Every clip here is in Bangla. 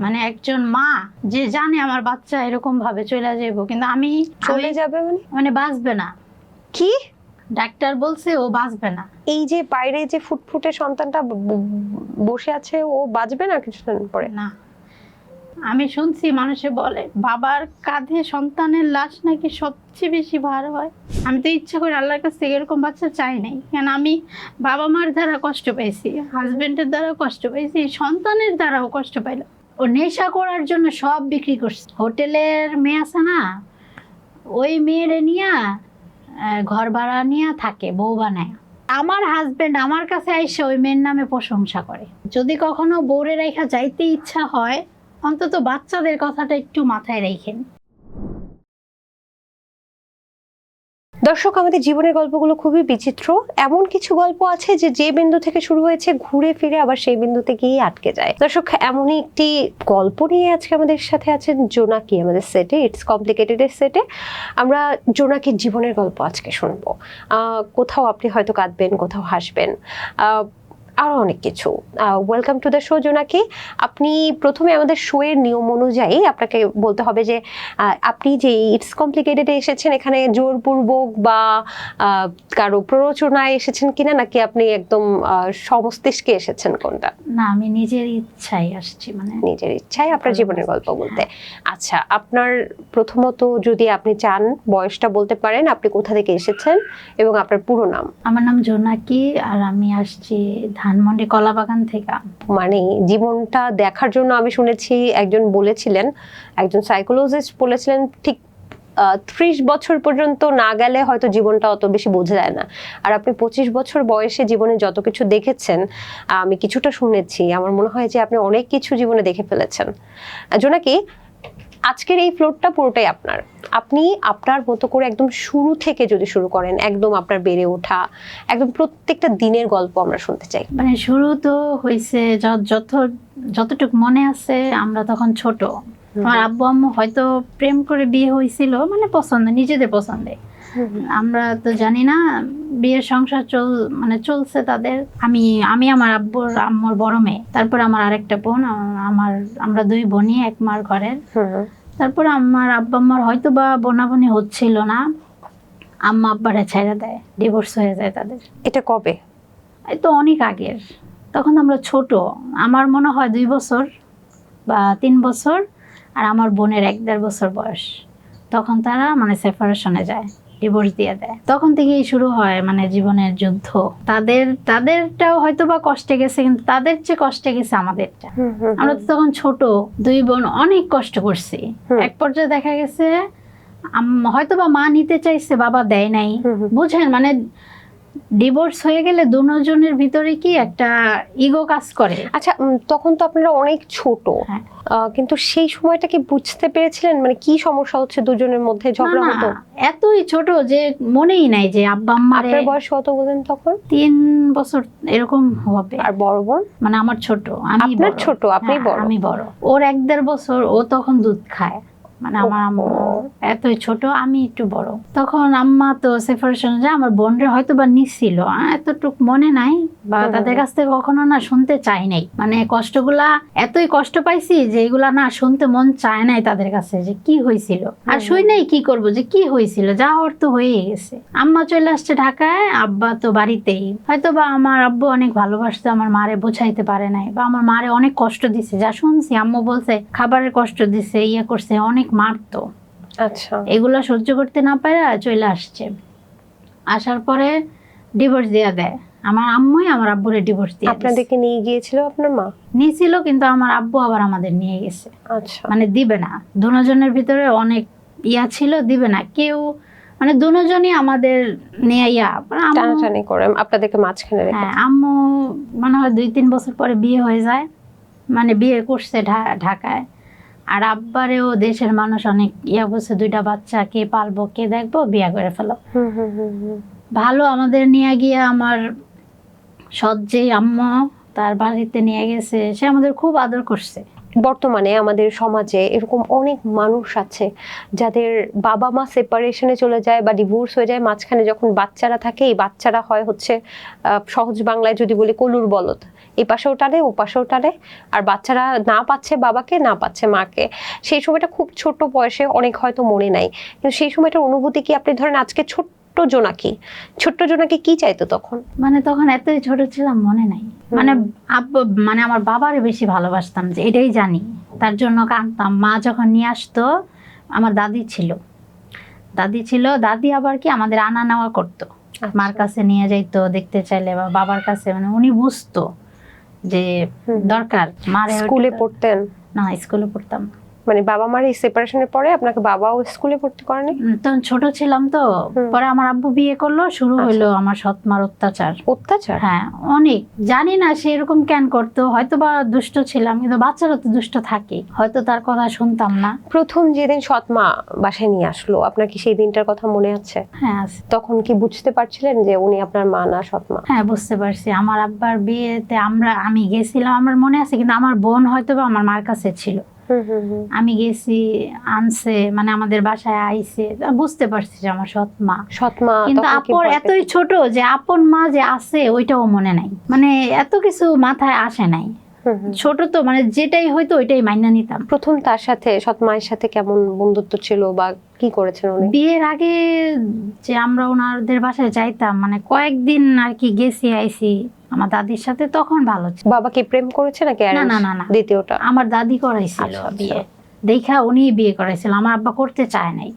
মানে একজন মা যে জানে আমার বাচ্চা এরকম ভাবে চলে যাবো, কিন্তু আমি চলে যাবে মানে বাঁচবে না। কি ডাক্তার বলছে ও বাঁচবে না। এই যে বাইরে যে ফুটফুটে সন্তানটা বসে আছে, ও বাঁচবে না কিছুদিন পরে? না, আমি শুনছি মানুষে বলে বাবার কাঁধে সন্তানের লাশ নাকি সবচেয়ে বেশি ভার হয়। আমি তো ইচ্ছা করে আল্লাহর কাছ থেকে এরকম বাচ্চা চাই নাই, কেন আমি বাবা মার দ্বারা কষ্ট পাইছি, হাজবেন্ডের দ্বারা কষ্ট পাইছি, সন্তানের দ্বারাও কষ্ট পাইলাম। ও নেশা করার জন্য সব বিক্রি করছে। হোটেলের মেয়ে আছে না, ওই মেয়েরে নিয়ে ঘর ভাড়া নিয়ে থাকে, বউ বানায়। আমার হাজবেন্ড আমার কাছে আইসে ওই মেয়ের নামে প্রশংসা করে। যদি কখনো বউরে রেখা যাইতে ইচ্ছা হয়, অন্তত বাচ্চাদের কথাটা একটু মাথায় রেখেন। দর্শক, আমাদের জীবনের গল্পগুলো খুবই বিচিত্র। এমন কিছু গল্প আছে যে যে বিন্দু থেকে শুরু হয়েছে ঘুরে ফিরে আবার সেই বিন্দুতে গিয়ে আটকে যায়। দর্শক, এমনই একটি গল্প নিয়ে আজকে আমাদের সাথে আছেন জোনাকি, আমাদের সেটে ইটস কমপ্লিকেটেড এর সেটে। আমরা জোনাকির জীবনের গল্প আজকে শুনবো। কোথাও আপনি হয়তো কাঁদবেন, কোথাও হাসবেন, আরো অনেক কিছু। ওয়েলকাম টু দ্য শো জোনাকি। আপনি প্রথমে আমাদের শো এর নিয়ম অনুযায়ী আপনাকে বলতে হবে যে আপনি যে ইটস কমপ্লিকেটেডে এসেছেন এখানে জোরপূর্বক বা কারো প্ররোচনায় এসেছেন কিনা, নাকি আপনি একদম সমস্তিষ্কে এসেছেন, কোনটা? না, আমি নিজের ইচ্ছায় আসছি, মানে নিজের ইচ্ছায় আপনার জীবনের গল্প বলতে। আচ্ছা, আপনার প্রথমত যদি আপনি চান বয়সটা বলতে পারেন, আপনি কোথা থেকে এসেছেন এবং আপনার পুরো নাম। আমার নাম জোনাকি, আর আমি আসছি ধানমন্ডি কলাবাগান থেকে। মানে জীবনটা দেখার জন্য আমি শুনেছি একজন বলেছিলেন, একজন সাইকোলজিস্ট বলেছিলেন, ঠিক 30 বছর পর্যন্ত না গেলে হয়তো জীবনটা অত বেশি বোঝা যায় না। আর আপনি 25 বছর বয়সে জীবনে যত কিছু দেখেছেন, আমি কিছুটা শুনেছি, আমার মনে হয় যে আপনি অনেক কিছু জীবনে দেখে ফেলেছেন। জোনাকি, আজকের এই ফ্লোরটা পুরোটাই আপনার। আপনি আপনার মতো করে একদম শুরু থেকে যদি শুরু করেন, একদম আপনার বেড়ে ওঠা, একদম প্রত্যেকটা দিনের গল্প আমরা শুনতে চাই। মানে শুরু তো হয়েছে যতটুকু মনে আছে, আমরা তখন ছোট। আমার আব্বু আম্মু হয়তো প্রেম করে বিয়ে হয়েছিল, মানে পছন্দ, নিজেদের পছন্দে। আমরা তো জানি না, বিয়ের সংসার চলছে তাদের। আমি আমার আব্বুর আম্মুর বড় মেয়ে, তারপর আমার আরেকটা বোন, আমরা দুই বোনই এক মার ঘরের। তারপর আমার আব্বা আম্মার হয়তো বা বোনাবনি হচ্ছিল না, আম্মা আব্বারে ছেড়ে দেয়, ডিভোর্স হয়ে যায় তাদের। এটা কবে? এই তো অনেক আগের, তখন আমরা ছোট। আমার মনে হয় 2 বছর বা 3 বছর, আর আমার বোনের 1-1.5 বছর বয়স। তখন তারা মানে সেপারেশনে যায়, ডিভোর্স দিয়ে দেয়। তখন থেকেই শুরু হয় মানে জীবনের যুদ্ধ। তাদেরটাও হয়তো বা কষ্টে গেছে, কিন্তু তাদের চেয়ে কষ্টে গেছে আমাদেরটা। আমরা তো তখন ছোট, 2 বোন অনেক কষ্ট করছি। এক পর্যায়ে দেখা গেছে হয়তো বা মা নিতে চাইছে, বাবা দেয় নাই। বুঝেন, মানে ডিভোর্স হয়ে গেলে দুজনের ভিতরে কি একটা ইগো কাজ করে। আচ্ছা, তখন তো আপনারা অনেক ছোট, কিন্তু সেই সময়টা কি বুঝতে পেরেছিলেন মানে কি সমস্যা হচ্ছে দুজনের মধ্যে, ঝগড়া হতো? এতই ছোট যে মনেই নাই যে আব্বা আম্মারে। আপনার বয়স কত বলেন তখন? 3 বছর এরকম হবে। আর বড় বোন? মানে আমার ছোট, আপনার ছোট, আপনি বড়। আমি বড়। ওর 1-1.5 বছর, ও তখন দুধ খায়। মানে আমার আম্মা এতই ছোট, আমি একটু বড়। তখন আম্মা তো সেপারেশন যায়, আমার বোনরা হয়তো বা নিছিল, এতটুক মনে নাই, বা তাদের কাছ থেকে কখনো না শুনতে চাই নাই। মানে কষ্টগুলা এতই কষ্ট পাইছি যে এগুলা না শুনতে মন চায় নাই তাদের কাছে, যে কি হয়েছিল। আর শুই নাই কি করব, যে কি হয়েছিল, যা হওয়ার তো হয়ে গেছে। আম্মা চলে আসছে ঢাকায়, আব্বা তো বাড়িতেই। হয়তো বা আমার আব্বু অনেক ভালোবাসতো, আমার মারে বোঝাইতে পারে নাই, বা আমার মারে অনেক কষ্ট দিছে, যা শুনছি। আম্মু বলছে খাবারের কষ্ট দিছে, ইয়ে করছে, অনেক মারতো। আচ্ছা, এগুলো সহ্য করতে না পারে চলে আসছে। আসার পরে ডিভোর্স দিয়ে দেয় আমার আম্মুই, আমার আব্বুরে ডিভোর্স দিয়ে। আপনাদেরকে নিয়ে গিয়েছিল আপনার মা? নিয়েছিল, কিন্তু আমার আব্বু আবার আমাদের নিয়ে গেছে। আচ্ছা, মানে দিবে না, দুজনের ভিতরে অনেক ইয়া ছিল, দিবে না কেউ, মানে দুজনই আমাদের নিয়ে টানাটানি করে আপনাদেরকে মাঝখানে রেখে। হ্যাঁ, আম্মু মনে হয় 2-3 বছর পরে বিয়ে হয়ে যায়, মানে বিয়ে করছে ঢাকায়। আর আব্বারেও দেশের মানুষ অনেক ইয়া বলছে, 2টা বাচ্চা কে পালবো, কে দেখবো, বিয়ে করে ফেলো। ভালো, আমাদের নিয়ে গিয়ে আমার সজ্জে আম্মু তার বাড়িতে নিয়ে গেছে, সে আমাদের খুব আদর করছে। বর্তমানে আমাদের সমাজে এরকম অনেক মানুষ আছে যাদের বাবা মা সেপারেশনে চলে যায় বা ডিভোর্স হয়ে যায়, মাঝখানে যখন বাচ্চারা থাকে, এই বাচ্চারা হয় হচ্ছে সহজ বাংলায় যদি বলি কলুর বলদ। এই পাশেও টানে ও পাশেও টানে, আর বাচ্চারা না পাচ্ছে বাবাকে না পাচ্ছে মাকে। সেই সময়টা খুব ছোট বয়সে, অনেক হয়তো মনে নাই, কিন্তু সেই সময়টার অনুভূতি কি? আপনি ধরেন আজকে ছোট্ট জোনাকি কি চাইতো তখন? মানে তখন এতই ছোট ছিলাম মনে নাই। মানে মানে আমার বাবারে বেশি ভালোবাসতাম, যে এটাই জানি, তার জন্য কাঁদতাম। মা যখন নিয়ে আসতো, আমার দাদি ছিল, দাদি আবার কি আমাদের আনা নেওয়া করতো, মার কাছে নিয়ে যাইতো দেখতে চাইলে, বা বাবার কাছে, মানে উনি বুঝতো যে দরকার। মার স্কুলে পড়তেন? না, স্কুলে পড়তাম না। মানে বাবা মার এই সেপারেশনের পরে আপনাকে বাবাও স্কুলে ভর্তি করেনি? তখন ছোট ছিলাম তো। পরে আমার আব্বু বিয়ে করলো, শুরু হইলো আমার সৎমার অত্যাচার। হ্যাঁ, অনেক। জানি না সে এরকম কেন করতো, হয়তো বা দুষ্ট ছিলাম, কিন্তু বাচ্চারা তো দুষ্ট থাকে, হয়তো তার কথা শুনতাম না। প্রথম যেদিন সৎমা বাসায় নিয়ে আসলো, আপনার কি সেই দিনটার কথা মনে আছে? হ্যাঁ আছে। তখন কি বুঝতে পারছিলেন যে উনি আপনার মা না সৎমা? হ্যাঁ, বুঝতে পারছি। আমার আব্বার বিয়েতে আমি গেছিলাম, আমার মনে আছে, কিন্তু আমার বোন হয়তো বা আমার মার কাছে ছিল। আমি গেছি, আনছে, মানে আমাদের বাসায় আইছে, বুঝতে পারছি যে আমার সৎমা। কিন্তু আপন এতই ছোট যে আপন মা যে আছে ওইটাও মনে নাই, মানে এত কিছু মাথায় আসে নাই। ছোট তো, মানে যেটাই হয়তো ওইটাই মাইনা নিতাম। প্রথম তার সাথে সৎমায়ের সাথে কেমন বন্ধুত্ব ছিল বা কি করেছেন উনি? বিয়ের আগে যে আমরা ওনাদের বাসায় যাইতাম, মানে কয়েকদিন আর কি গেছি আইছি আমার দাদির সাথে, তখন ভালো ছিল। বাবা কি প্রেম করেছে নাকি অ্যারেঞ্জ? না, দ্বিতীয়টা আমার দাদি করাইছিল বিয়ে। দেখা উনি বিয়ে করাইছিল, আমার আব্বা করতে চায় নাই,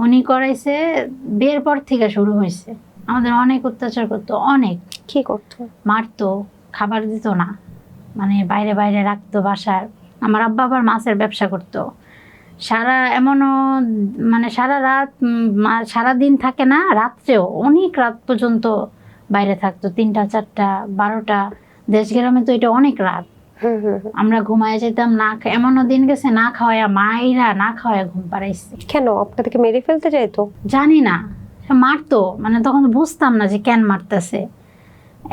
উনি করাইছে। বিয়ের পর থেকে শুরু হয়েছে, আমাদের অনেক অত্যাচার করতো। অনেক। কি করতো? মারতো, খাবার দিত না, মানে বাইরে বাইরে রাখতো বাসার। আমার আব্বা আবার মাছের ব্যবসা করতো। এমনও মানে সারা রাত, সারাদিন থাকে না, রাত্রেও অনেক রাত পর্যন্ত বাইরে থাকতো, 3টা 4টা 12টা। দেশ গ্রামে তো এটা অনেক রাত। আমরা ঘুমায় যেতাম না, এমনও দিন গেছে না খাওয়ায়া, মায়েরা না খাওয়ায়া ঘুম পাড়াইছে। কেন? আপনাদেরকে মেরে ফেলতে চাইতো? জানি না, মারতো, মানে তখন বুঝতাম না যে কেন মারতেছে।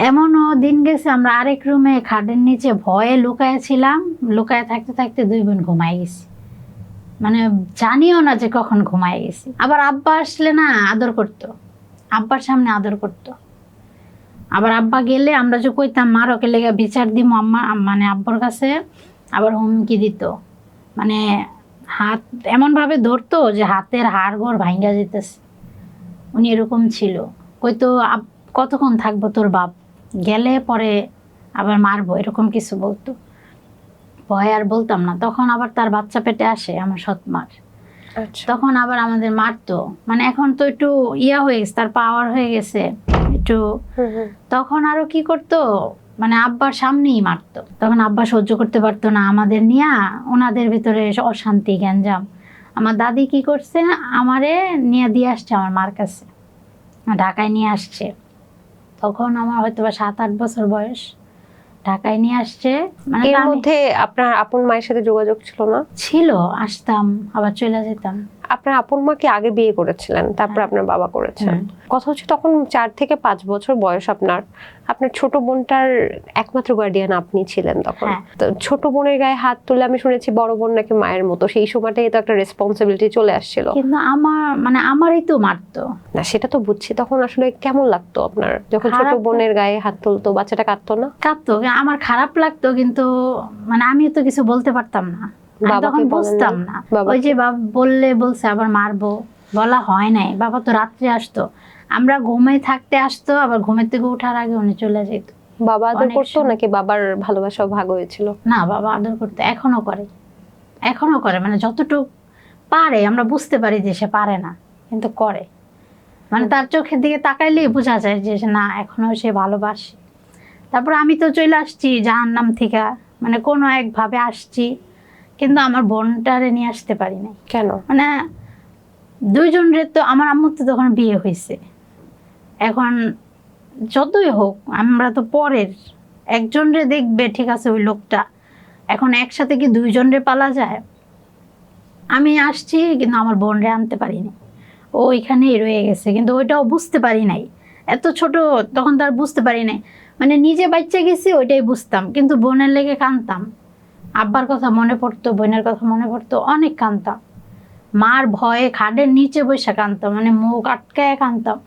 এমনও দিন গেছে আমরা আরেক রুমে খাটের নিচে ভয়ে লুকায় ছিলাম, লুকায় থাকতে থাকতে 2 বোন ঘুমাই গেছি, মানে জানিও না যে কখন ঘুমাই গেছি। আবার আব্বা আসলে না আদর করতো, আব্বার সামনে আদর করতো। আবার আব্বা গেলে আমরা যে কইতাম মার ওকে লেগে বিচার দিব আম্মা, মানে আব্বার কাছে, আবার হুমকি দিত, মানে হাত এমন ভাবে ধরতো যে হাতের হাড় গোড় ভাঙ্গা যেতেছে। উনি এরকম ছিল। কইতো কতক্ষণ থাকবো তোর বাপ, গেলে পরে আবার মারবো, এরকম কিছু বলতো। ভয় আর বলতাম না। তখন আবার তার বাচ্চা পেটে আসে আমার সৎমার, তখন আবার আমাদের মারতো। মানে এখন তো একটু ইয়া হয়ে গেছে, তার পাওয়ার হয়ে গেছে একটু। তখন আরো কি করতো, মানে আব্বার সামনেই মারতো। তখন আব্বা সহ্য করতে পারতো না আমাদের নিয়ে, ওনাদের ভিতরে অশান্তি গ্যাঞ্জাম। আমার দাদি কি করছে, আমারে নিয়ে দিয়ে আসছে আমার মার কাছে, ঢাকায় নিয়ে আসছে। তখন আমার হয়তো বা 7-8 বছর বয়স। ঢাকায় নিয়ে আসছে, মানে এর মধ্যে আপনার আপন মায়ের সাথে যোগাযোগ ছিল না? ছিল, আসতাম আবার চলে যেতাম। আপনার আপন মা কি আগে বিয়ে করেছিলেন, তারপর আপনার বাবা করেছেন? কথা হচ্ছে তখন 4 থেকে 5 বছর বয়স আপনার। আপনার ছোট বোনটার একমাত্র গার্ডিয়ান আপনি ছিলেন তখন। তো ছোট বোনের গায়ে হাত তুলে আমি শুনেছি বড় বোন নাকি মায়ের মতো, সেই সময়টাই তো একটা রেসপন্সিবিলিটি চলে আসছিল। কিন্তু আমারই তো মারতো না, সেটা তো বুঝছি। তখন আসলে কেমন লাগতো আপনার যখন ছোট বোনের গায়ে হাত তুলতো? বাচ্চাটা কাঁদতো না? কাঁদতো, আমার খারাপ লাগতো, কিন্তু মানে আমি তো কিছু বলতে পারতাম না, তখন বুঝতাম না। ওই যে বলছে আবার মারবো, বলা হয় নাই। বাবা তো রাত্রে আসতো, আমরা ঘুমে থাকতে আসতো, আবার ঘুমের থেকে ওঠার আগে উনি চলে যেত। বাবা আদর করতো নাকি বাবার ভালোবাসা ভাগ হয়েছিল? না, বাবা আদর করতো, এখনো করে, মানে যতটুকু পারে। আমরা বুঝতে পারি যে সে পারে না, কিন্তু করে। মানে তার চোখের দিকে তাকাইলেই বোঝা যায় যে না, এখনো সে ভালোবাসে। তারপর আমি তো চলে আসছি জাহান্নাম থেকে, মানে কোনো একভাবে আসছি, কিন্তু আমার বোনটারে নিয়ে আসতে পারি নাই। কেন? মানে 2 জনের তো, আমার আম্মুর তো তখন বিয়ে হয়েছে। এখন যতই হোক আমরা তো পরের, একজনরে দেখবে ঠিক আছে ওই লোকটা, এখন একসাথে কি 2 জনের পালা যায়? আমি আসছি কিন্তু আমার বোনরে আনতে পারিনি, ও এখানেই রয়ে গেছে, কিন্তু ওইটাও বুঝতে পারি নাই। এত ছোট তখন তার বুঝতে পারি নাই, মানে নিজে বাচ্চা গেছি ওইটাই বুঝতাম, কিন্তু বোনের লেগে কাঁদতাম। আব্বার কথা মনে পড়তো, বোনের কথা মনে পড়তো, অনেক কাঁদতাম। মার ভয়ে খাটের নিচে বসে কাঁদতাম, মানে মুখ আটকায় কাঁদতাম।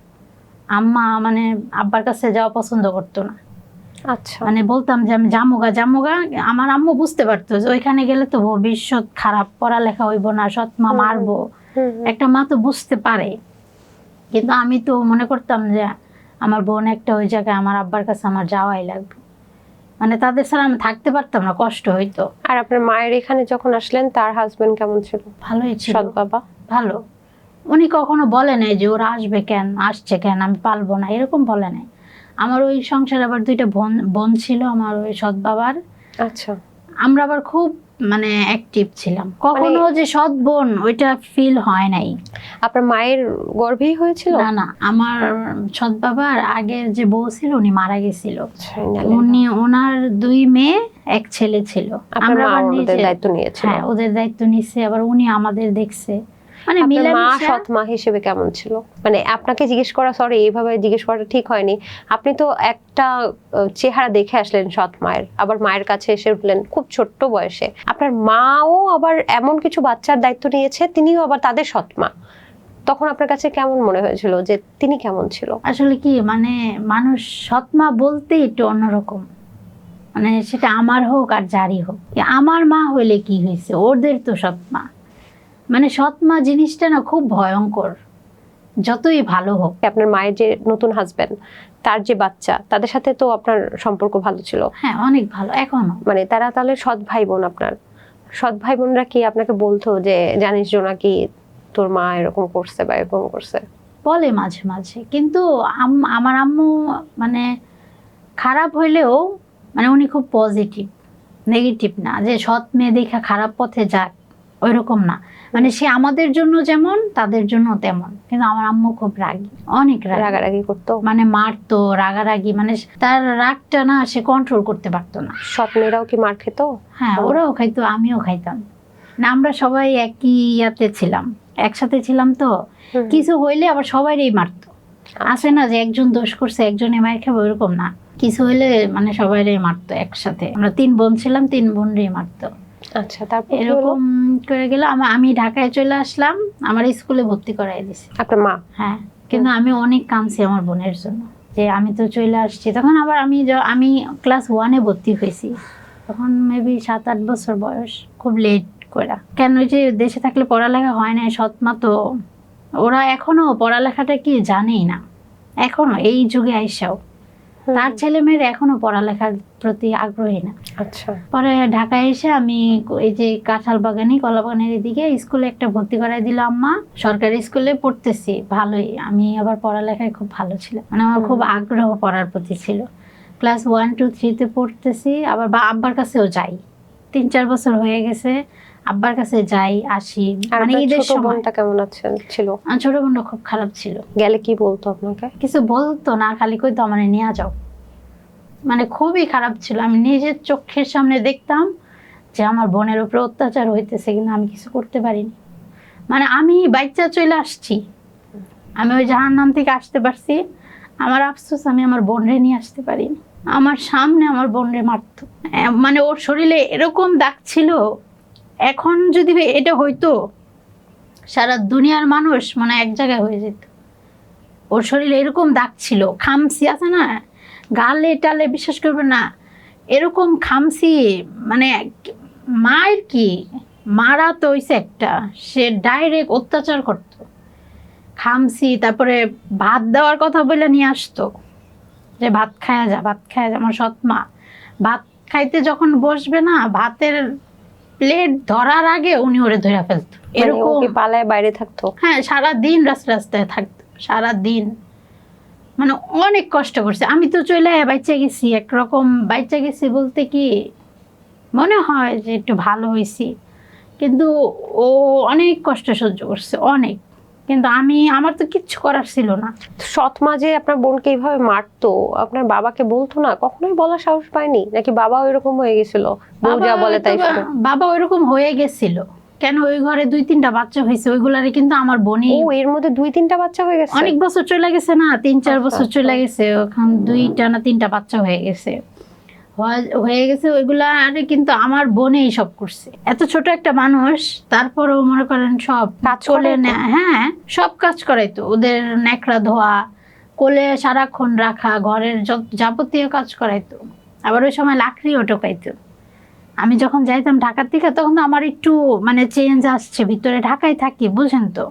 আম্মা মানে আব্বার কাছে যাওয়া পছন্দ করতো না। আচ্ছা। মানে বলতাম যে আমি জামুগা, আমার আম্মু বুঝতে পারতো যে ওইখানে গেলে তো ভবিষ্যৎ খারাপ, পড়ালেখা হইব না, সৎ মা মারবো। একটা মা তো বুঝতে পারে, কিন্তু আমি তো মনে করতাম যে আমার বোন একটা ওই জায়গায়, আমার আব্বার কাছে আমার যাওয়াই লাগবে, মানে তাদের ছাড়া আমি থাকতে পারতাম না, কষ্ট হইতো। আর আপনার মায়ের এখানে যখন আসলেন তার হাজবেন্ড কেমন ছিল? ভালোই ছিল, সৎ বাবা? ভালো। উনি কখনো বলে নাই যে ওরা আসছে কেন, আমি পালবো না, এরকম বলে নাই। আমার ওই সংসারে আবার 2টা বোন ছিল আমার ওই সৎ বাবার। আচ্ছা। আমরা আবার খুব মানে অ্যাক্টিভ ছিলাম, কখনো যে সৎ বোন ওইটা ফিল হয় নাই। আপনার মায়ের গর্ভেই হয়েছিল? না না, আমার সৎ বাবার আগের যে বউ ছিল উনি মারা গেছিল। উনি ওনার 2 মেয়ে 1 ছেলে ছিল। আমরা আবার ওদের দায়িত্ব নিয়েছি। হ্যাঁ, ওদের দায়িত্ব নিছে, আবার উনি আমাদের দেখছে। মানে আপনার মা মিলামিশা। সৎ মা হিসেবে কেমন ছিল? মানে আপনাকে জিজ্ঞেস করা, সরি এইভাবে জিজ্ঞেস করাটা ঠিক হয়নি, আপনি তো একটা চেহারা দেখে আসলেন সৎ মায়ের, আবার মায়ের কাছে এসে উঠলেন খুব ছোট্ট বয়সে। আপনার মাও আবার এমন কিছু বাচ্চার দায়িত্ব নিয়েছে, তিনিও আবার তাদের সৎ মা। তখন আপনার কাছে কেমন মনে হয়েছিল, যে তিনি কেমন ছিল? আসলে কি, মানে মানুষ সৎ মা বলতে একটু অন্যরকম, মানে সেটা আমার হোক আর যারই হোক। আমার মা হইলে কি হয়েছে, ওদের তো সৎ মা। মানে সৎ মা জিনিসটা না খুব ভয়ঙ্কর, যতই ভালো হোক। আপনার মায়ের যে নতুন হাজবেন্ড, তার যে বাচ্চা, তাদের সাথে তো আপনার সম্পর্ক ভালো ছিল? হ্যাঁ, অনেক ভালো এখনো। মানে তারা তাহলে সৎ ভাই বোন? আপনার সৎ ভাই বোনরা কি আপনাকে বলতো যে জানিস জোনাকি তোর মা এরকম করছে বা এরকম করছে? বলে মাঝে মাঝে, কিন্তু আমার আম্মু মানে খারাপ হইলেও মানে উনি খুব পজিটিভ, নেগেটিভ না যে সৎ মেয়ে দেখা খারাপ পথে যাক, ওইরকম না। মানে সে আমাদের জন্য যেমন তাদের জন্য তেমন। কিন্তু আমার আম্মু খুব রাগী, অনেক রাগারাগি করতো? মানে মারতো, রাগারাগি, মানে তার রাগটা না সে কন্ট্রোল করতে পারতো না। সৎ মেয়েরাও কি মার খেত? হ্যাঁ, ওরাও খাইতো, আমিও খাইতাম। না, আমরা সবাই একই ইয়াতে ছিলাম, একসাথে ছিলাম তো। কিছু হইলে আবার সবাইরই মারতো। আছে না যে একজন দোষ করছে একজনে মার খাবে, ওইরকম না। কিছু হইলে মানে সবাইরই মারতো একসাথে। আমরা 3 বোন ছিলাম, 3 বোনরই মারতো। আচ্ছা, তারপর এরকম করে গেল। আমি ঢাকায় চলে আসলাম, আমার স্কুলে ভর্তি করাই দিছে আপনার মা। হ্যাঁ, কিন্তু আমি অনেক কাঁদছি আমার বোনের জন্য, যে আমি তো চলে আসছি। তখন আবার আমি ক্লাস 1-এ ভর্তি হয়েছি, তখন মেবি 7-8 বছর বয়স, খুব লেট করে। কেন, ওই যে দেশে থাকলে পড়ালেখা হয় না, সৎমা তো ওরা এখনো পড়ালেখাটা কি জানেই না, এখনো এই যুগে আইসাও তার ছেলে মেয়ের এখনো পড়ালেখার প্রতি আগ্রহী না। আচ্ছা। পরে ঢাকায় এসে আমি এই যে কাঁঠাল বাগানি, কলা বাগানের এদিকে স্কুলে একটা ভর্তি করাই দিল আম্মা। সরকারি স্কুলে পড়তেছি, ভালোই। আমি আবার পড়ালেখায় খুব ভালো ছিল, মানে আমার খুব আগ্রহ পড়ার প্রতি ছিল। ক্লাস 1, 2, 3-তে পড়তেছি, আবার আব্বার কাছেও যাই। 3-4 বছর হয়ে গেছে, আব্বার কাছে যাই আসি। মানে ঈদের সময়। বোনটা কেমন ছিল? ছোট বোনটা খুব খারাপ ছিল। গেলে কি বলতো আপনাকে? কিছু বলতো না, খালি কইতো আমারে নিয়ে যাও। মানে খুবই খারাপ ছিল। আমি নিজের চোখের সামনে দেখতাম যে আমার বোনের উপরে অত্যাচার হইতেছে, কিন্তু আমি কিছু করতে পারিনি। মানে আমি বাচ্চা চলে আসছি, আমি ওই জাহান্নাম থেকে আসতে পারছি। আমার আফসোস, আমি আমার বোনরে নিয়ে আসতে পারিনি। আমার সামনে আমার বোনরে মারতো, মানে ওর শরীরে এরকম দাগ ছিল। এখন যদি এটা হইতো, সারা দুনিয়ার মানুষ মানে এক জায়গায় হয়ে যেত। ওর শরীরে এরকম দাগ ছিল, খামসি আছে না গালে টালে, বিশ্বাস করবে না, এরকম খামসি। মানে মায়ের কি মারা তো হইছে একটা, সে ডাইরেক্ট অত্যাচার করতো, খামসি। তারপরে ভাত দেওয়ার কথা বলে নিয়ে আসতো, যে ভাত খায়া যা, ভাত খায়া যা। আমার সৎ মা ভাত খাইতে যখন বসবে না, ভাতের প্লেট ধরার আগে উনি ওরে ধরে ফেলতো। এরকম পালায় বাইরে থাকতো? হ্যাঁ, সারাদিন রাস্তায় থাকতো, সারাদিন। মানে অনেক কষ্ট করছে। আমি তো চলে বাচ্চা গেছি, একরকম বাচ্চা গেছি বলতে কি মনে হয় যে একটু ভালো হয়েছি, কিন্তু ও অনেক কষ্ট সহ্য করছে, অনেক। কিন্তু আমার তো কিচ্ছু করার ছিল না। সৎ মা যে আপনার বোনকে এইভাবে মারতো, আপনার বাবাকে বলতো না? কখনোই বলার সাহস পায়নি? নাকি বাবা ওইরকম হয়ে গেছিল, বউ যা বলে তাই শুনে? বাবা ওইরকম হয়ে গেছিল। কেন, ওই ঘরে 2-3টা বাচ্চা হয়েছে, ওইগুলারে কিন্তু আমার বোনই। ও, এর মধ্যে 2-3টা বাচ্চা হয়ে গেছে? অনেক বছর চলে গেছে না, 3-4 বছর চলে গেছে, ওখান 2টা না 3টা বাচ্চা হয়ে গেছে। ওইগুলা আরে কিন্তু আমার বোনেই সব করছে। এত ছোট একটা মানুষ, তারপরেও মনে করেন সব কাজ করে না। হ্যাঁ, সব কাজ করাইতো, ওদের ন্যাকড়া ধোয়া, কোলে সারাক্ষণ রাখা, ঘরের যাবতীয় কাজ করাইতো। আবার ওই সময় লাকড়িও টোকাইতো। আমি যখন যাইতাম ঢাকার থেকে তখন তো আমার একটু মানে চেঞ্জ আসছে, ভিতরে ঢাকায় থাকি বুঝেন তো,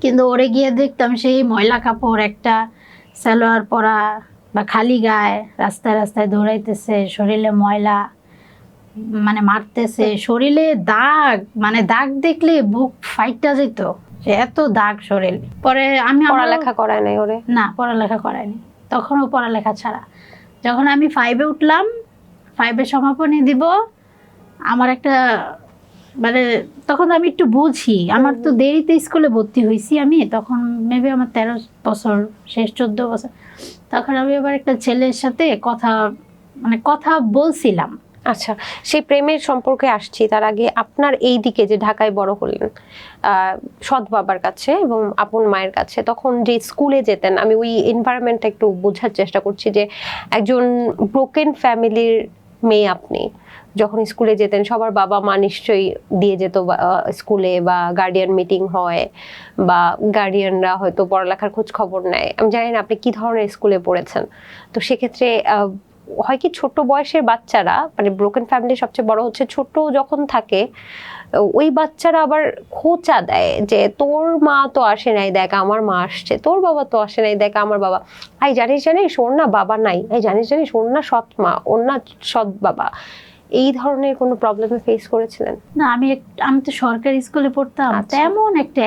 কিন্তু ওরে গিয়ে দেখতাম সেই ময়লা কাপড়, একটা সালোয়ার পরা বা খালি গায়ে রাস্তায় রাস্তায় দৌড়াইতেছে, শরীরে ময়লা, মানে মারতেছে, শরীরে দাগ, মানে দাগ দেখলে বুক ফাইটটা যেত, যে এত দাগ শরীর। পরে আমি পড়ালেখা করায় নাই ওরে? না, পড়ালেখা করায়নি, তখনও পড়ালেখা ছাড়া। যখন আমি 5-এ উঠলাম, 5-এ সমাপনী দিব, আমার একটা মানে তখন আমি একটু বুঝি, আমার তো দেরিতে স্কুলে ভর্তি হয়েছি আমি, তখন মেবি আমার 13 বছর শেষ, 14 বছর। তখন আমি আবার একটা ছেলের সাথে কথা বলছিলাম। আচ্ছা, সেই প্রেমের সম্পর্কে আসছি। তার আগে আপনার এই দিকে যে ঢাকায় বড় হলেন সৎ বাবার কাছে এবং আপন মায়ের কাছে, তখন যে স্কুলে যেতেন, আমি ওই এনভায়রনমেন্টটা একটু বোঝার চেষ্টা করছি, যে একজন ব্রোকেন ফ্যামিলির মেয়ে আপনি যখন স্কুলে যেতেন, সবার বাবা মা নিশ্চয়ই দিয়ে যেত স্কুলে, বা গার্ডিয়ান মিটিং হয়, বা গার্ডিয়ানরা হয়তো পড়ালেখার খোঁজ খবর নেয়। আমি জানি না আপনি কি ধরনের স্কুলে পড়েছেন। তো সেক্ষেত্রে হয় কি, ছোট বয়সের বাচ্চারা, মানে ব্রোকেন ফ্যামিলির সবচেয়ে বড় হচ্ছে ছোট যখন থাকে, ওই বাচ্চারা আবার খোঁচা দেয় যে তোর মা তো আসে নাই, দেখ আমার মা আসছে, তোর বাবা তো আসে নাই, দেখ আমার বাবা, এই জানিস ওর না বাবা নাই, এই জানিস ওর না সৎ মা, ওর না সৎ বাবা। এই ধরনের কোনো প্রবলেমে ফেস করেছিলেন? না, আমি তো সরকারি স্কুলে পড়তাম। আচ্ছা। তেমন একটা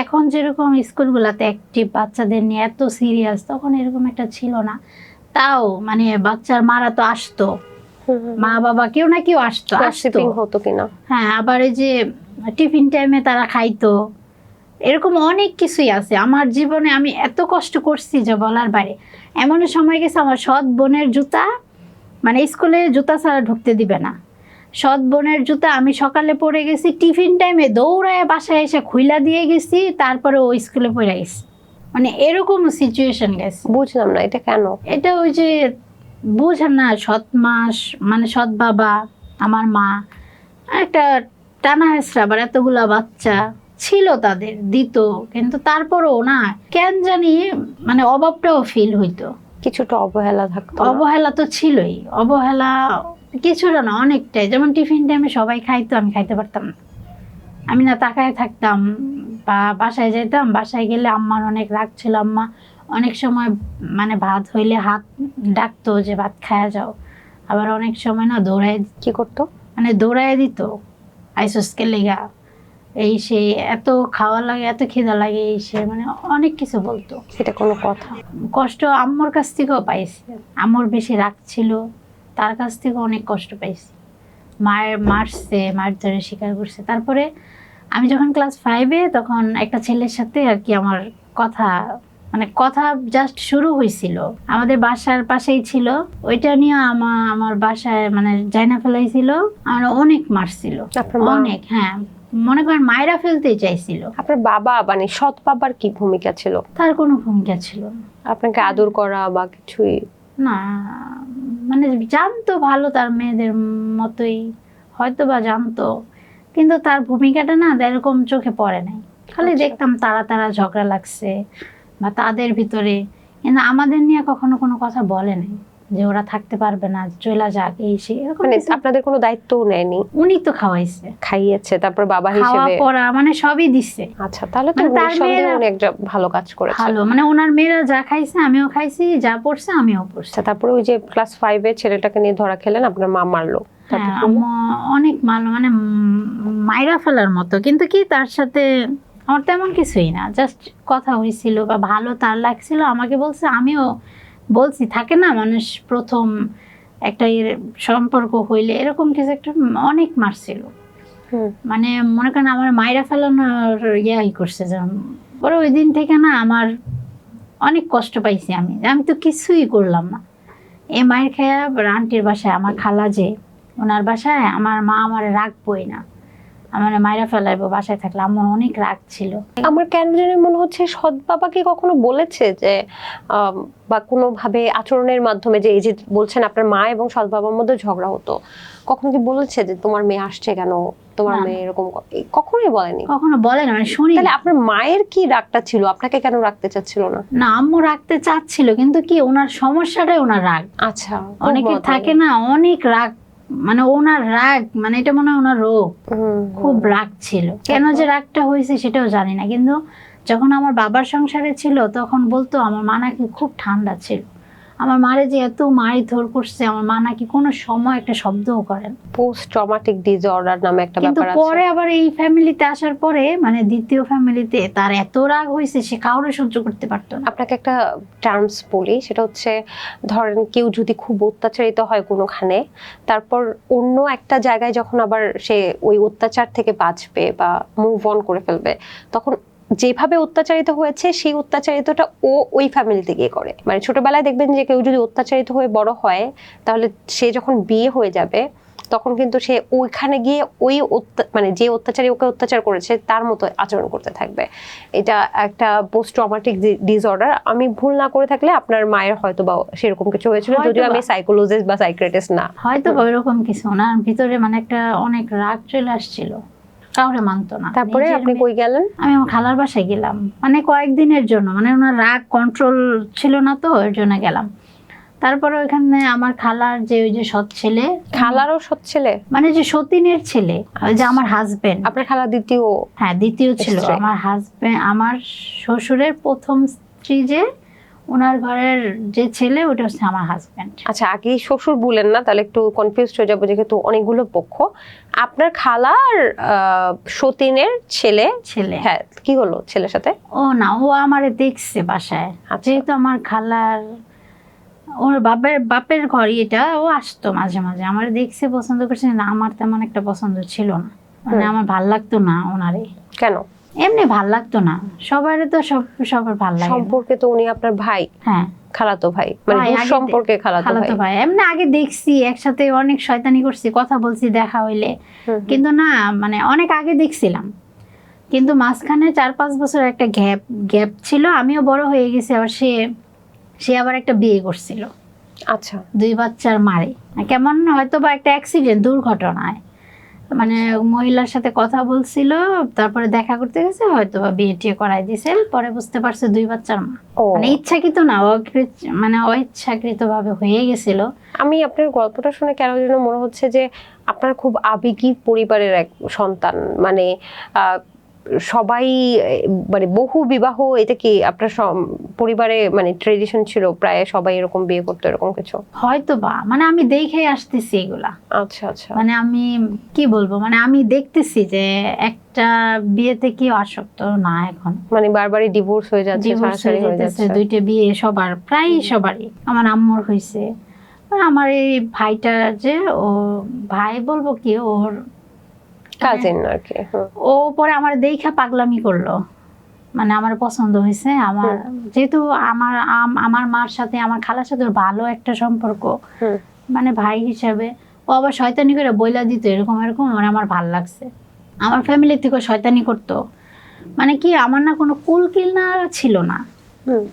এখন যেরকম স্কুলগুলোতে অ্যাক্টিভ বাচ্চাদের নিয়ে এত সিরিয়াস, তখন এরকম একটা ছিল না। তাও মানে বাচ্চার মারা তো আসতো, মা বাবা কেউ না কেউ আসতো। হতো কিনা? হ্যাঁ, আবার এই যে টিফিন টাইমে তারা খাইতো, এরকম অনেক কিছুই আছে আমার জীবনে। আমি এত কষ্ট করছি যে বলার বাইরে। এমন সময় গেছে আমার সৎ বোনের জুতা, মানে স্কুলে জুতা ছাড়া ঢুকতে দিবে না। সৎ বোনের জুতা আমি সকালে পরে গেছি, টিফিন টাইমে দৌড়ায় বাসায় এসে খুইলা দিয়ে গেছি, তারপরে ও স্কুলে পড়ে গেছি। মানে এরকম সিচুয়েশন গেছে। বুঝলাম না এটা কেন। এটা ওই যে বুঝেন না, সৎ মাস মানে সৎ বাবা, আমার মা একটা টানা হেসরা, আবার এতগুলা বাচ্চা ছিল তাদের দিত, কিন্তু তারপরও না কেন জানি মানে অভাবটাও ফিল হইতো, কিছুটা অবহেলা থাকতো। অবহেলা তো ছিলই, অবহেলা কিছুটা না অনেকটাই। যেমন টিফিন টাইমে সবাই খাইতো, আমি খাইতে পারতাম না, আমি না তাকায় থাকতাম, বা বাসায় যেতাম, বাসায় গেলে আম্মার অনেক রাগ ছিল। আম্মা অনেক সময় মানে ভাত হইলে হাত ডাকতো যে ভাত খায়া যাও, আবার অনেক সময় না দৌড়ায়, কি করতো মানে দৌড়ায় দিত, আইসোসকে লেগা, এই সে এত খাওয়া লাগে, এত খিদা লাগে, এই সে মানে অনেক কিছু বলতো। এটা কোনো কথা? কষ্ট আম্মুর কাছ থেকেও পাইছি, আম্মুর বেশি রাগ ছিল, তার কাছ থেকে অনেক কষ্ট পাইছি। মায়ের মারছে, মার ধরে স্বীকার করছে। তারপরে আমি যখন ক্লাস 5-এ, তখন একটা ছেলের সাথে আর কি আমার কথা জাস্ট শুরু হয়েছিল, আমাদের বাসার পাশেই ছিল। ওইটা নিয়ে আমার বাসায় মানে জাইনা ফেলাইছিল, আমার অনেক মারছিল, অনেক। হ্যাঁ, মনে করেন মায়েরা ফেলতে চাইছিল। আপনার বাবা মানে সৎ বাবার কি ভূমিকা ছিল? তার কোনো ভূমিকা ছিল না। আপনাকে আদর করা বা কিছুই না, মানে জানতো ভালো, তার মেয়েদের মতোই হয়তো বা জানতো, কিন্তু তার ভূমিকাটা না এরকম চোখে পড়ে নাই। খালি দেখতাম তারা ঝগড়া লাগছে বা তাদের ভিতরে, কিন্তু আমাদের নিয়ে কখনো কোনো কথা বলে নাই যে ওরা থাকতে পারবে না, চলে যাক, এই সেই এরকম। মানে আপনাদের কোনো দায়িত্বও নেয়নি? উনি তো খাইয়েছে, তারপর বাবা খাওয়া হিসেবে পড়া মানে সবই দিচ্ছে। আচ্ছা, তাহলে তো তার মেয়েরা উনি একটা ভালো কাজ করেছেন। ভালো, মানে ওনার মেয়েরা যা খাইছে আমিও খাইছি, যা পড়ছে আমিও পড়ছি। তারপরে ওই যে ক্লাস 5-এ ছেলেটাকে নিয়ে ধরা খেলেন, আপনার মা মারলো। হ্যাঁ, অনেক ভালো, মানে মাইরা ফেলার মতো, কিন্তু কি তার সাথে আমার তেমন কিছুই না, জাস্ট কথা হয়েছিল বা ভালো তার লাগছিল, আমাকে বলছে, আমিও বলছি। থাকে না মানুষ প্রথম একটা সম্পর্ক হইলে এরকম কিছু একটা, অনেক মারছিল। মানে মনে করেন আমার মাইরা ফেলানোর ইয়াই করছে। পরে ওই দিন থেকে না আমার অনেক কষ্ট পাইছি, আমি তো কিছুই করলাম না। এই মায়ের খেয়া আন্টির বাসায়, আমার খালা যে ওনার বাসায়, আমার মা আমার রাখবই না, আমার মায়েরা ফেলাইবো বাসায় থাকলে। আমার অনেক রাগ ছিল। আমার কেন জানি মনে হচ্ছে সৎ বাবাকে কখনো বলেছে যে বা কোনোভাবে আচরণের মাধ্যমে, যে এই যে বলছেন আপনার মা এবং সৎ বাবার মধ্যে ঝগড়া হতো, কখনো কি বলেছে যে তোমার মেয়ে আসছে কেন, তোমার না, মেয়ে এরকম কখনোই বলেনি? কখনো বলে না, মানে শুনি তাহলে না। আপনার মায়ের কি রাগটা ছিল, আপনাকে কেন রাখতে চাচ্ছিল না? না, আম্মু রাখতে চাচ্ছিল, কিন্তু কি ওনার সমস্যাটাই ওনার রাগ। আচ্ছা, অনেকের থাকে না অনেক রাগ, মানে ওনার রাগ, মানে এটা মনে হয় ওনার রোগ, খুব রাগ ছিল। কেন যে রাগটা হয়েছে সেটাও জানি না, কিন্তু যখন আমার বাবার সংসারে ছিল তখন বলতো আমার মা নাকি খুব ঠান্ডা ছিল, আমার মারে যে এত মারধর করছে, আমার মা নাকি কোনো সময় একটা শব্দও করেন। পোস্ট ট্রমাটিক ডিসঅর্ডার নামে একটা কিন্তু ব্যাপার আছে। পরে আবার এই ফ্যামিলিতে আসার পরে, মানে দ্বিতীয় ফ্যামিলিতে তার এত রাগ হয়েছে সে কাউরে সহ্য করতে পারতো না। আপনাকে একটা টার্মস বলি, সেটা হচ্ছে ধরেন কেউ যদি খুব অত্যাচারিত হয় কোনোখানে, তারপর অন্য একটা জায়গায় যখন আবার সে ওই অত্যাচার থেকে বাঁচবে বা মুভ অন করে ফেলবে, তখন যেভাবে অত্যাচারিত হয়েছে সেই অত্যাচারিতটা ও ওই ফ্যামিলিতে গিয়ে করে। মানে ছোটবেলায় দেখবেন যে কেউ যদি অত্যাচারিত হয়ে বড় হয়, তাহলে সে যখন বিয়ে হয়ে যাবে তখন কিন্তু সে ওইখানে গিয়ে ওই মানে যে অত্যাচারী ওকে অত্যাচার করেছে তার মতো আচরণ করতে থাকবে। এটা একটা পোস্ট ট্রমাটিক ডিসঅর্ডার। আমি ভুল না করে থাকলে আপনার মায়ের হয়তো বা সেরকম কিছু হয়েছিল, যদিও আমি সাইকোলজিস্ট বা সাইকিয়াট্রিস্ট না। হয়তো ওইরকম কিছু, ওনার ভিতরে মানে একটা অনেক রাগ চলে আসছিল, কাউরে মানতো না। তারপরে নিজের আপনি মেয়ে- কই গেলেন? আমি আমার খালার বাসায় গেলাম, মানে কয়েকদিনের জন্য, মানে ওনার রাগ কন্ট্রোল ছিল না তো, এর জন্য গেলাম। তারপরে ওইখানে আমার খালার যে ওই যে সৎ ছেলে, খালারও সৎ ছেলে? মানে যে সতীনের ছেলে, ওই যে আমার হাজবেন্ড। আপনার খালা দ্বিতীয়? হ্যাঁ, দ্বিতীয় ছিল। স্ত্রী। আমার হাজবেন্ড, আমার শ্বশুরের প্রথম স্ত্রী যে, ওনার ঘরের যে ছেলে ওটা হচ্ছে আমার হাজবেন্ড। আচ্ছা, আগে শ্বশুর বলেন না, তাহলে একটু কনফিউজড হয়ে যাবো, যেহেতু অনেকগুলো পক্ষ। আপনার খালার সতীনের ছেলে? ছেলে। হ্যাঁ, কি হলো ছেলের সাথে? ও না, ও আমারে দেখছে বাসায়, আচ্ছা। যেহেতু আমার খালার ওর বাপের ঘর এটা, ও আসতো মাঝে মাঝে, আমার দেখছে, পছন্দ করছে না। আমার তেমন একটা পছন্দ ছিল না, মানে আমার ভাল লাগতো না ওনারে। কেন? এমনি ভাল লাগতো না, সবারই তো সবার ভাল লাগে না। সম্পর্কে তো উনি আপনার ভাই, হ্যাঁ, খালাতো ভাই, মানে ভাই, দূর আগে সম্পর্কে খালাতো খালাতো ভাই। ভাই। এমনি আগে দেখছি, একসাথে অনেক শয়তানি করছি, কথা বলছি দেখা হইলে, কিন্তু না, মানে অনেক আগে দেখছিলাম, কিন্তু মাঝখানে 4-5 বছর একটা গ্যাপ ছিল, আমিও বড় হয়ে গেছি, আবার সে আবার একটা বিয়ে করছিল, আচ্ছা। 2 বাচ্চার মারে। কেমন হয়তো বা একটা অ্যাক্সিডেন্ট, দুর্ঘটনায়, মানে মহিলার সাথে কথা বলছিল, তারপরে দেখা করতে গেছে, হয়তো বা বিয়ে টিয়ে করাই দিয়েছে, পরে বুঝতে পারছে 2 বাচ্চার মা। ও, মানে ইচ্ছাকৃত না, মানে অইচ্ছাকৃত ভাবে হয়ে গেছিল। আমি আপনার গল্পটা শুনে কেন যেন মনে হচ্ছে যে আপনার খুব আবেগী পরিবারের এক সন্তান, মানে সবাই, মানে বহু বিবাহ, এটা কি আপনার পরিবারে মানে ট্রেডিশন ছিল, প্রায় সবাই এরকম বিয়ে করতো, এরকম কিছু? হয়তো বা, মানে আমি দেখে আসতেছি এগুলা, আচ্ছা আচ্ছা। মানে আমি কি বলবো, মানে আমি দেখতেছি যে একটা বিয়েতে কি আসক্ত না এখন, মানে বারবারই ডিভোর্স হয়ে যাচ্ছে, ডিভোর্স ছাড়াছাড়ি হয়ে হয়ে যেতেছে, যাচ্ছে। 2টা বিয়ে সবার, প্রায় সবারই। আমার আম্মুর হয়েছে, আমার এই ভাইটা যে, ও ভাই বলবো কি, ওর কাজিন আর কি। ও পরে আমার দেখা পাগলামি করলো, মানে আমার পছন্দ হয়েছে আমার, যেহেতু আমার মার সাথে আমার খালার সাথে ওর ভালো একটা সম্পর্ক, মানে ভাই হিসাবে, ও আবার শয়তানি করে বইলা দিত এরকম এরকম, মানে আমার ভাল লাগছে। আমার ফ্যামিলি থেকে শয়তানি করতো, মানে কি আমার না কোনো কুল কিনারা ছিল না,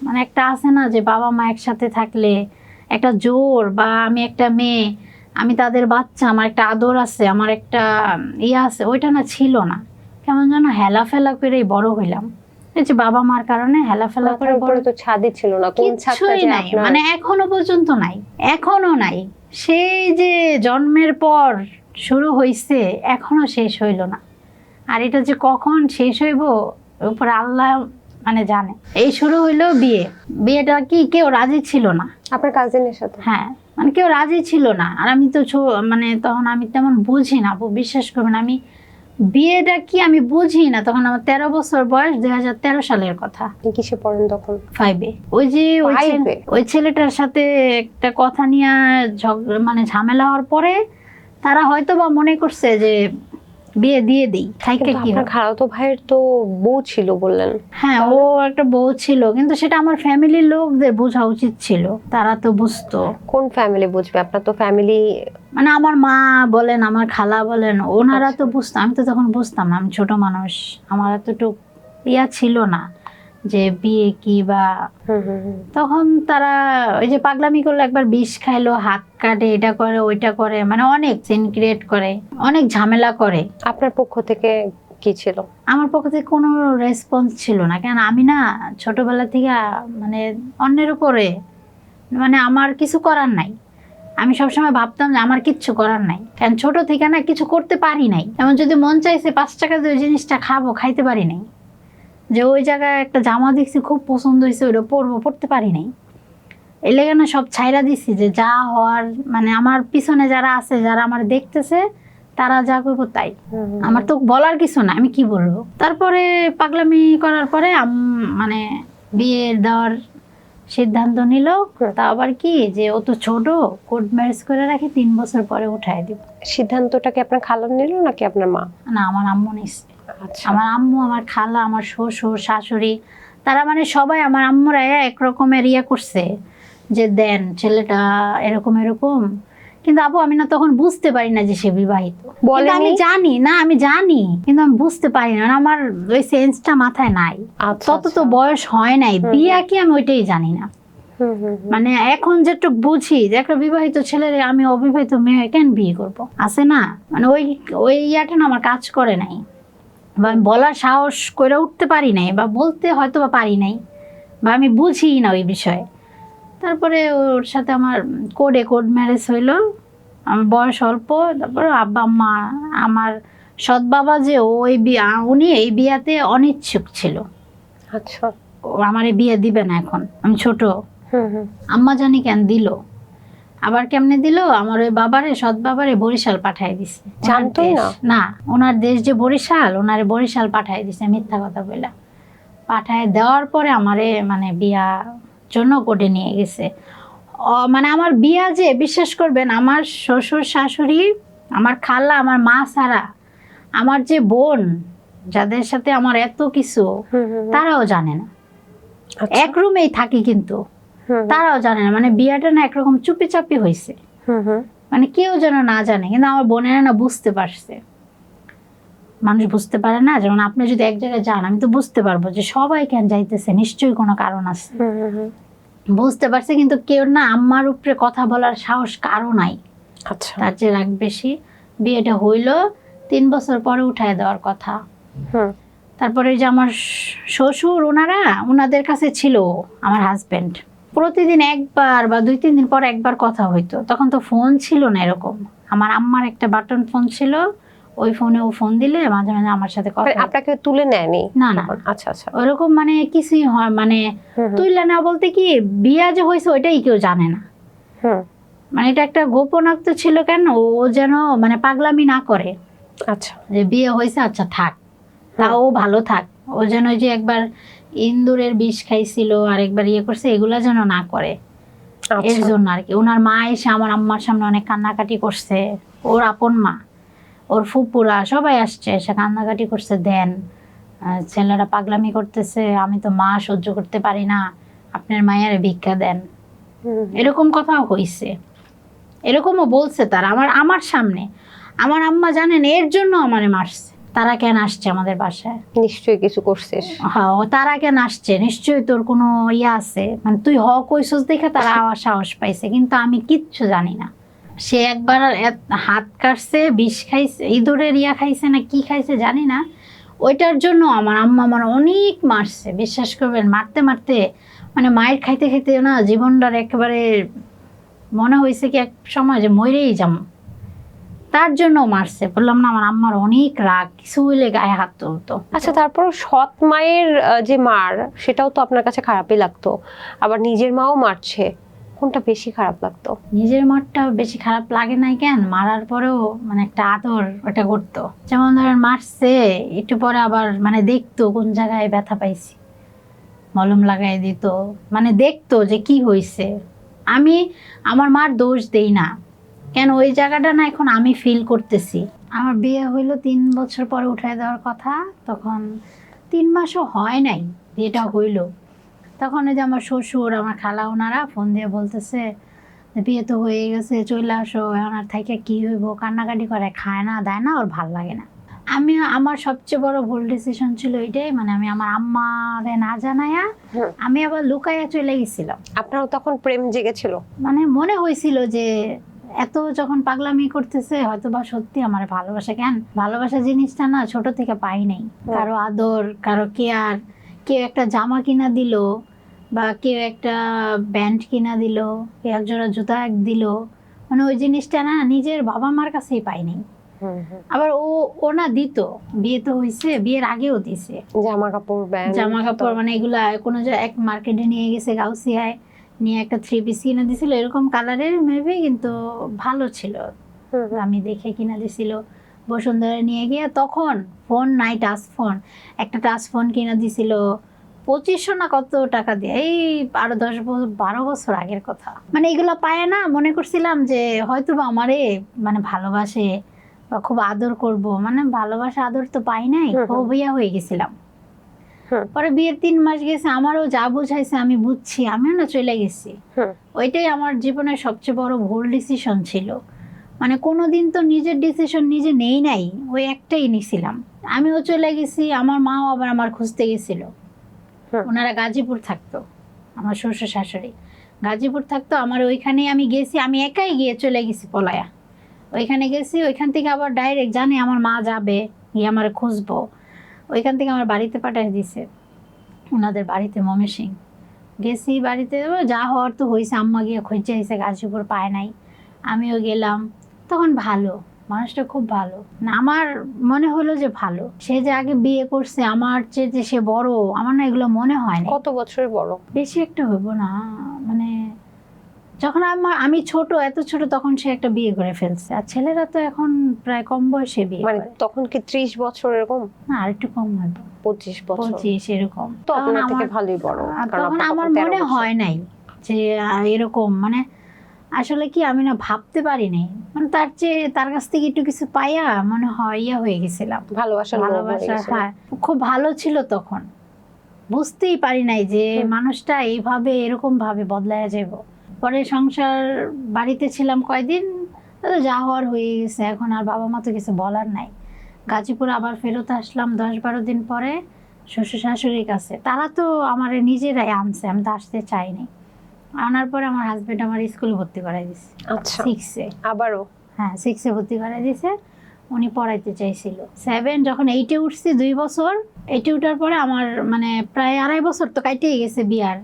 মানে একটা আছে না যে বাবা মা একসাথে থাকলে একটা জোর, বা আমি একটা মেয়ে, আমি তাদের বাচ্চা, আমার একটা আদর আছে, আমার একটা ইয়ে আছে, ওইটা না ছিল না। কেমন যেন হেলাফেলা করেই বড় হইলাম, এই যে বাবা মার কারণে হেলাফেলা করে বড়। তো ছাদই ছিল না, কোন ছাদটা কিছুই যে নাই, আপনার? মানে এখনো পর্যন্ত নাই, এখনো নাই। সেই যে জন্মের পর শুরু হইছে, এখনো শেষ হইল না, আর এটা যে কখন শেষ হইব উপরে আল্লাহ মানে জানে। এই শুরু হইলো বিয়েটা কি কেউ রাজি ছিল না, আপনার কাজিনের সাথে? হ্যাঁ, মানে কেউ রাজি ছিল না। আর আমি তো মানে তখন আমি তেমন বুঝি না, আপু বিশ্বাস করবেন, আমি বিয়েটা কি আমি বুঝি না, তখন আমার 13 বছর বয়স, 2013 সালের কথা। আপনি কিসে পড়েন তখন? 5-এ। ওই যে ওই ছেলেটার সাথে একটা কথা নিয়ে মানে ঝামেলা হওয়ার পরে তারা হয়তো বা মনে করছে যে বিয়ে দিয়ে দিই, থাইকে কি আপনার খালাতো ভাইয়ের তো বউ ছিল বললেন। হ্যাঁ, ও একটা বউ ছিল, কিন্তু সেটা আমার ফ্যামিলির লোকদের বোঝা উচিত ছিল, তারা তো বুঝতো। কোন ফ্যামিলি বুঝবে? আপনার তো ফ্যামিলি, মানে আমার মা বলেন, আমার খালা বলেন, ওনারা তো বুঝতো, আমি তো তখন বুঝতাম না, আমি ছোট মানুষ, আমার এতটুকু ইয়া ছিল না যে বিয়ে কি বা। তখন তারা ওই যে পাগলামি করলো, একবার বিষ খাইলো, হাত কাটে, এটা করে ওইটা করে, মানে অনেক সিন ক্রিয়েট করে, অনেক ঝামেলা করে। আপনার পক্ষ থেকে কি ছিল? আমার পক্ষ থেকে কোনো রেসপন্স ছিল না, কেন আমি না ছোটবেলা থেকে মানে অন্যের উপরে মানে আমার কিছু করার নাই। আমি সবসময় ভাবতাম যে আমার কিচ্ছু করার নাই, কারণ ছোট থেকে না কিছু করতে পারি নাই। এমন যদি মন চাইছে 5 টাকা দিয়ে ওই জিনিসটা খাবো, খাইতে পারি নাই। যে ওই জায়গায় একটা জামা দেখছি খুব পছন্দ হয়েছে, ওইটা পরবো, পড়তে পারি নাই। এই লেগে না সব ছাইরা দিছি, যে যা হওয়ার মানে আমার পিছনে যারা আছে, যারা আমার দেখতেছে, তারা যা করবো তাই। আমার তো বলার কিছু না, আমি কি বলবো। তারপরে পাগলামি করার পরে মানে বিয়ে দেওয়ার সিদ্ধান্ত নিল। তা আবার কি যে ও তো ছোট, কোর্ট ম্যারেজ করে রাখি, 3 বছর পরে উঠায় দিব। সিদ্ধান্তটা কি আপনার খালা নিল নাকি আপনার মা? না, আমার আম্মু নিচ্ছে। আচ্ছা। আমার আম্মু, আমার খালা, আমার শ্বশুর শাশুড়ি, তারা মানে সবাই আমার আম্মুরা এক রকমের ইয়ে করছে যে দেন ছেলেটা এরকম এরকম। কিন্তু আপু আমি না তখন বুঝতে পারি না যে সে বিবাহিত। কিন্তু আমি জানি না, আমি জানি, কিন্তু আমি বুঝতে পারি না, আমার ওই সেন্সটা মাথায় নাই। তত তো বয়স হয় নাই, বিয়া কি আমি ওইটাই জানি না। মানে এখন যেটুক বুঝি যে একটা বিবাহিত ছেলের আমি অবিবাহিত মেয়ে কেন বিয়ে করব, আছে না, মানে ওই ওই ইয়াটা না আমার কাজ করে নাই, বা আমি বলার সাহস করে উঠতে পারি নাই, বা বলতে হয়তো বা পারি নাই, বা আমি বুঝি না ওই বিষয়ে। তারপরে ওর সাথে আমার কোর্ট ম্যারেজ হইলো। আমার বয়স অল্প। তারপরে আব্বা আম্মা, আমার সৎ বাবা যে ওই উনি এই বিয়াতে অনিচ্ছুক ছিল। আচ্ছা। ও আমার এই বিয়ে দিবে না, এখন আমি ছোট। আম্মা জানি কেন দিল, আবার কেমনে দিল, আমার ওই বাবারে, সৎ বাবারে বরিশাল পাঠাই দিছে। জানতোই না? না, ওনার দেশ যে বরিশাল, ওনারে বরিশাল পাঠাই দিছে, মিথ্যা কথা বলে পাঠায় দেওয়ার পরে আমারে মানে বিয়া জন্য কোর্টে নিয়ে গেছে। মানে আমার বিয়া যে বিশ্বাস করবেন, আমার শ্বশুর শাশুড়ি, আমার খালা, আমার মা ছাড়া আমার যে বোন, যাদের সাথে আমার এত কিছু, তারাও জানে না। এক রুমেই থাকি কিন্তু তারাও জানে না। মানে বিয়াটা না একরকম চুপি চাপি হয়েছে, মানে কেউ যেন না জানে। কিন্তু আমার বোনেরা না বুঝতে পারছে। মানুষ বুঝতে পারে না, যেমন আপনি যদি এক জায়গায় যান, আমি তো বুঝতে পারবো যে সবাই কেন যাইতেছে, নিশ্চয়ই কোনো কারণ আছে। বুঝতে পারছে, কিন্তু কেউ না আম্মার উপরে কথা বলার সাহস কারো নাই। আচ্ছা। তার যে রাগ বেশি। বিয়েটা হইলো, 3 বছর পরে উঠায় দেওয়ার কথা। তারপরে যে আমার শ্বশুর, ওনাদের কাছে ছিল আমার হাজবেন্ড। প্রতিদিন একবার বা 2-3 দিন পর একবার কথা হইতো। তখন তো ফোন ছিল না এরকম। আমার আম্মার একটা বাটন ফোন ছিল, ওই ফোনে ও ফোন দিলে মাঝে মাঝে আমার সাথে কথা। আপনাকে তুলে নেয়নি? না না। আচ্ছা আচ্ছা। ওরকম মানে কিছুই হয়, মানে তুইলে না বলতে কি, বিয়া যে হয়েছে ওইটাই কেউ জানে না। মানে এটা একটা গোপনাক্ত ছিল, কেন ও যেন মানে পাগলামি না করে। আচ্ছা। যে বিয়ে হয়েছে, আচ্ছা থাক, তাও ভালো থাক। ও যেন যে একবার ইন্দুরের বিষ খাইছিল আর একবার ইয়ে করছে, এগুলা যেন না করে, এর জন্য আর কি। ওনার মা এসে আমার আম্মার সামনে অনেক কান্নাকাটি করছে। ওর আপন মা, ওর ফুপুরা সবাই আসছে, এসে কান্নাকাটি করছে, দেন ছেলেরা পাগলামি করতেছে, আমি তো মা সহ্য করতে পারি না, আপনার মায়ের ভিক্ষা দেন। এরকম কথাও হইছে, এরকমও বলছে তারা আমার সামনে। আমার আম্মা জানেন এর জন্য আমারে মারছে। তারা কেন আসছে আমাদের বাসায়? নিশ্চয়ই কিছু করছিস। হ্যাঁ, তারা কেন আসছে, নিশ্চয়ই তোর কোনো ইয়ে আছে, মানে তুই কইছস দেখে তারা আওয়াজ সাহস পাইছে। কিন্তু আমি কিচ্ছু জানি না। সে একবার হাত কাটছে, বিষ খাইছে, ইঁদুরের ইয়া খাইছে না কি খাইছে জানি না, ওইটার জন্য আমার আম্মা আমার অনেক মারছে। বিশ্বাস করবেন, মারতে মারতে মানে মায়ের খাইতে খাইতে না জীবনটার একেবারে মনে হয়েছে কি এক সময় যে মরেই যাম। তার জন্য মারছে। বললাম না, আমার আম্মার অনেক রাগ, কিছু হইলে গায়ে হাত তুলতো। আচ্ছা, তারপর সৎ মায়ের যে মার, সেটাও তো আপনার কাছে খারাপই লাগতো, আবার নিজের মাও মারছে, কোনটা বেশি খারাপ লাগতো? নিজের মারটা বেশি খারাপ লাগে নাই কেন, মারার পরেও মানে একটা আদর ওটা করতো। যেমন ধরেন মারছে, একটু পরে আবার মানে দেখতো কোন জায়গায় ব্যথা পাইছি, মলম লাগাই দিত, মানে দেখতো যে কি হয়েছে। আমি আমার মার দোষ দেই না, কেন ওই জায়গাটা না এখন আমি ফিল করতেছি। আমার বিয়ে হইলো 3 বছর পরে উঠায় দেওয়ার কথা, তখন 3 মাসও হয় নাই বিয়েটা হইলো। তখন ওই যে আমার শ্বশুর, আমার খালা, ওনারা ফোন দিয়ে বলতেছে যে বিয়ে তো হয়ে গেছে, চলে আসো, এখন আর থাইকা কি হইব, কান্নাকাটি করে, খায় না দেয় না, ওর ভাল লাগে না। আমি আমার সবচেয়ে বড় ভুল ডিসিশন ছিল এটাই, মানে আমি আমার আম্মারে না জানায়া আমি আবার লুকাইয়া চলে গেছিলাম। আপনারও তখন প্রেম জেগেছিল? মানে মনে হয়েছিল যে এত যখন পাগলামি করতেছে হয়তো বা সত্যি আমার ভালোবাসা। কেন, ভালোবাসা জিনিসটা না ছোট থেকে পাই নাই। কারো আদর, কারো কেয়ার, কেউ একটা জামা কিনা দিল বা কেউ একটা ব্যান্ড কিনা দিল, কেউ এক জোড়া জুতা দিল, মানে ওই জিনিসটা না নিজের বাবা মার কাছেই পাই নাই। আবার ও না দিত, বিয়ে তো হয়েছে, বিয়ের আগেও দিছে জামা কাপড়, জামা কাপড়, মানে এগুলা কোনো এক মার্কেটে নিয়ে গেছে গাউসিয়ায়, নিয়ে একটা 3 পিস কিনে দিছিল এরকম কালারের মেবি, কিন্তু ভালো ছিল, আমি দেখে কিনা দিছিল। বসুন্ধরা নিয়ে গিয়ে তখন ফোন নাই, টাচ ফোন, একটা টাচ ফোন কিনা দিছিল 2500 না কত টাকা দিয়ে, এই আরো 12 বছর আগের কথা। মানে এগুলো পায় না, মনে করছিলাম যে হয়তো বা আমারে মানে ভালোবাসে বা খুব আদর করব, মানে ভালোবাসা আদর তো পাই নাই, বিয়া হয়ে গেছিলাম। পরে বিয়ের 3 মাস গেছে, আমারও যা বুঝাইছে আমি বুঝছি, আমিও না চলে গেছি। ওইটাই আমার জীবনের সবচেয়ে বড় ভুল ডিসিশন ছিল। মানে কোনোদিন তো নিজের ডিসিশন নিজে নেই নাই, ওই একটাই নিছিলাম। আমিও চলে গেছি, আমার মাও আবার আমার খুঁজতে গেছিল। ওনারা গাজীপুর থাকতো, আমার শ্বশুর শাশুড়ি গাজীপুর থাকতো, আমার ওইখানে আমি গেছি, আমি একাই গিয়ে চলে গেছি পলায়া। ওইখানে গেছি, ওইখান থেকে আবার ডাইরেক্ট জানে আমার মা যাবে, গিয়ে আমার খুঁজবো, ওইখান থেকে আমার বাড়িতে পাঠিয়ে দিছে, ওনাদের বাড়িতে ময়মনসিং গেছি। বাড়িতে যা হওয়ার তো হয়েছে, আম্মা গিয়ে খুঁজে এসে গাজীপুর পায় নাই, আমিও গেলাম। তখন ভালো, মানুষটা খুব ভালো, না আমার মনে হলো যে ভালো। সে যে আগে বিয়ে করছে আমার চেয়ে যে সে বড়, আমার না এগুলো মনে হয় না। কত বছরের বড়? বেশি একটা হইব না, মানে যখন আমি ছোট, এত ছোট, তখন সে একটা বিয়ে করে ফেলছে। আর ছেলেরা তো এখন প্রায় কম বয়সে বিয়ে মানে করে। তখন কি 30 বছর এরকম? না, আর একটু কম হইব, 25 বছর। 25 এরকম। তো আপনার থেকে ভালোই বড়। তখন আমার মনে হয় নাই যে এরকম, মানে আসলে কি আমি না ভাবতে পারি নাই, মানে তার চেয়ে তার কাছ থেকে একটু কিছু পাইয়া মনে হয় ইয়া হয়ে গেছিলাম, ভালোবাসা। হ্যাঁ খুব ভালো ছিল তখন, বুঝতেই পারি নাই যে মানুষটা এইভাবে এরকম ভাবে বদলায়া যাব। পরে সংসার বাড়িতে ছিলাম কয়দিন, যা হওয়ার হয়ে গেছে, এখন আর বাবা মা তো কিছু বলার নাই। গাজীপুর আবার ফেরত আসলাম 10-12 দিন পরে শ্বশুর শাশুড়ির কাছে। তারা তো আমার নিজেরাই আনছে, আমি তো আসতে চাইনি। আনার পরে আমার হাজবেন্ড আমার স্কুলে ভর্তি করাই দিছে। আচ্ছা, 6-এ আবারও? হ্যাঁ, 6-এ ভর্তি করাই দিছে। উনি পড়াইতে চাইছিল 7, যখন 8-এ উঠছি 2 বছর, 8-এ উঠার পরে আমার মানে প্রায় 2.5 বছর তো কাটিয়ে গেছে বিয়ার।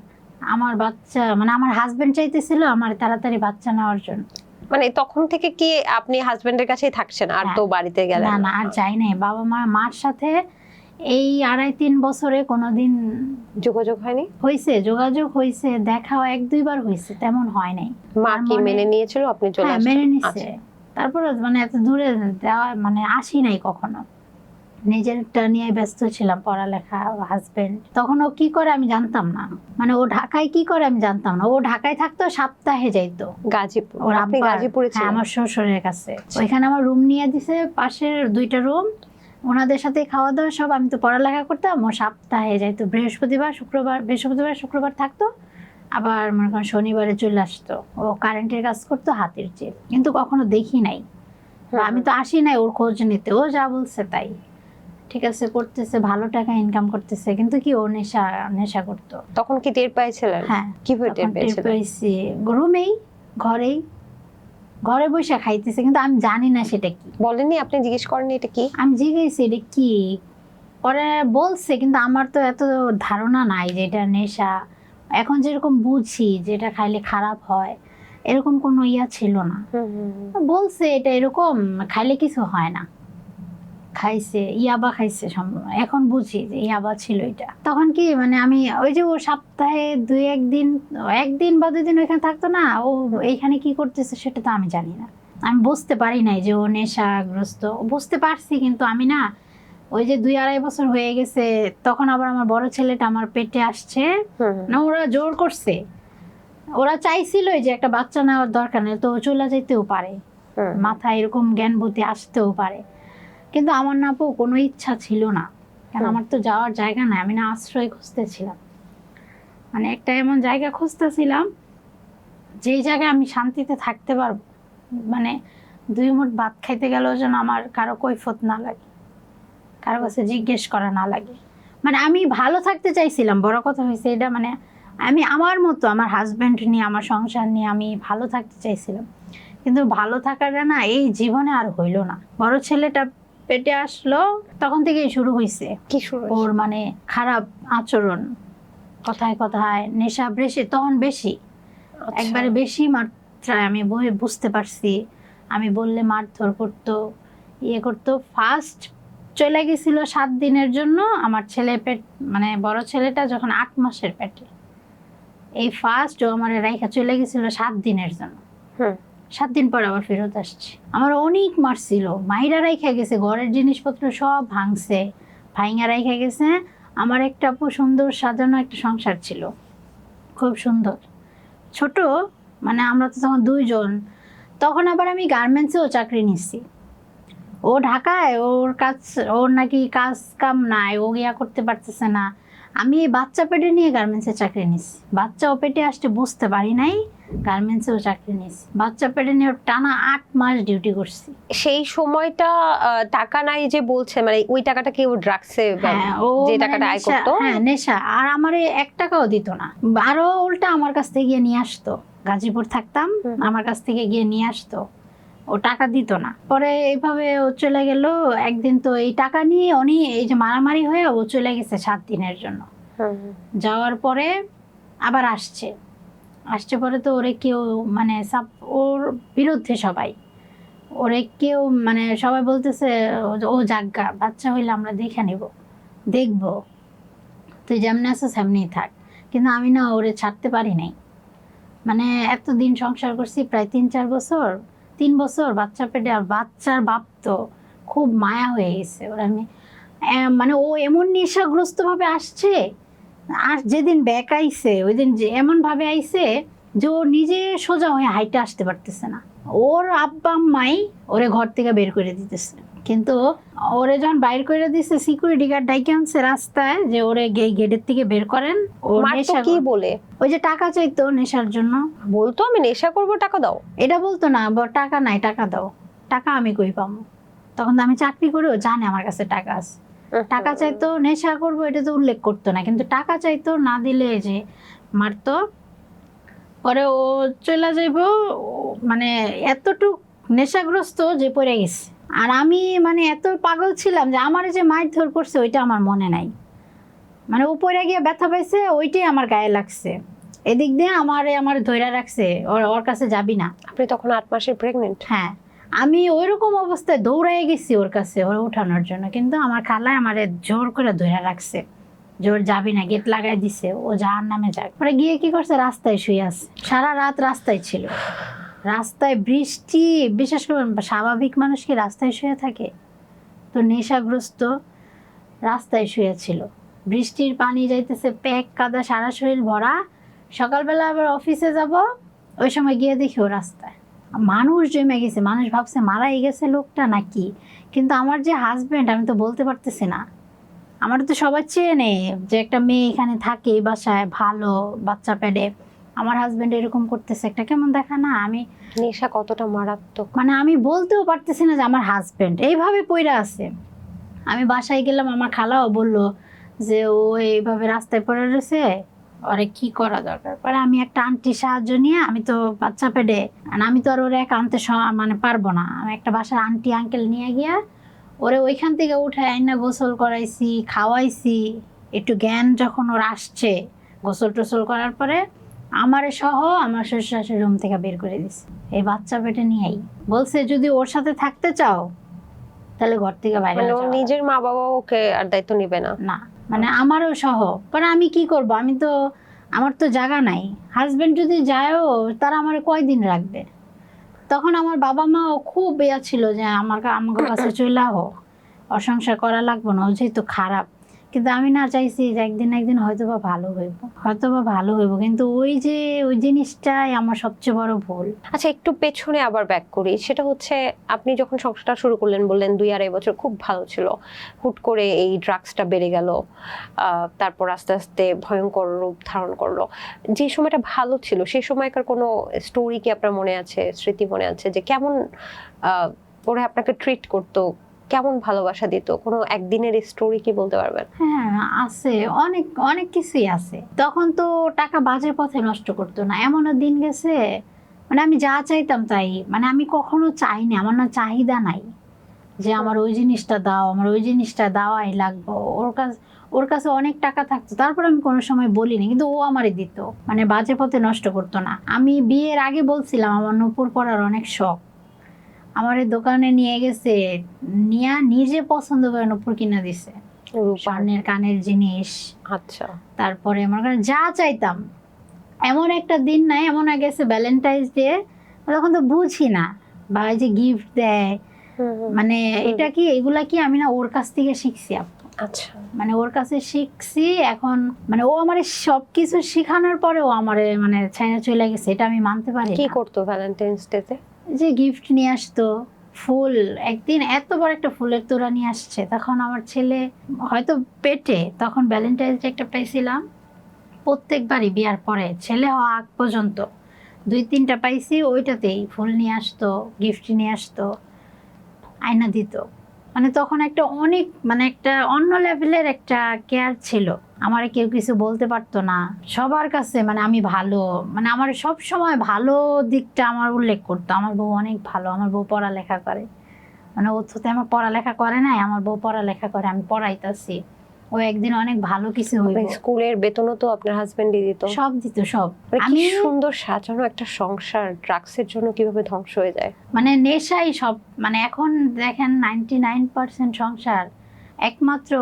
আমার বাচ্চা, মানে আমার হাজবেন্ড চাইতেছিল আমার তাড়াতাড়ি বাচ্চা নেওয়ার জন্য। মানে তখন থেকে কি আপনি হাজবেন্ডের কাছেই থাকছেন, আর তো বাড়িতে গেলেন না? না, আর যাই নাই। বাবা মার সাথে এই 2.5-3 বছরে কোনোদিন যোগাযোগ হয়নি? হয়েছে, যোগাযোগ হয়েছে, দেখা 1-2 বার হয়েছে, তেমন হয় নাই। মা কি মেনে নিয়েছিল আপনি চলে আসছেন? মেনে নিছে। তারপরে মানে এত দূরে যাওয়া, মানে আসি নাই কখনো, নিজেরটা নিয়ে ব্যস্ত ছিলাম, পড়ালেখা, হাজবেন্ড। তখন ও কি করে আমি জানতাম না, মানে ও ঢাকায় কি করে আমি জানতাম না। ও ঢাকায় থাকতো, সপ্তাহে যাইতো গাজীপুর। ওর আপনি গাজীপুরে ছিলেন? আমার শ্বশুরের কাছে। ওইখানে আমার রুম নিয়ে দিছে, পাশের 2টা রুম, ওনাদের সাথে খাওয়া দাওয়া সব। আমি তো পড়ালেখা করতাম, ও সপ্তাহে যাইতো, বৃহস্পতিবার শুক্রবার থাকতো, আবার মনে করেন শনিবারে চলে আসতো। ও কারেন্টের কাজ করতো, হাতের চেয়ে, কিন্তু কখনো দেখি নাই, আমি তো আসি নাই ওর খোঁজ নিতে। ও যা বলছে তাই, ঠিক আছে করতেছে, ভালো টাকা ইনকাম করতেছে, কিন্তু কি ও নেশা করতো। তখন কি টের পাইছিলেন? হ্যাঁ, কিভাবে টের পেয়েছিলেন? রুমেই, ঘরে বসে খাইতেছে, কিন্তু আমি জানি না সেটা কি। বলেননি? আপনি জিজ্ঞেস করেননি এটা কি? আমি জিজ্ঞেসি এটা কি, পরে বলছে, কিন্তু আমার তো এত ধারণা নাই যে এটা নেশা। এখন যেরকম বুঝি যে এটা খাইলে খারাপ হয়, এরকম কোনো ইয়া ছিল না। বলছে এটা এরকম খাইলে কিছু হয় না, খাইছে, ইয়াবা খাইছে, এখন বুঝি যে ইয়াবা ছিল এটা। তখন কি মানে আমি ওই যে ও সপ্তাহে 1 দিন বা 2 দিন ওইখানে থাকতো না, ও এইখানে কি করতেছে সেটা তো আমি জানি না। আমি বুঝতে পারি নাই যে ও নেশাগ্রস্ত, বুঝতে পারছি, কিন্তু আমি না ওই যে 2-2.5 বছর হয়ে গেছে, তখন আবার আমার বড় ছেলেটা আমার পেটে আসছে না, ওরা জোর করছে, ওরা চাইছিল যে একটা বাচ্চা নেওয়ার দরকার নেই, তো চলে যেতেও পারে, মাথায় এরকম জ্ঞান বুদ্ধি আসতেও পারে, কিন্তু আমার না কোনো ইচ্ছা ছিল না, কারণ আমার তো যাওয়ার জায়গা নাই, আমি না আশ্রয় খুঁজতেছিলাম, মানে একটা এমন জায়গা খুঁজতেছিলাম যেই জায়গায় আমি শান্তিতে থাকতে পারবো, মানে 2 মুঠ ভাত খাইতে গেলেও যেন আমার কারো কৈফত না লাগে, কারো কাছে জিজ্ঞেস করা না লাগে। মানে আমি ভালো থাকতে চাইছিলাম, বড় কথা হয়েছে এটা, মানে আমি আমার মতো আমার হাজব্যান্ড নিয়ে আমার সংসার নিয়ে আমি ভালো থাকতে চাইছিলাম, কিন্তু ভালো থাকাটা না এই জীবনে আর হইলো না। বড় ছেলেটা পেটে আসলো তখন থেকেই শুরু হয়েছে কি শুরু ওর মানে খারাপ আচরণ, কথায় কথায় নেশা বেশি, তখন বেশি, একবারে বেশি মাত্রায় আমি বুঝতে পারছি। আমি বললে মারধর করতো, ইয়ে করতো। ফার্স্ট চলে গেছিল 7 দিনের জন্য আমার ছেলে পেট, মানে বড় ছেলেটা যখন 8 মাসের পেটে, এই ফার্স্ট ও আমার রাইখা চলে গেছিল 7 দিনের জন্য। 7 দিন পর আবার ফেরত আসছে। আমার অনেক মারছিল, মাইরা রাইখা গেছে, ঘরের জিনিসপত্র সব ভাঙছে, ভাইঙা রাইখা গেছে। আমার একটা সুন্দর সাজানো একটা সংসার ছিল, খুব সুন্দর, ছোট, মানে আমরা তো তখন 2 জন। তখন আবার আমি গার্মেন্টসেও চাকরি নিচ্ছি। ও ঢাকায়, ওর নাকি কাজ কাম নাই, ও ইয়া করতে পারতেছে না। আমি এই বাচ্চা পেটে নিয়ে গার্মেন্টসে চাকরি নিচ্ছি, বাচ্চাও পেটে আসতে বুঝতে পারি নাই, গার্মেন্টসেও চাকরি নিচ্ছি। বাচ্চা পেটে নিয়ে টানা 8 মাস ডিউটি করছি। সেই সময়টা টাকা নাই যে বলছে, মানে ওই টাকাটা কি ও ড্রাগসে, হ্যাঁ, ও যে মানে টাকাটা আয় নেশা, করতো? হ্যাঁ নেশা। আর আমার 1 টাকাও দিত না, আরো উল্টা আমার কাছ থেকে গিয়ে নিয়ে আসতো। গাজীপুর থাকতাম, আমার কাছ থেকে গিয়ে নিয়ে আসতো, ও টাকা দিত না। পরে এইভাবে ও চলে গেল। একদিন তো এই টাকা নিয়ে অনেক এই যে মারামারি হয়ে ও চলে গেছে 7 দিনের জন্য। যাওয়ার পরে আবার আসছে পরে তো ওরে কেউ মানে ওর বিরুদ্ধে সবাই, ওরে কেউ মানে সবাই বলতেছে ও জাগা, বাচ্চা হইলে আমরা দেখে নিব, দেখবো, তুই যেমনি আছিস সেমনি থাক। কিন্তু আমি না ওরে ছাড়তে পারি নাই। মানে এতদিন সংসার করছি, প্রায় 3-4 বছর, 3 বছর বাচ্চা পেটে। আর বাচ্চার বাপ তো খুব মায়া হয়ে গেছে ওর। আমি মানে ও এমন নেশাগ্রস্ত ভাবে আসছে, আর যেদিন ব্যাক আইছে ওই দিন যে এমন ভাবে আইছে যে ও নিজে সোজা হয়ে হাইটে আসতে পারতেছে না। ওর আব্বা আম্মাই ওরে ঘর থেকে বের করে দিতেছে, কিন্তু ওরে যখন বাইর করে দিছে সিকিউরিটি গার্ড ডাইকে আনছে রাস্তায় যে ওরে গেটের থেকে বের করেন। ওর নেশা কি বলে? ওই যে টাকা চাইতো নেশার জন্য, বলতো আমি নেশা করব, টাকা দাও। এটা বলতো না, টাকা নাই, টাকা দাও। টাকা আমি কই পাবো? তখন তো আমি চাকরি করেও জানি আমার কাছে টাকা আছে। টাকা চাইতো, নেশা করবো এটা তো উল্লেখ করতো না, কিন্তু টাকা চাইতো, না দিলে যে মারতো। পরে ও চলে যাইবো, মানে এতটুক নেশাগ্রস্ত যে পড়ে গেছে। আর আমি মানে এত পাগল ছিলাম যে আমার যে মারধর করছে ওইটা আমার মনে নাই। মানে ও পড়ে গিয়ে ব্যথা পাইছে, ওইটাই আমার গায়ে লাগছে। এদিক দিয়ে আমার ধৈর্য রাখছে, ওর কাছে যাবি না। আপনি তখন 8 মাসের প্রেগনেন্ট? হ্যাঁ, আমি ওইরকম অবস্থায় দৌড়াই গেছি ওর কাছে, ওর উঠানোর জন্য, কিন্তু আমার খালায় আমারে জোর করে ধরে রাখছে, জোর যাবি না, গেট লাগাই দিছে, ও যার নামে যাক। পরে গিয়ে কি করছে, রাস্তায় শুয়ে আছে, সারা রাত রাস্তায় ছিল। রাস্তায় বৃষ্টি, বিশেষ করে স্বাভাবিক মানুষ কি রাস্তায় শুয়ে থাকে? তো নেশাগ্রস্ত রাস্তায় শুয়ে ছিল, বৃষ্টির পানি যাইতেছে, প্যাক কাদা, সারা শরীর ভরা। সকালবেলা আবার অফিসে যাব, ওই সময় গিয়ে দেখি ও রাস্তায়। মানুষ জমে গেছে, মানুষ ভাবছে মারাই গেছে লোকটা নাকি। কিন্তু আমার যে হাজবেন্ড, আমি তো বলতে পারতেছি না। আমার তো সবাই চেনে যে একটা মেয়ে এখানে থাকে এই বাসায়, ভালো, বাচ্চা পেডে, আমার হাজবেন্ড এরকম করতেছে, একটা কেমন দেখা না? আমি নেশা কতটা মারাত্মক, মানে আমি বলতেও পারতেছি না যে আমার হাজবেন্ড এইভাবে পইরা আছে। আমি বাসায় গেলাম, আমার খালাও বললো যে ও এইভাবে রাস্তায় পড়ে রয়েছে, ওরে কি করা দরকার। পরে আমি একটা আন্টির সাহায্য নিয়ে, আমি তো বাচ্চা পেডে, আমি তো আর ওরে একা আনতে মানে পারবো না, আমি একটা বাসার আন্টি আঙ্কেল নিয়ে গিয়া ওরে ওইখান থেকে উঠে আইনা গোসল করাইছি, খাওয়াইছি। একটু জ্ঞান যখন ওর আসছে, গোসল টোসল করার পরে আমারে সহ আমার শ্বশুর শাশুড়ি রুম থেকে বের করে দিছে, এই বাচ্চা পেটে নিয়েই। বলছে যদি ওর সাথে থাকতে চাও তাহলে ঘর থেকে বাইরে মানে হয়ে ওর যাও। নিজের মা বাবা ওকে আর দায়িত্ব নিবে না? না, মানে আমারও সহ। পরে আমি কি করব, আমি তো, আমার তো জায়গা নাই। হাজবেন্ড যদি যায়ও, তারা আমার কয়দিন রাখবে? তখন আমার বাবা মাও খুব ইয়া ছিল যে আমাকে কাছে চলে আহো, অসংসার করা লাগবো না, ও যেহেতু খারাপ। কিন্তু আমি না চাইছি যে একদিন না একদিন হয়তোবা ভালো হইব, কিন্তু ওই জিনিসটাই আমার সবচেয়ে বড় ভুল। আচ্ছা, একটু পেছনে আবার ব্যাক করি। সেটা হচ্ছে আপনি যখন সংসারটা শুরু করলেন, বললেন 2-2.5 বছর খুব ভালো ছিল, হুট করে এই ড্রাগসটা বেড়ে গেল, তারপর আস্তে আস্তে ভয়ঙ্কর রূপ ধারণ করলো। যে সময়টা ভালো ছিল সেই সময়কার কোনো স্টোরি কি আপনার মনে আছে, স্মৃতি মনে আছে যে কেমন ওরা আপনাকে ট্রিট করতো, কেমন ভালোবাসা দিত? কোনো একদিনের স্টোরি কি বলতে পারবেন? হ্যাঁ আছে, অনেক অনেক কিছুই আছে। তখন তো টাকা বাজে পথে নষ্ট করতো না, এমনও দিন গেছে মানে আমি যা চাইতাম তাই, মানে আমি কখনো চাইনি, আমার না চাহিদা নাই যে আমার ওই জিনিসটা দাও, আমার ওই জিনিসটা দাওয়াই লাগবো। ওর কাছে অনেক টাকা থাকতো, তারপর আমি কোনো সময় বলিনি, কিন্তু ও আমারে দিত, মানে বাজে পথে নষ্ট করতো না। আমি বিয়ের আগে বলছিলাম আমার নূপুর পরার অনেক শখ, আমার এই দোকানে নিয়ে গেছে, নিয়ে নিজে পছন্দ করে নূপুর কিনা দিছে, স্বর্ণের কানের জিনিস। আচ্ছা, তারপরে আমার কাছে যা চাইতাম। এমন একটা দিন নাই, এমন গেছে ভ্যালেন্টাইন্স ডে, তখন তো বুঝি না, বা এই যে গিফট দেয়, মানে এটা কি এগুলা কি আমি না ওর কাছ থেকে শিখছি আপু। আচ্ছা, মানে ওর কাছে শিখছি এখন, মানে ও আমারে সবকিছু শিখানোর পরে ও আমারে মানে ছাইনা চলে গেছে, এটা আমি মানতে পারি কি না। করতো ভ্যালেন্টাইন্স ডে তে? যে গিফট নিয়ে আসতো, ফুল, একদিন এত বড় একটা ফুলের তোড়া নিয়ে আসছে, তখন আমার ছেলে হয়তো পেটে, তখন ভ্যালেন্টাইন্স ডে একটা পাইছিলাম প্রত্যেকবারই বিয়ার পরে, ছেলে হওয়া আগ পর্যন্ত 2-3টা পাইছি, ওইটাতেই ফুল নিয়ে আসতো, গিফট নিয়ে আসতো, আয়না দিত। মানে তখন একটা অনেক, মানে একটা অন্য লেভেলের একটা কেয়ার ছিল, আমার কেউ কিছু বলতে পারতো না, সবার কাছে মানে আমি ভালো, মানে আমার সব সময় ভালো দিকটা আমার উল্লেখ করতো, আমার বউ অনেক ভালো, আমার বউ পড়ালেখা করে, মানে ও তো আমার পড়ালেখা করে নাই, আমার বউ পড়ালেখা করে, আমি পড়াইতাছি, ও একদিন অনেক ভালো কিছু হইব। স্কুলের বেতনও তো আপনার হাজবেন্ডই দিত? সব দিত, সব। মানে কি আমি সুন্দর সাজানো একটা সংসার ড্রাগসের জন্য কিভাবে ধ্বংস হয়ে যায়। মানে নেশাই সব, মানে এখন দেখেন 99% সংসার একমাত্র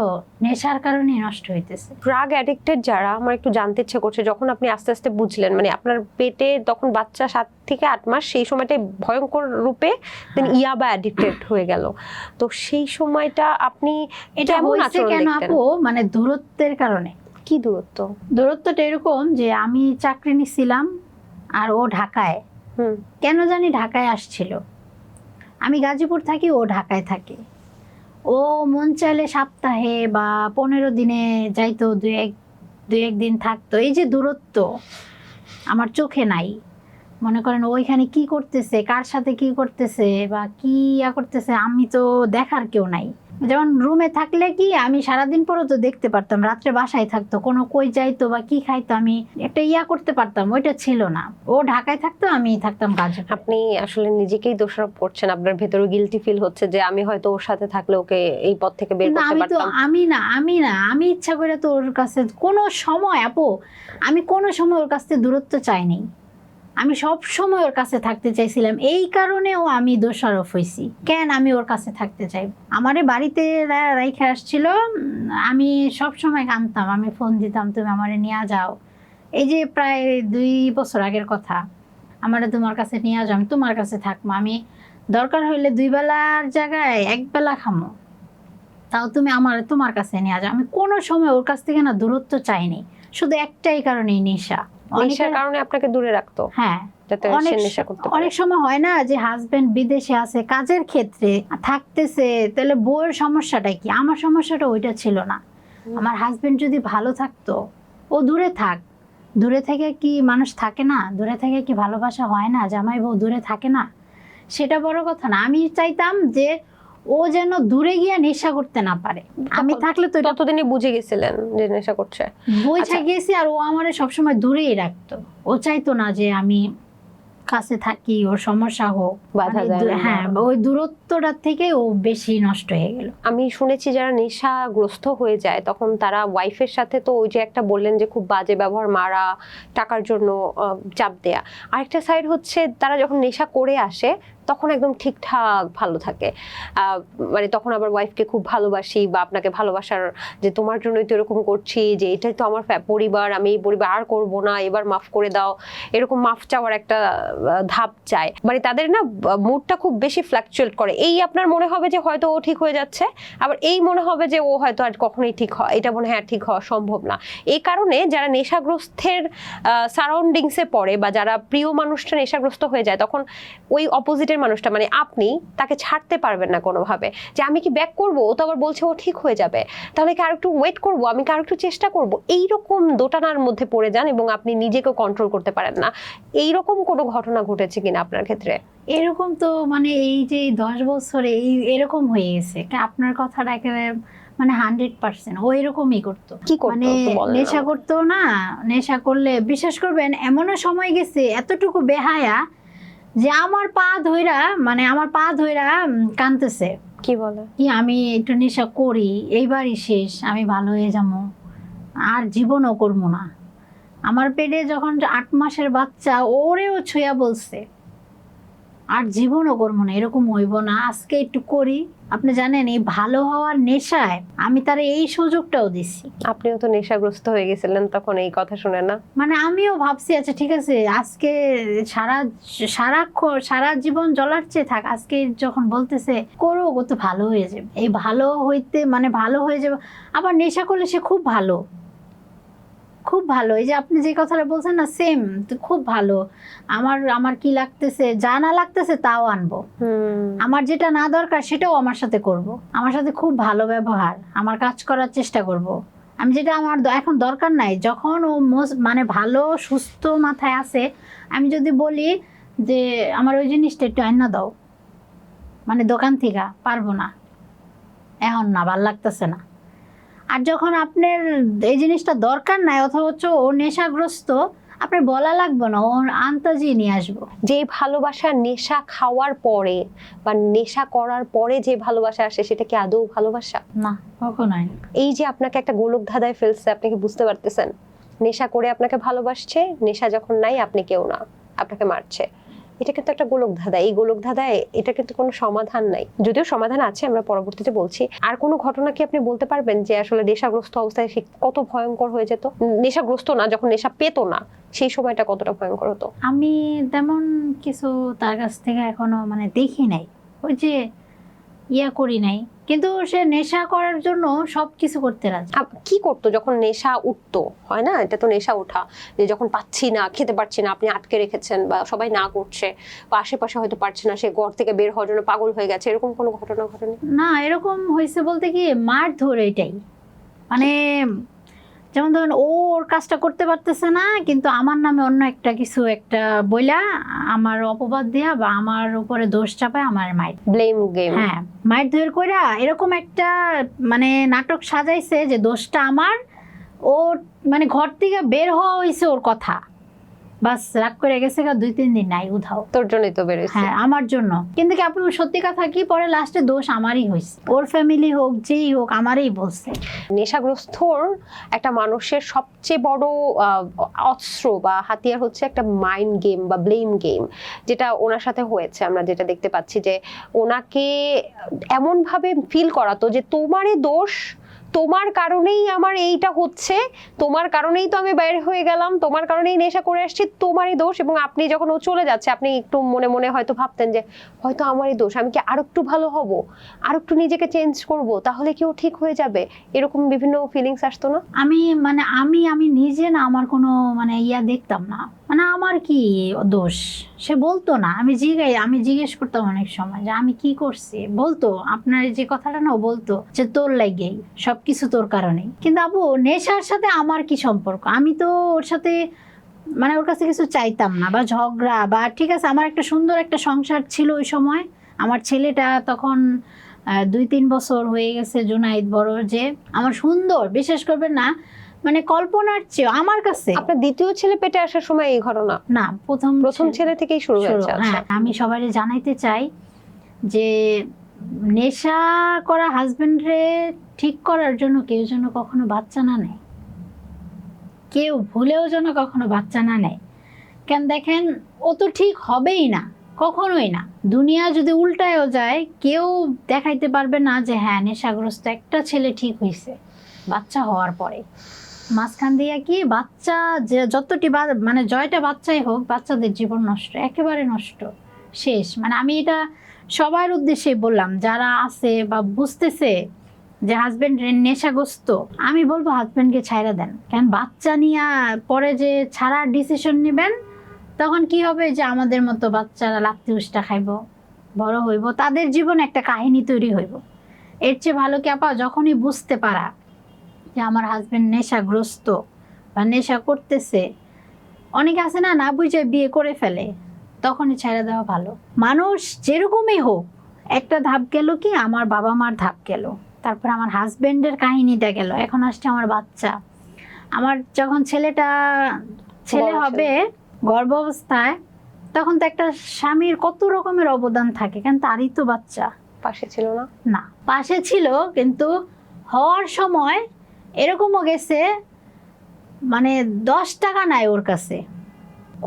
নেশার কারণেই নষ্ট হইতেছে। ড্রাগ অ্যাডিক্টেড যারা, আমার একটু জানতে ইচ্ছে করছে, যখন আপনি আস্তে আস্তে বুঝলেন, মানে আপনার পেটে তখন বাচ্চা 7 থেকে 8 মাস, সেই সময়টাই ভয়ঙ্কর রূপে ইয়াবা অ্যাডিক্টেড হয়ে গেল, তো সেই সময়টা আপনি এটা কেমন হয়েছে আচরণ কেন দেখতেন? আপু, মানে দূরত্বের কারণে। কি দূরত্ব? দূরত্বটা এরকম যে আমি চাকরি নিছিলাম আর ও ঢাকায়, কেন জানি ঢাকায় আসছিল, আমি গাজীপুর থাকি, ও ঢাকায় থাকে। ও মন চাইলে সপ্তাহে বা 15 দিনে যাইতো, দুই একদিন থাকতো। এই যে দূরত্ব আমার চোখে নাই, মনে করেন ওইখানে কি করতেছে, কার সাথে কি করতেছে বা কি করতেছে, আমি তো দেখার কেউ নাই। যেমন রুমে থাকলে কি আমি সারাদিন পরও তো দেখতে পারতাম, রাত্রে বাসায় থাকতো, কোনো কই যাইতো বা কি খাইতো, আমি একটা করতে পারতাম, ওইটা ছিল না। ও ঢাকায় থাকতো, আমি থাকতাম কাজে। আপনি আসলে নিজেকেই দোষারোপ করছেন, আপনার ভেতরে গিলটি ফিল হচ্ছে যে আমি হয়তো ওর সাথে থাকলে ওকে এই পথ থেকে বের করতে পারতাম। আমি ইচ্ছা করে তো ওর কাছে কোনো সময় আপু, আমি কোনো সময় ওর কাছ থেকে দূরত্ব চাইনি, আমি সব সময় ওর কাছে থাকতে চাইছিলাম, এই কারণেও আমি দোষারোপ হয়েছি। কেন আমি ওর কাছে থাকতে চাই? আমারে বাড়িতে রাইখে আসছিল, আমি সব সময় কাঁদতাম, আমি ফোন দিতাম, তুমি আমারে নিয়ে যাও। এই যে প্রায় 2 বছর আগের কথা, আমারে তোমার কাছে নিয়ে যাও, আমি তোমার কাছে থাকবো, আমি দরকার হইলে 2 বেলার জায়গায় 1 বেলা খামো, তাও তুমি তোমার কাছে নিয়ে যাও। আমি কোনো সময় ওর কাছ থেকে না দূরত্ব চাইনি, শুধু একটাই কারণেই, নেশা। নেশার কারণে আপনাকে দূরে রাখতো? হ্যাঁ, যাতে সে নেশা করতে পারে। অনেক সময় হয় না যে হাজবেন্ড বিদেশে আছে, কাজের ক্ষেত্রে থাকতেছে, তাহলে বউয়ের সমস্যাটা কি? আমার সমস্যাটা ওইটা ছিল না। আমার হাজবেন্ড যদি ভালো থাকতো, ও দূরে থাক, দূরে থেকে কি মানুষ থাকে না? দূরে থেকে কি ভালোবাসা হয় না? জামাই বউ দূরে থাকে না? সেটা বড় কথা না, আমি চাইতাম যে ও যেন দূরে গিয়ে নেশা করতে না পারে। আমি থাকলে তো ততদিনই বুঝে গেছিলেন যে নেশা করছে? বুঝে গেছি, আর ও আমারে সবসময় দূরেই রাখতো, ও চাইতো না যে আমি কাছে থাকি, ওর সমস্যা হোক, বাধা মানে দেয় না। হ্যাঁ, ওই দূরত্বটা থেকে ও বেশি নষ্ট হয়ে গেল। আমি শুনেছি যারা নেশাগ্রস্ত হয়ে যায় তখন তারা ওয়াইফের সাথে, তো ওই যে একটা বললেন যে খুব বাজে ব্যবহার, মারা, টাকার জন্য চাপ দেয়া, আরেকটা সাইড হচ্ছে তারা যখন নেশা করে আসে তখন একদম ঠিকঠাক ভালো থাকে, মানে তখন আবার ওয়াইফকে খুব ভালোবাসি, বা আপনাকে ভালোবাসার যে তোমার জন্যই তো এরকম করছি, যে এটাই তো আমার পরিবার, আমি এই পরিবার আর করবো না, এবার মাফ করে দাও, এরকম মাফ চাওয়ার একটা ধাপ চায়। মানে তাদের না মুডটা খুব বেশি ফ্লাকচুয়েট করে। এই আপনার মনে হবে যে হয়তো ও ঠিক হয়ে যাচ্ছে, আবার এই মনে হবে যে ও হয়তো আর কখনোই ঠিক হয়, এটা মনে হয় ঠিক হওয়া সম্ভব না। এই কারণে যারা নেশাগ্রস্তের সারাউন্ডিংসে পড়ে, বা যারা প্রিয় মানুষটা নেশাগ্রস্ত হয়ে যায়, তখন ওই অপোজিটের কাছের মানুষটা মানে আপনি তাকে ছাড়তে পারবেন না কোনোভাবে, যে আমি কি ব্যাক করবো, ও তো আবার বলছে ও ঠিক হয়ে যাবে, তাহলে কি আরেকটু ওয়েট করবো, আমি কি আরেকটু চেষ্টা করব, এইরকম দোটানার মধ্যে পড়ে যান এবং আপনি নিজেকে কন্ট্রোল করতে পারেন না। এইরকম কোনো ঘটনা ঘটেছে কিনা আপনার ক্ষেত্রে? এরকম তো মানে এই যে 10 বছরে এরকম হয়ে গেছে, আপনার কথাটা একেবারে মানে 100%। ও এরকমই করতো। কি করতো মানে একটু বলেন নেশা আমাকে। করতো না, নেশা করলে বিশ্বাস করবেন এমনও সময় গেছে এতটুকু বেহায়া যে আমার পা ধইরা মানে আমার পা ধইরা কাঁদতেছে, কি বলে? কি আমি একটু নেশা করি, এইবারই শেষ, আমি ভালো হয়ে যাবো, আর জীবনও করবো না। আমার পেটে যখন 8 মাসের বাচ্চা, ওরেও ছুঁয়া বলছে আর জীবনও করবো না, এরকম হইব না, আজকে একটু করি। আপনি জানেন এই ভালো হওয়ার নেশায় আমি তার এই সুযোগটাও দিছি। আপনিও তো নেশাগ্রস্ত হয়ে গেছিলেন তখন এই কথা শুনে না? মানে আমিও ভাবছি আচ্ছা ঠিক আছে, আজকে সারা জীবন জ্বলার চেয়ে থাক, আজকে যখন বলতেছে করো, ও তো ভালো হয়ে যাবে, এই ভালো হইতে মানে ভালো হয়ে যাবে। আবার নেশা করলে সে খুব ভালো, খুব ভালো। এই যে আপনি যে কথাটা বলছেন না, সেম, খুব ভালো। আমার কি লাগতেছে, যা না লাগতেছে তাও আনবো, আমার যেটা না দরকার সেটাও আমার সাথে করব, আমার সাথে খুব ভালো ব্যবহার, আমার কাজ করার চেষ্টা করব। আমি যেটা আমার এখন দরকার নাই, যখন ও মানে ভালো সুস্থ মাথায় আছে, আমি যদি বলি যে আমার ওই জিনিসটা একটু আইনা দাও, মানে দোকান থেকে, পারবো না, এখন না, ভাল লাগতেছে না। আর যখন আপনার এই জিনিসটা দরকার নাই অথচ ও নেশাগ্রস্ত, আপনার বলা লাগবে না, ও আন্তাজি নিয়ে আসবো। যে ভালোবাসা নেশা খাওয়ার পরে বা নেশা করার পরে যে ভালোবাসা আসে, সেটা কি আদৌ ভালোবাসা? না, কখনোই না। এই যে আপনাকে একটা গোলক ধাঁধায় ফেলছে, আপনি কি বুঝতে পারতেছেন? নেশা করে আপনাকে ভালোবাসছে, নেশা যখন নাই আপনি কেউ না, আপনাকে মারছে। এটা কিন্তু একটা গোলক ধাঁধা। এই গোলক ধাঁধায় এটা কিন্তু কোনো সমাধান নাই, যদিও সমাধান আছে, আমরা পরবর্তীতে বলছি। আর কোনো ঘটনা কি আপনি বলতে পারবেন যে আসলে নেশাগ্রস্ত অবস্থায় সে কত ভয়ঙ্কর হয়ে যেত? নেশাগ্রস্ত না, যখন নেশা পেতো না সেই সময়টা কতটা ভয়ঙ্কর হতো? আমি তেমন কিছু তার কাছ থেকে এখনো মানে দেখি নাই, ওই যে করি নাই, কিন্তু সে নেশা করার জন্য সবকিছু করতে রাজি। কি করতো যখন নেশা উঠতো? হয় না, এটা তো নেশা ওঠা, যে যখন পাচ্ছি না, খেতে পারছি না, আপনি আটকে রেখেছেন বা সবাই না করছে বা আশেপাশে হয়তো পারছে না, সে ঘর থেকে বের হওয়ার জন্য পাগল হয়ে গেছে, এরকম কোনো ঘটনা ঘটেনি? না, এরকম হয়েছে বলতে কি মার ধরে, এটাই মানে, যেমন ধরুন ও ওর কাজটা করতে পারতেছে না, কিন্তু আমার নামে অন্য একটা কিছু একটা বইলা, আমার অপবাদ দেয়া বা আমার উপরে দোষ চাপায় আমার মায়ের, ব্লেম গেম। হ্যাঁ, মায়ের ধরে কইরা এরকম একটা মানে নাটক সাজাইছে যে দোষটা আমার, ও মানে ঘর থেকে বের হওয়া হয়েছে ওর কথা, বাস রাগ করে গেছে, 2-3 দিন নাই উধাও। তোর জন্যই তো বেরোচ্ছে। হ্যাঁ, আমার জন্য। কিন্তু কি আপনি সত্যি কথা কি, পরে লাস্টে দোষ আমারই হয়েছে, ওর ফ্যামিলি হোক যেই হোক আমারই বলছে। নেশাগ্রস্তর একটা মানুষের সবচেয়ে বড় অস্ত্র বা হাতিয়ার হচ্ছে একটা মাইন্ড গেম বা ব্লেম গেম, যেটা ওনার সাথে হয়েছে। আমরা যেটা দেখতে পাচ্ছি যে ওনাকে এমন ভাবে ফিল করাতো যে তোমারই দোষ, তোমার কারণেই আমার এইটা হচ্ছে, তোমার কারণেই তো আমি বাইরে হয়ে গেলাম, তোমার কারণেই নেশা করে আসছি, তোমারই দোষ। এবং আপনি যখন ও চলে যাচ্ছে, আপনি একটু মনে মনে হয়তো ভাবতেন যে হয়তো আমারই দোষ, আমি কি আরো একটু ভালো হব, আরো একটু নিজেকে চেঞ্জ করব, তাহলে কি ও ঠিক হয়ে যাবে, এরকম বিভিন্ন ফিলিংস আসতো না? আমি মানে আমি নিজে না, আমার কোনো মানে দেখতাম না, মানে আমার কি দোষ, সে বলতো না। আমি জিজ্ঞেস করতাম অনেক সময় যে আমি কি করছি, বলতো আপনার যে কথাটা না, ও বলতো যে তোর লাগেই সবকিছু, তোর কারণেই। কিন্তু আপু নেশার সাথে আমার কি সম্পর্ক? আমি তো ওর সাথে মানে ওর কাছে কিছু চাইতাম না, বা ঝগড়া বা, ঠিক আছে আমার একটা সুন্দর একটা সংসার ছিল ওই সময়, আমার ছেলেটা তখন 2-3 বছর হয়ে গেছে, জুনাইদ বড়, যে আমার সুন্দর, বিশ্বাস করবেন না, মানে কল্পনার চেয়ে আমার কাছে। আপনার দ্বিতীয় ছেলে পেটে আসার সময় এই ঘটনা? না, প্রথম ছেলে থেকেই শুরু হয়েছে। হ্যাঁ, আমি সবাই জানাইতে চাই যে নেশা করা হাজবেন্ডরে ঠিক করার জন্য কেউ যেন কখনো বাচ্চা না নেয়, কেউ ভুলেও যেন কখনো বাচ্চা না নেয়। কেন দেখেন, ও তো ঠিক হবেই না, কখনোই না। দুনিয়া যদি উল্টায়ও যায়, কেউ দেখাইতে পারবে না যে হ্যাঁ নেশাগ্রস্ত একটা ছেলে ঠিক হয়েছে বাচ্চা হওয়ার পরে। মাঝখান দিয়ে কি বাচ্চা, যে যতটি মানে জয়টা বাচ্চাই হোক, বাচ্চাদের জীবন নষ্ট, একেবারে নষ্ট, শেষ। মানে আমি এটা সবার উদ্দেশ্যে বললাম, যারা আছে বা বুঝতেছে যে হাজবেন্ড নেশাগ্রস্ত, আমি বলবো হাজবেন্ডকে ছাইড়া দেন। কেন বাচ্চা নিয়ে পরে যে ছাড়ার ডিসিশন নেবেন, তখন কি হবে যে আমাদের মতো বাচ্চারা লাত্তি উষ্টা খাইবো, বড় হইব, তাদের জীবনে একটা কাহিনী তৈরি হইব। এর চেয়ে ভালো কি আপা, যখনই বুঝতে পারা যে আমার হাজবেন্ড নেশাগ্রস্ত বা নেশা করতেছে, অনেকে আছে না, না বুঝে বিয়ে করে ফেলে, তখনই ছেড়ে দেওয়া ভালো। মানুষ যেরকমই হোক, একটা ধাপ গেল, কি আমার বাবা মার ধাপ গেল, তারপর আমার হাজবেন্ডের কাহিনীটা গেল, এখন আসছে আমার বাচ্চা। আমার যখন ছেলে বড় হবে গর্ভ অবস্থায়, তখন তো একটা স্বামীর কত রকমের অবদান থাকে, কেন তারই তো বাচ্চা। পাশে ছিল না? না, পাশে ছিল, কিন্তু হওয়ার সময় এরকমও গেছে, মানে 10 টাকা নাই ওর কাছে,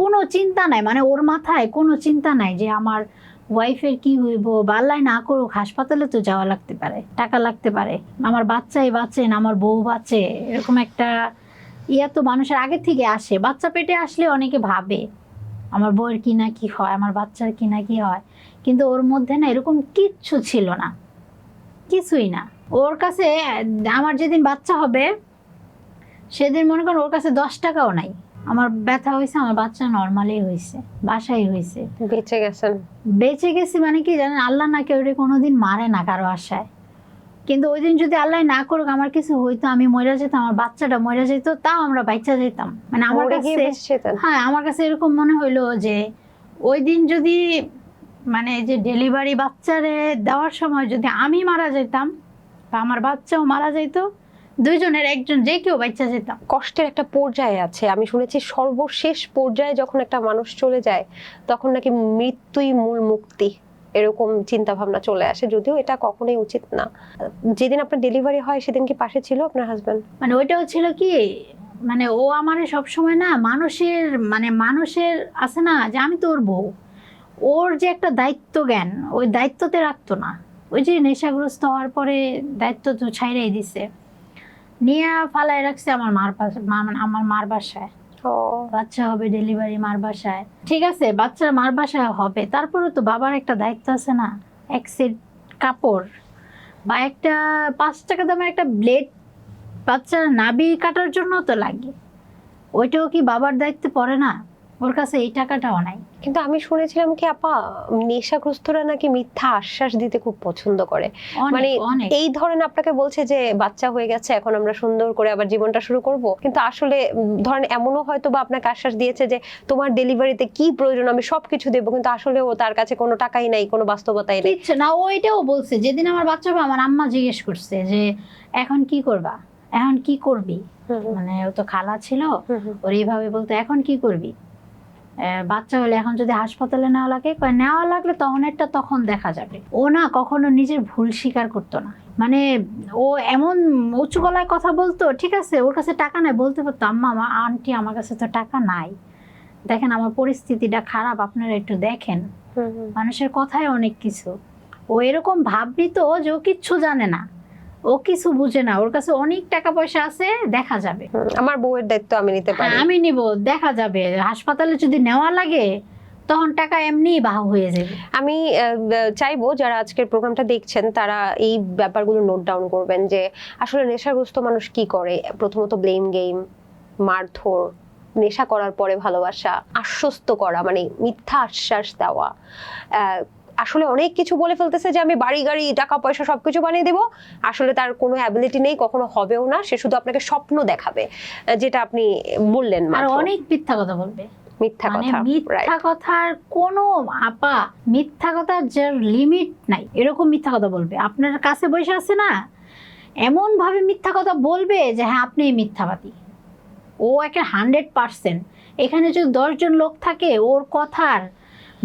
কোনো চিন্তা নাই, মানে ওর মাথায় কোনো চিন্তা নাই যে আমার ওয়াইফের কি হইব, বা আল্লাহ না করুক হাসপাতালে তো যাওয়া লাগতে পারে, টাকা লাগতে পারে, আমার বাচ্চাই বাঁচে না আমার বউ বাঁচে, এরকম একটা ইয়া তো মানুষের আগে থেকে আসে। বাচ্চা পেটে আসলে অনেকে ভাবে আমার বউয়ের কি না কি হয়, আমার বাচ্চার কি না কি হয়, কিন্তু ওর মধ্যে না এরকম কিচ্ছু ছিল না, কিছুই না। ওর কাছে আমার যেদিন বাচ্চা হবে সেদিন মনে করেন ওর কাছে 10 টাকাও নাই। আমার ব্যথা হয়েছে, আমার বাচ্চা নর্মালি হয়েছে, বাসায় হয়েছে, বেঁচে গেছেন। বেঁচে গেছি। মানে কি জানেন, আল্লাহ না কেউ কোনোদিন মারে না কারো আশায়, কিন্তু ওই দিন যদি আল্লাহ না করুক আমার কিছু হইতো, আমি মরে যেতাম, আমার বাচ্চাটা মরে যেত, তাও আমরা বাচ্চা যেতাম। মানে আমার মরে গিয়ে কাছে, বেঁচে যেতেন? হ্যাঁ আমার কাছে এরকম মনে হইলো যে ওই দিন যদি, মানে যে ডেলিভারি বাচ্চারে দেওয়ার সময় যদি আমি মারা যেতাম বা আমার বাচ্চাও মারা যেত, দুইজনের একজন যে কেউ বাচ্চা যেতাম। কষ্টের একটা পর্যায়ে আছে, আমি শুনেছি সর্বশেষ পর্যায়ে যখন একটা মানুষ চলে যায় তখন নাকি মৃত্যুই মূল মুক্তি, এরকম চিন্তা ভাবনা চলে আসে, যদিও এটা কখনোই উচিত না। যেদিন আপনার ডেলিভারি হয় সেদিন কি পাশে ছিল আপনার হাজবেন্ড? মানে ওইটাও ছিল কি, মানে ও আমারে সবসময় না মানুষের, মানে মানুষের আছে না যে আমি তো ওর বউ, ওর যে একটা দায়িত্ব জ্ঞান, ওই দায়িত্বতে রাখতো না। ওই যে নেশাগ্রস্ত হওয়ার পরে দায়িত্ব তো ছাইড়াই দিছে, নিয়ে ফালাই রাখছে আমার মার পাশে, মানে আমার মার বাসায়। ও, বাচ্চা হবে ডেলিভারি মার বাসায়, ঠিক আছে, বাচ্চা মার বাসায় হবে, তারপরে তো বাবার একটা দায়িত্ব আছে না, এক সেট কাপড় বা একটা 5 টাকা দামের একটা ব্লেড বাচ্চার নাভি কাটার জন্য তো লাগে, ওইটাও কি বাবার দায়িত্বে পড়ে না? ওর কাছে এই টাকাটাও নাই। কিন্তু আমি শুনেছিলাম কি আপা, নেশাগ্রস্তরা নাকি মিথ্যা আশ্বাস দিতে খুব পছন্দ করে। মানে অনেক এই ধরেন আপনাকে বলছে যে বাচ্চা হয়ে গেছে, এখন আমরা সুন্দর করে আবার জীবনটা শুরু করব, কিন্তু আসলে ধরেন এমনও হয়তো বা আপনাকে আশ্বাস দিয়েছে যে তোমার ডেলিভারিতে কি প্রয়োজন আমি সবকিছু দেবো, কিন্তু আসলে ও তার কাছে কোনো টাকাই নাই, কোনো বাস্তবতাই নেই। কিচ্ছু না, ওইটাও বলছে। যেদিন আমার বাচ্চা হবে আমার আম্মা জিজ্ঞেস করছে যে এখন কি করবা, এখন কি করবি, মানে ও তো খালা ছিল, ওর এইভাবে বলতো এখন কি করবি, বাচ্চা হলে এখন যদি হাসপাতালে নেওয়া লাগে, নেওয়া লাগলে তখন একটা তখন দেখা যাবে। ও না কখনো নিজের ভুল স্বীকার করতো না, মানে ও এমন উঁচু গলায় কথা বলতো, ঠিক আছে ওর কাছে টাকা নাই, বলতে পারতো আম্মা আন্টি আমার কাছে তো টাকা নাই, দেখেন আমার পরিস্থিতিটা খারাপ, আপনারা একটু দেখেন। মানুষের কথায় অনেক কিছু। ও এরকম ভাব নিত যে ও কিচ্ছু জানে না, ও কিছু বুঝে না, ওর কাছে অনেক টাকা পয়সা আছে, দেখা যাবে, আমার বউয়ের দায়িত্ব আমি নিতে পারি, আমি নিব, দেখা যাবে, হাসপাতালে যদি নেওয়া লাগে তখন টাকা এমনি বাহু হয়ে যাবে। আমি চাইবো যারা আজকের প্রোগ্রামটা দেখছেন তারা এই ব্যাপারগুলো নোট ডাউন করবেন যে আসলে নেশাগ্রস্ত মানুষ কি করে। প্রথমত ব্লেম গেম, মারধর, নেশা করার পরে ভালোবাসা, আশ্বস্ত করা, মানে মিথ্যা আশ্বাস দেওয়া, আসলে অনেক কিছু বলে ফেলতেছে যে আমি বাড়ি গাড়ি টাকা পয়সা সবকিছু বানিয়ে দেবো, আসলে তার কোনো অ্যাবিলিটি নেই, কখনো হবেও না, সে শুধু আপনাকে স্বপ্ন দেখাবে, যেটা আপনি বললেন। আর অনেক মিথ্যা কথা বলবে, মিথ্যা মানে কথা, মিথ্যা কথার কোনো আপা, মিথ্যা কথার যে লিমিট নাই, এরকম মিথ্যা কথা বলবে। আপনার কাছে বসে আছে না, এমন ভাবে মিথ্যা কথা বলবে যে হ্যাঁ আপনি মিথ্যাবাদী। ও একটা 100%, এখানে যদি 10 জন লোক থাকে ওর কথার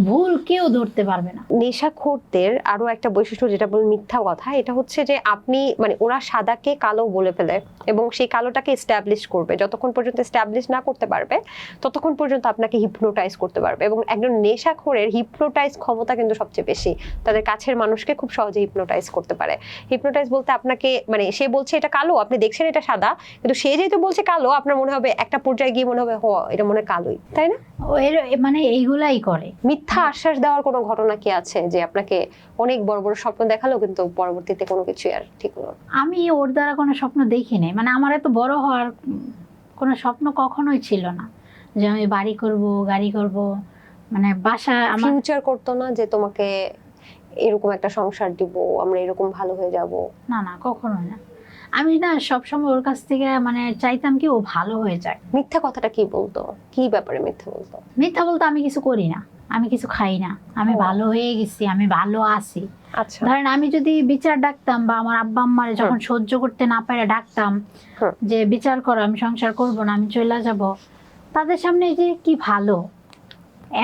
ভুল কেউ ধরতে পারবে না। নেশাখোরদের আরো একটা বৈশিষ্ট্য যেটা বলেন মিথ্যা কথা, এটা হচ্ছে যে আপনি, মানে ওরা সাদাকে কালো বলে ফেলে এবং সেই কালোটাকে এস্টাবলিশ করবে, যতক্ষণ পর্যন্ত এস্টাবলিশ না করতে পারবে ততক্ষণ পর্যন্ত আপনাকে হিপনোটাইজ করতে পারবে। এবং একজন নেশাখোরের হিপনোটাইজ ক্ষমতা কিন্তু সবচেয়ে বেশি, তাদের কাছের মানুষকে খুব সহজে হিপনোটাইজ করতে পারে। হিপনোটাইজ বলতে আপনাকে, মানে সে বলছে এটা কালো, আপনি দেখছেন এটা সাদা, কিন্তু সে যেহেতু বলছে কালো, আপনার মনে হবে একটা পর্যায়ে গিয়ে মনে হবে এটা মনে কালোই, তাই না? ও এর মানে এইগুলাই করে। মিথ্যা আশ্বাস দেওয়ার কোনো ঘটনা কি আছে যে আপনাকে অনেক বড় বড় স্বপ্ন দেখালো কিন্তু পরবর্তীতে কোনো কিছু আর ঠিক হলো না? আমি ওর দ্বারা কোনো স্বপ্ন দেখি নাই, মানে আমার এত বড় হওয়ার কোনো স্বপ্ন কখনোই ছিল না যে আমি বাড়ি করব, গাড়ি করব, মানে বাসা আমার ফিউচার করতো না যে তোমাকে এরকম একটা সংসার দিব, আমরা এরকম ভালো হয়ে যাব? না না, কখনোই না। আমি না সবসময় ওর কাছ থেকে মানে চাইতাম কি ও ভালো হয়ে যায়। মিথ্যা কথাটা কি বলতো, কি ব্যাপারে মিথ্যা বলতো? মিথ্যা বলতে আমি কিছু করি না, আমি কিছু খাই না, আমি ও। ভালো হয়ে গেছি, আমি ভালো আছি। আচ্ছা। ধরেন আমি যদি বিচার ডাকতাম বা আমার আব্বা আম্মারে যখন সহ্য করতে না পারে ডাকতাম হুম। যে বিচার করো, আমি সংসার করব না, আমি চলে যাব, তাদের সামনে এই যে কি ভালো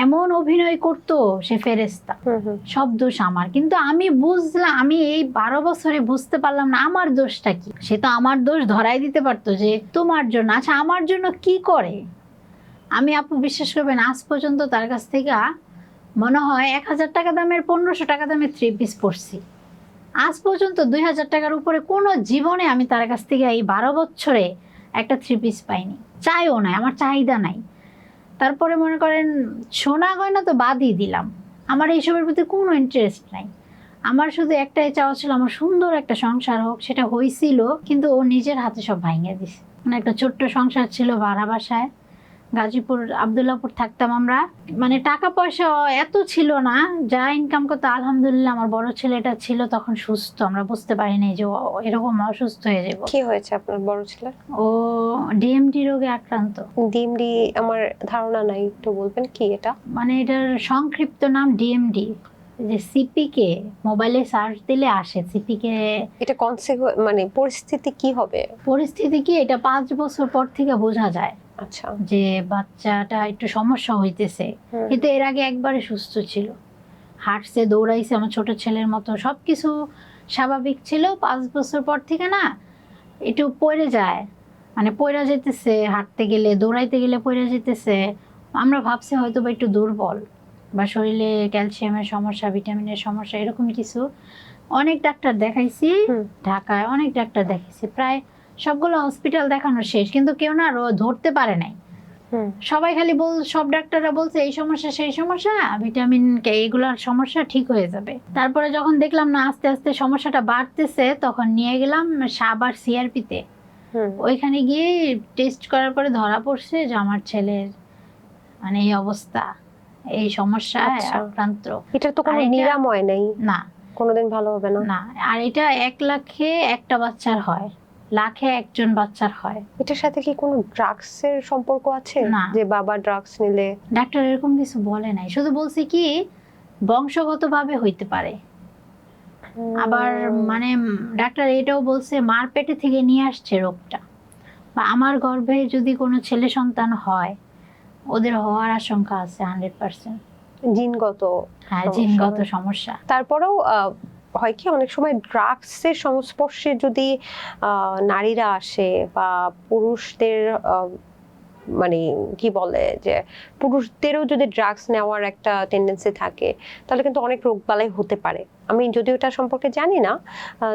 এমন অভিনয় করতো সে ফেরেশতা। সব দোষ আমার, কিন্তু আমি বুঝলাম, আমি এই 12 বছরে বুঝতে পারলাম না আমার দোষটা কি। সে তো আমার দোষ ধরাই দিতে পারতো যে তোমার জন্য। আচ্ছা আমার জন্য কি করে? আমি আপু বিশ্বাস করবেন আজ পর্যন্ত তার কাছ থেকে মনে হয় 1000 টাকা দামের 1500 টাকা দামের 3 পিস পরছি। আজ পর্যন্ত 2000 টাকার উপরে কোনো জীবনে আমি তার কাছ থেকে এই 12 বছরে একটা 3 পিস পাইনি। চাইও নাই, আমার চাহিদা নাই। তারপরে মনে করেন সোনা গয়না তো বাদই দিলাম, আমার এইসবের প্রতি কোনো ইন্টারেস্ট নাই। আমার শুধু একটাই চাওয়া ছিল আমার সুন্দর একটা সংসার হোক, সেটা হয়েছিল কিন্তু ও নিজের হাতে সব ভাঙিয়ে দিছে। মানে একটা ছোট্ট সংসার ছিল ভাড়া বাসায়, গাজীপুর আবদুল্লাহপুর থাকতাম আমরা। মানে টাকা পয়সা এত ছিল না, যা ইনকাম করতো আলহামদুলিল্লাহ। আমার বড় ছেলেটা ছিল তখন সুস্থ, আমরা বুঝতে পারিনি যে ও এরকম অসুস্থ হয়ে যাবো। কি হয়েছে আপনার বড় ছেলে? ও ডিএমডি রোগে আক্রান্ত। ডিএমডি আমার ধারণা নাই, একটু বলবেন কি এটা? মানে এটার সংক্ষিপ্ত নাম ডিএমডি। যে সিপিকে মোবাইলে সার্চ দিলে আসে সিপিকে। এটা মানে পরিস্থিতি কি হবে? পরিস্থিতি কি, এটা 5 বছর পর থেকে বোঝা যায় আচ্ছা। যে বাচ্চাটা একটু সমস্যা হইতেছে। কিন্তু এর আগে একবারে সুস্থ ছিল, হাঁটছে, দৌড়াইছে আমার ছোট ছেলের মতো, সবকিছু স্বাভাবিক ছিল। 5 বছর পর থেকে না একটু পড়ে যায়, মানে পড়ে যেতেছে, হাঁটতে গেলে দৌড়াইতে গেলে পড়ে যেতেছে। আমরা ভাবছি হয়তো বা একটু দুর্বল বা শরীরে ক্যালসিয়ামের সমস্যা, ভিটামিনের সমস্যা, এরকম কিছু। অনেক ডাক্তার দেখাইছি, ঢাকায় অনেক ডাক্তার দেখাইছি, প্রায় সবগুলো হসপিটাল দেখানো শেষ, কিন্তু কেউ না ধরতে পারে নাই। সবাই খালি সব ডাক্তাররা বলছে এই সমস্যা সেই সমস্যা, ভিটামিন কে এগুলোর সমস্যা ঠিক হয়ে যাবে। তারপরে যখন দেখলাম না আস্তে আস্তে সমস্যাটা বাড়তেছে, তখন নিয়ে গেলাম সাবার সিআরপিতে। ওইখানে গিয়ে টেস্ট করার পরে ধরা পড়ছে যে আমার ছেলের মানে এই অবস্থা, এই সমস্যায় আক্রান্ত। এটা তো কোনো নিরাময় নেই, না কোনোদিন ভালো হবে না। না, আর এটা 1 লাখে একটা বাচ্চার হয়, লাখে একজন বাচ্চার হয়। এটার সাথে কি কোনো ড্রাগস এর সম্পর্ক আছে, না। যে বাবা ড্রাগস নিলে? ডাক্তার এরকম কিছু বলে নাই, শুধু বলছে কি বংশগতভাবে হইতে পারে। আবার মানে ডাক্তার এটাও বলছে মার পেটে থেকে নিয়ে আসছে রোগটা, বা আমার গর্ভে যদি কোনো ছেলে সন্তান হয় ওদের হওয়ার আশঙ্কা আছে 100%। জিনগত? হ্যাঁ, জিনগত সমস্যা। তারপরেও হয় কি অনেক সময় ড্রাগসের সংস্পর্শে যদি নারীরা আসে বা পুরুষদের মানে কি বলে যে পুরুষদেরও যদি ড্রাগস নেওয়ার একটা টেন্ডেন্সি থাকে, তাহলে কিন্তু অনেক রোগবালাই হতে পারে। আমি যদিও এটা সম্পর্কে জানি না,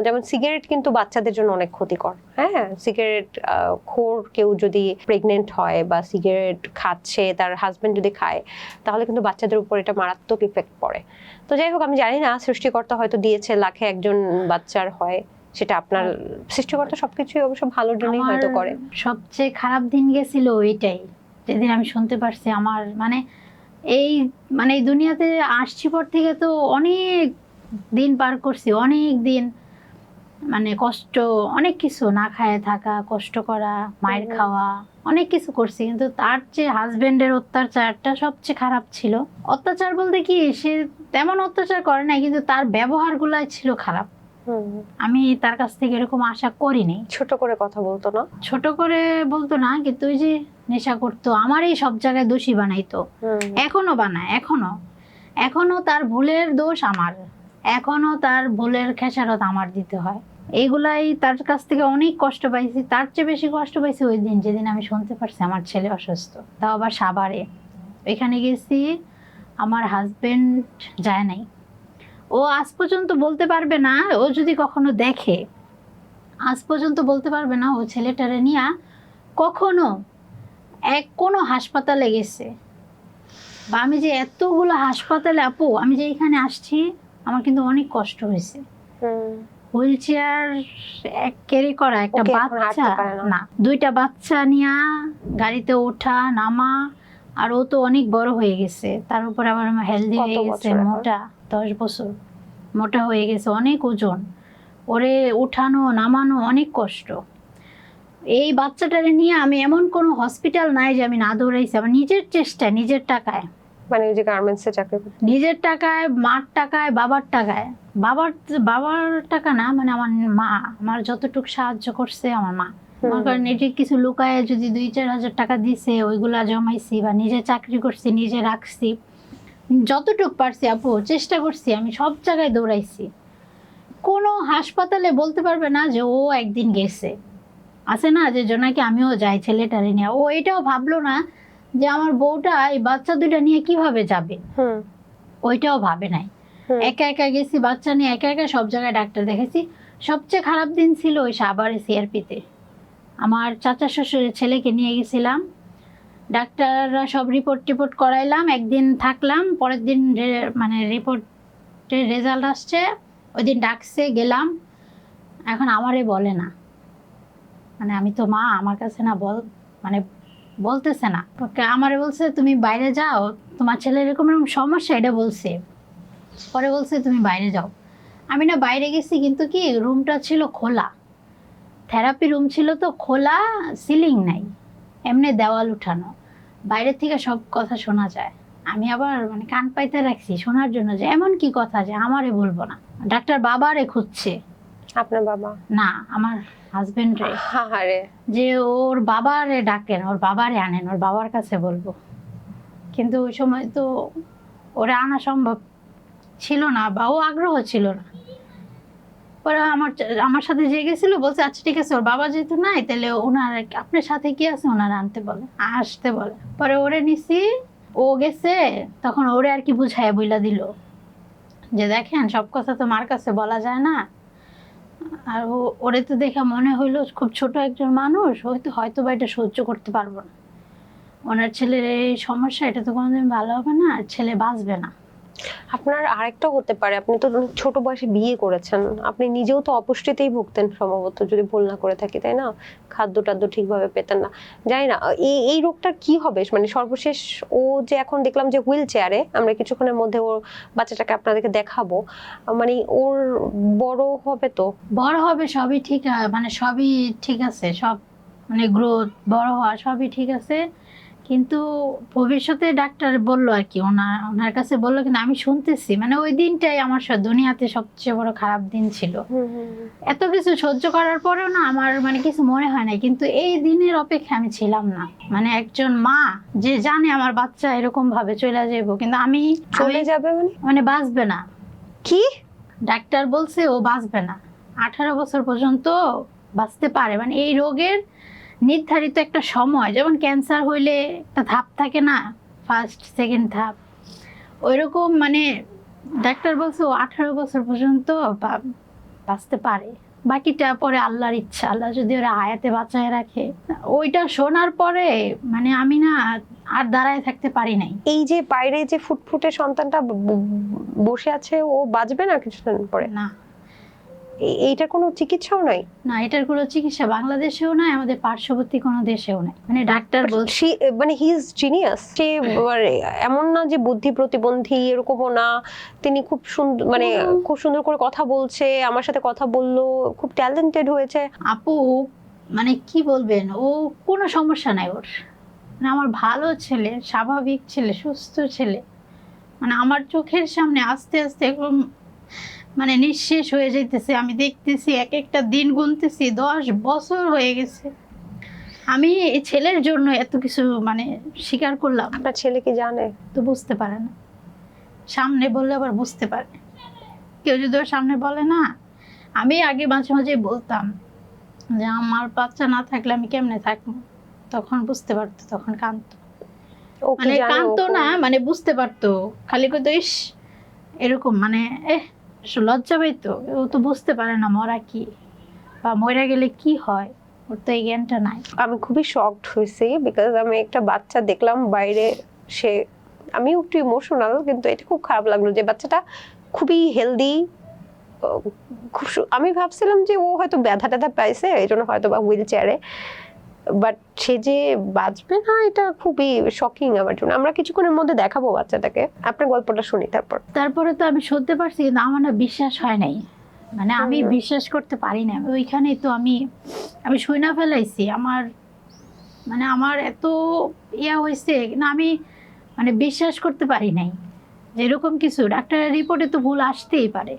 যেমন সিগারেট কিন্তু বাচ্চাদের জন্য অনেক ক্ষতিকর। হ্যাঁ, সিগারেট খোর কেউ যদি প্রেগনেন্ট হয় বা সিগারেট খাচ্ছে, তার হাজবেন্ড যদি খায়, তাহলে কিন্তু বাচ্চাদের উপর এটা মারাত্মক ইফেক্ট পড়ে। তো যাই হোক, আমি জানি না, সৃষ্টিকর্তা হয়তো দিয়েছে, লাখে একজন বাচ্চার হয়, সেটা আপনার সৃষ্টিকর্তা সবকিছুই অবশ্য ভালোর জন্যই হয়তো করে। সবচেয়ে খারাপ দিন গেছিল ওইটাই, যেদিন আমি শুনতে পারছি আমার মানে এই দুনিয়াতে আসছি পর থেকে তো অনেক দিন পার করছি, অনেক দিন মানে কষ্ট, অনেক কিছু, না খায় থাকা, কষ্ট করা, মায়ের খাওয়া, অনেক কিছু করছি। কিন্তু তার যে হাজবেন্ডের অত্যাচারটা সবচেয়ে খারাপ ছিল। অত্যাচার বলতে কি, সে তেমন অত্যাচার করে নাই, কিন্তু তার ব্যবহারগুলাই ছিল খারাপ। আমি তার কাছ থেকে এরকম আশা করিনি। ছোট করে কথা বলতো না? ছোট করে বলতো না, কিন্তু ওই যে নেশা করতো, আমারই সব জায়গায় দোষী বানাইতো, এখনো বানায়, এখনো তার ভুলের দোষ আমার, এখনো তার ভুলের খেসারত আমার দিতে হয়। এইগুলাই তার কাছ থেকে অনেক কষ্ট পাইছি। তার চেয়ে বেশি কষ্ট পাইছি ওই দিন যেদিন আমি শুনতে পারছি আমার ছেলে অসুস্থ, তাও আবার সাভারে। ওইখানে গেছি, আমার হাজবেন্ড যায় নাই। ও আজ পর্যন্ত বলতে পারবে না, ও যদি কখনো দেখে আজ পর্যন্ত বলতে পারবে না ও ছেলেটারে নিয়ে কখনো কোনো হাসপাতালে গেছে। বা আমি যে এতগুলো হাসপাতালে, আপু আমি যে এখানে আসছি আমার কিন্তু অনেক কষ্ট হয়েছে। হুইল চেয়ার ক্যারি করা একটা বাচ্চা, না 2টা বাচ্চা নিয়ে গাড়িতে ওঠা নামা, আর ও তো অনেক বড় হয়ে গেছে, তার উপর আবার আমার হেলদি হয়ে গেছে, মোটা, 10 বছর মোটা হয়ে গেছে, অনেক ওজন, ওরে উঠানো নামানো অনেক কষ্ট। এই বাচ্চাটারে নিয়ে আমি এমন কোনো হসপিটাল নাই যে আমি না দৌড়াইছি, আমার নিজের চেষ্টায়, নিজের টাকায়, মানে ওই যে গার্মেন্টসে চাকরি করতেন। নিজের টাকায়, মার টাকায়, বাবার টাকায়। বাবার টাকা না, মানে আমার মা আমার যতটুকু সাহায্য করছে আমার মা। মনে করেন এটি কিছু লুকায় যদি 2-4 হাজার টাকা দিছে, ওইগুলা জমাইছি, বা নিজে চাকরি করছি, নিজে রাখছি, যতটুকু পারছি আপু চেষ্টা করছি। আমি সব জায়গায় দৌড়াইছি। কোনো হাসপাতালে বলতে পারবে না যে ও একদিন গেছে। আছে না যে জোনাকি আমিও যাই ছেলেটারে নিয়ে, ও এটাও ভাবলো না যে আমার বউটা এই বাচ্চা দুইটা নিয়ে কিভাবে যাবে, ওইটাও ভাবে নাই। একা একা গেছি বাচ্চা নিয়ে, একা একা সব জায়গায় ডাক্তার দেখেছি। সবচেয়ে খারাপ দিন ছিল ওই সাভারে সিআরপিতে, আমার চাচা শ্বশুরের ছেলেকে নিয়ে গেছিলাম। ডাক্তাররা সব রিপোর্ট করাইলাম, একদিন থাকলাম, পরের দিন মানে রিপোর্টের রেজাল্ট আসছে, ওই দিন ডাকছে, গেলাম। এখন আমারে বলে না, মানে আমি তো মা, আমার কাছে না মানে বলতেছে না, আমারে বলছে তুমি বাইরে যাও, তোমার ছেলে এরকম এরকম সমস্যা, এটা বলছে। পরে বলছে তুমি বাইরে যাও। আমি না বাইরে গেছি, কিন্তু কি রুমটা ছিল খোলা, থেরাপি রুম ছিল তো খোলা, সিলিং নাই, এমনি দেওয়াল উঠানো, বাইরে থেকে সব কথা শোনা যায়। আমি আবার মানে কান পাইতে রাখছি শোনার জন্য, যে এমন কি কথা যে আমারে বলবো না। ডাক্তার বাবারে খুঁজছে। আপনার বাবা না, আমার হাজবেন্ড রে, যে ওর বাবারে ডাকেন, ওর বাবারে আনেন, ওর বাবার কাছে বলবো। কিন্তু ওই সময় তো ওরা আনা সম্ভব ছিল না, বা ও আগ্রহ ছিল না। পরে আমার সাথে যে গেছিল বলছে আচ্ছা ঠিক আছে, ওর বাবা যেহেতু নাই তাহলে ওনার আপনার সাথে কি আছে ওনার আনতে বলে, আসতে বলে। পরে ওরে নিছি, ও গেছে, তখন ওরে আর কি বুঝায় বইলা দিল যে দেখেন সব কথা তো মার কাছে বলা যায় না। আর ওরে তো দেখে মনে হইলো খুব ছোট একজন মানুষ, হয়তো বা এটা সহ্য করতে পারবো না, ওনার ছেলের এই সমস্যা, এটা তো কোনোদিন ভালো হবে না, আর ছেলে বাঁচবে না। আপনার আরেকটা হতে পারে, আপনি তো ছোট বয়সে বিয়ে করেছেন, আপনি নিজেও তো অপুষ্টিতেই ভুগতেন সম্ভবত, যদি ভুল না করে থাকি, তাই না? খাদ্য টাদ্য ঠিকভাবে পেতেন না, জানি না এই রোগটার কি হবে। মানে সর্বশেষ ও যে এখন দেখলাম যে হুইল চেয়ারে, আমরা কিছুক্ষণের মধ্যে ওর বাচ্চাটাকে আপনাদেরকে দেখাবো, মানে ওর বড় হবে, তো বড় হবে, সবই ঠিক, মানে সবই ঠিক আছে, সব মানে গ্রোথ, বড় হওয়া সবই ঠিক আছে। কিন্তু ভবিষ্যতে ডাক্তার বললো আর কি, ওনার কাছে বললো, কিন্তু আমি শুনতেছি মানে ওই দিনটাই আমার দুনিয়াতে সবচেয়ে বড় খারাপ দিন ছিল। এত কিছু সহ্য করার পরেও না আমার মানে কিছু মনে হয় না, কিন্তু এই দিনের অপেক্ষা আমি ছিলাম না। মানে একজন মা যে জানে আমার বাচ্চা এরকম ভাবে চলে যাবো, কিন্তু আমি চলে যাবে মানে বাঁচবে না। কি ডাক্তার বলছে ও বাঁচবে না, 18 বছর পর্যন্ত বাঁচতে পারে। মানে এই রোগের নির্ধারিত একটা সময়, যেমন ক্যান্সার হইলে একটা ধাপ থাকে না, ফার্স্ট সেকেন্ড ধাপ, ওইরকম মানে ডাক্তার বলছে ও 18 বছর পর্যন্ত বাঁচতে পারে, বাকিটা পরে আল্লাহর ইচ্ছা, আল্লাহ যদি ওরা হায়াতে বাঁচায় রাখে। ওইটা শোনার পরে মানে আমি না আর দাঁড়ায় থাকতে পারি নাই। এই যে বাইরে যে ফুটফুটে সন্তানটা বসে আছে, ও বাঁচবে না কিছুদিন পরে? না, এইটার কোনো চিকিৎসাও নাই? না, এটার কোনো চিকিৎসা বাংলাদেশেও নাই, আমাদের পার্শ্ববর্তী কোনো দেশেও নাই। মানে ডাক্তার বলছে, মানে হি ইজ জিনিয়াস, সে এমন না যে বুদ্ধি প্রতিবন্ধী, এরকমও না, তিনি খুব সুন্দর, মানে খুব সুন্দর করে কথা বলছে, আমার সাথে কথা বললো, খুব ট্যালেন্টেড হয়েছে। আপু মানে কি বলবেন, ও কোনো সমস্যা নাই ওর, মানে আমার ভালো ছেলে, স্বাভাবিক ছেলে, সুস্থ ছেলে, মানে আমার চোখের সামনে আস্তে আস্তে এরকম মানে নিঃশেষ হয়ে যাইতেছে। আমি দেখতেছি, এক একটা দিন গুনতেছি, 10 বছর হয়ে গেছে। আমি এই ছেলের জন্য এত কিছু মানে স্বীকার করলাম। আপনার ছেলে কি জানে? তো বুঝতে পারে না, সামনে বললে আবার বুঝতে পারে, কেউ যদি ওর সামনে বলে না। আমি আগে মাঝে মাঝে বলতাম যে আমার বাচ্চা না থাকলে আমি কেমনে থাকবো, তখন বুঝতে পারতো, তখন কাঁদতো, মানে কাঁদতো না, মানে বুঝতে পারতো, খালি কইতো ইস এরকম, মানে লজ্জা পাইতো। ও তো বুঝতে পারে না মরা কি, বা মরে গেলে কি হয়, ওর তো এই জ্ঞানটা নাই। আমি খুবই শকড হয়েছি, বিকজ আমি একটা বাচ্চা দেখলাম বাইরে, সে, আমি একটু ইমোশনাল, কিন্তু এটা খুব খারাপ লাগলো যে বাচ্চাটা খুবই হেলদি, খুব আমি ভাবছিলাম যে ও হয়তো ব্যথা ট্যাথা পাইছে, এই জন্য হয়তো বা হুইল চেয়ারে, বাট সে যে বাঁচবে না এটা খুবই শকিং আমার জন্য। আমরা কিছুক্ষণের মধ্যে দেখাবো বাচ্চাটাকে, আপনার গল্পটা শুনি তারপর। তারপরে তো আমি শুনতে পারছি, কিন্তু আমার না বিশ্বাস হয় নাই, মানে আমি বিশ্বাস করতে পারি না। ওইখানেই তো আমি শুই না ফেলাইছি। মানে আমার এত হয়েছে না, আমি মানে বিশ্বাস করতে পারি নাই যে এরকম কিছু। ডাক্তারের রিপোর্টে তো ভুল আসতেই পারে।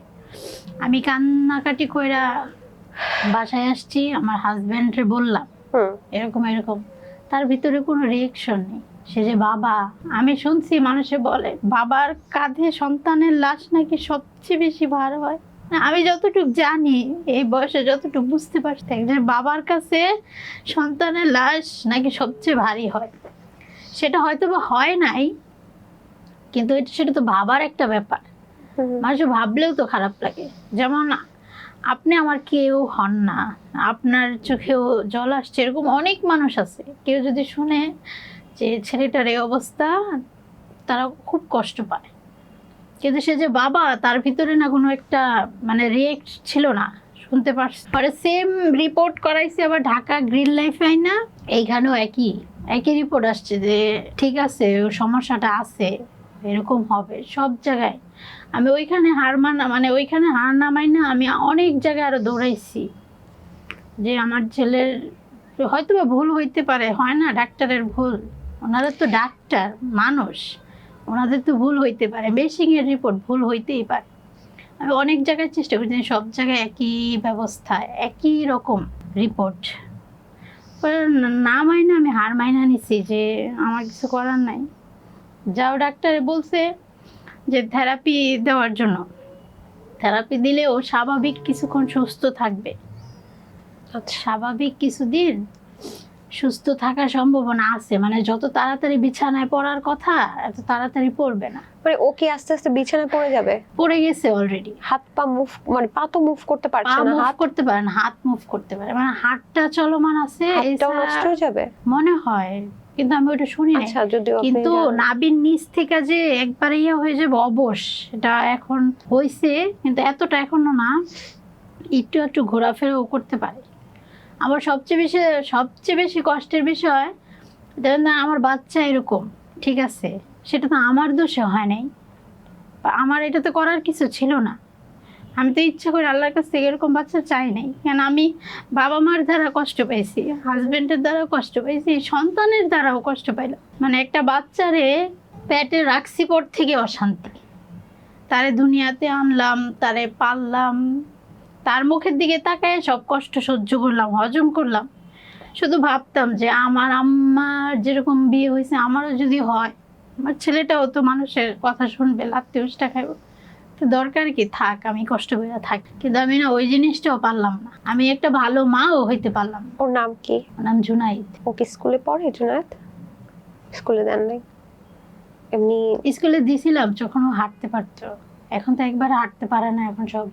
আমি কান্নাকাটি কইরা বাসায় আসছি, আমার হাজবেন্ডরে বললাম এরকম এরকম। তার ভিতরে কোনো রিয়েকশন নেই। সে যে বাবা, আমি শুনছি মানুষে বলে বাবার কাঁধে সন্তানের লাশ নাকি সবচেয়ে বেশি ভার হয়। আমি যতটুকু জানি, এই বয়সে যতটুকু বুঝতে পারছি, একজন বাবার কাছে সন্তানের লাশ নাকি সবচেয়ে ভারী হয়। সেটা হয়তো বা হয় নাই, কিন্তু সেটা তো ভাবার একটা ব্যাপার। মানুষ ভাবলেও তো খারাপ লাগে। যেমন আপনি আমার কেউ হন না, আপনার চোখেও জল আসছে, এরকম অনেক মানুষ আছে। কেউ যদি শুনে যে ছেলেটার এই অবস্থা, তারা খুব কষ্ট পায়। কিন্তু সে যে বাবা, তার ভিতরে না কোনো একটা মানে রিয়েক্ট ছিল না, শুনতে পারছি। পরে সেম রিপোর্ট করাইছে আবার ঢাকা গ্রিন লাইফ না, এইখানেও একই রিপোর্ট আসছে যে ঠিক আছে, ওর সমস্যাটা আছে, এরকম হবে সব জায়গায়। আমি ওইখানে হার নামাই না, আমি অনেক জায়গায় আরো দৌড়াইছি যে আমার ছেলের হয়তো বা ভুল হইতে পারে, হয় না ডাক্তারের ভুল, ওনারা তো ডাক্তার মানুষ, ওনাদের তো ভুল হইতে পারে, বেসিংয়ের রিপোর্ট ভুল হইতেই পারে। আমি অনেক জায়গায় চেষ্টা করছি, সব জায়গায় একই ব্যবস্থা, একই রকম রিপোর্ট। না মাইনা আমি হার মাইনা নিছি যে আমার কিছু করার নাই। যাও ডাক্তারে বলছে যে থেরাপি দেওয়ার জন্য, থেরাপি দিলে ও স্বাভাবিক কিছুক্ষণ সুস্থ থাকবে। স্বাভাবিক কিছুদিন সুস্থ থাকার সম্ভাবনা আছে, মানে যত তাড়াতাড়ি বিছানায় পড়ার কথা এত তাড়াতাড়ি পড়বে না। মানে ও কি আস্তে আস্তে বিছানায় পড়ে যাবে? পড়ে গেছে অলরেডি। হাত পা মুভ, মানে পা তো মুভ করতে পারছে না, হাত করতে পারে না, হাত মুভ করতে পারে, মানে হাতটা চলমান আছে। হাতটাও নষ্ট হয়ে যাবে মনে হয়, কিন্তু আমি ওটা শুনি না। আচ্ছা, যদিও কিন্তু নাভির নিচ থেকে যে একবারে হয়ে যাবে অবশ, এটা এখন হয়েছে, কিন্তু এতটা এখনো না, একটু একটু ঘোরাফেরাও করতে পারে। আমার সবচেয়ে বেশি কষ্টের বিষয়, দেখেন না, আমার বাচ্চা এরকম, ঠিক আছে, সেটা তো আমার দোষে হয় নাই, আমার এটা তো করার কিছু ছিল না। আমি তো ইচ্ছা করে আল্লাহর কাছ থেকে এরকম বাচ্চা চাই নাই, কেন আমি বাবা মার দ্বারা কষ্ট পাইছি, হাজবেন্ডের দ্বারাও কষ্ট পাইছি, সন্তানের দ্বারাও কষ্ট পাইলাম। মানে একটা বাচ্চারে পেটে রাখছি পর থেকে অশান্তি, তারে দুনিয়াতে আনলাম, তারে পাললাম, তার মুখের দিকে তাকায় সব কষ্ট সহ্য করলাম, হজম করলাম। শুধু ভাবতাম যে আমার আম্মার যেরকম বিয়ে হয়েছে আমারও যদি হয়, আমার ছেলেটাও তো মানুষের কথা শুনবে, লাত্তি উষ্টা খাইব, তো দরকার কি, থাক, আমি কষ্ট করে থাকি। কিন্তু আমি না ওই জিনিসটাও পারলাম না, আমি একটা ভালো মাও হইতে পারলাম না। ওর নাম কি? ওর নাম জুনাইদ। ও কি স্কুলে পড়ে? জুনাইদ স্কুলে দেন নাই? এমনি স্কুলে দিছিলাম যখন ও হাঁটতে পারতো, এখন তো একবার হাঁটতে পারে না, এখন সব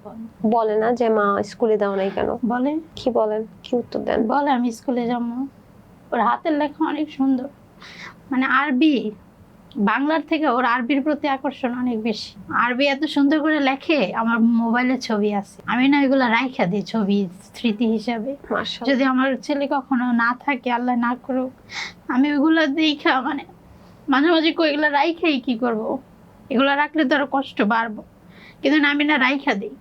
বলে না যে মা স্কুলে দাও নাই কেন? বলে। কি বলেন, কি উত্তর দেন? বলে আমি স্কুলে যাবো। ওর হাতের লেখা অনেক সুন্দর, মানে আরবি, বাংলার থেকে ওর আরবির প্রতি আকর্ষণ অনেক বেশি। আরবি এত সুন্দর করে লেখে, আমার মোবাইলে ছবি আছে, আমি না এগুলো রাইখা দিই ছবি স্মৃতি হিসাবে। যদি আমার ছেলে কখনো না থাকে, আল্লাহ না করুক, আমি ওইগুলো দেখা মানে মাঝে মাঝে এগুলো রাইখাই কি করব, এগুলো রাখলে তো আরো কষ্ট বাড়বো, কিন্তু আমি না রাইখা দিই।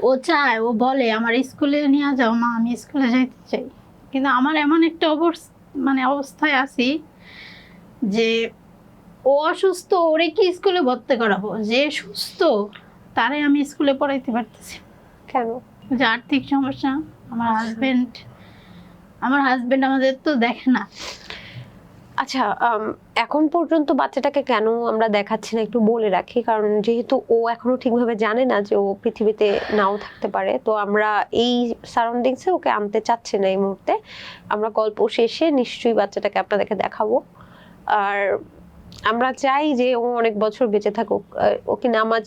ও চায়, ও বলে আমার স্কুলে নিয়ে যাও মা, আমি স্কুলে যাইতে চাই। কিন্তু আমার এমন একটা অবস্থায় আছি যে ও অসুস্থ, ওরে কি স্কুলে ভর্তি করাবো? যে সুস্থ তারে আমি স্কুলে পড়াইতে পারতেছি। কেন? যে আর্থিক সমস্যা। আমার হাজবেন্ড আমাদের তো দেখে না। আচ্ছা, এখন পর্যন্ত বাচ্চাটাকে কেন আমরা দেখাচ্ছি না একটু বলে রাখি, কারণ যেহেতু ও এখনো ঠিকভাবে জানে না যে ও পৃথিবীতে নাও থাকতে পারে, তো আমরা এই সারাউন্ডিংসে ওকে আনতে চাচ্ছি না এই মুহূর্তে। আমরা গল্প শেষে নিশ্চয়ই বাচ্চাটাকে আপনাদেরকে দেখাবো। আর আমরা চাই যে ও অনেক বছর বেঁচে থাকুক। ও কি নামাজ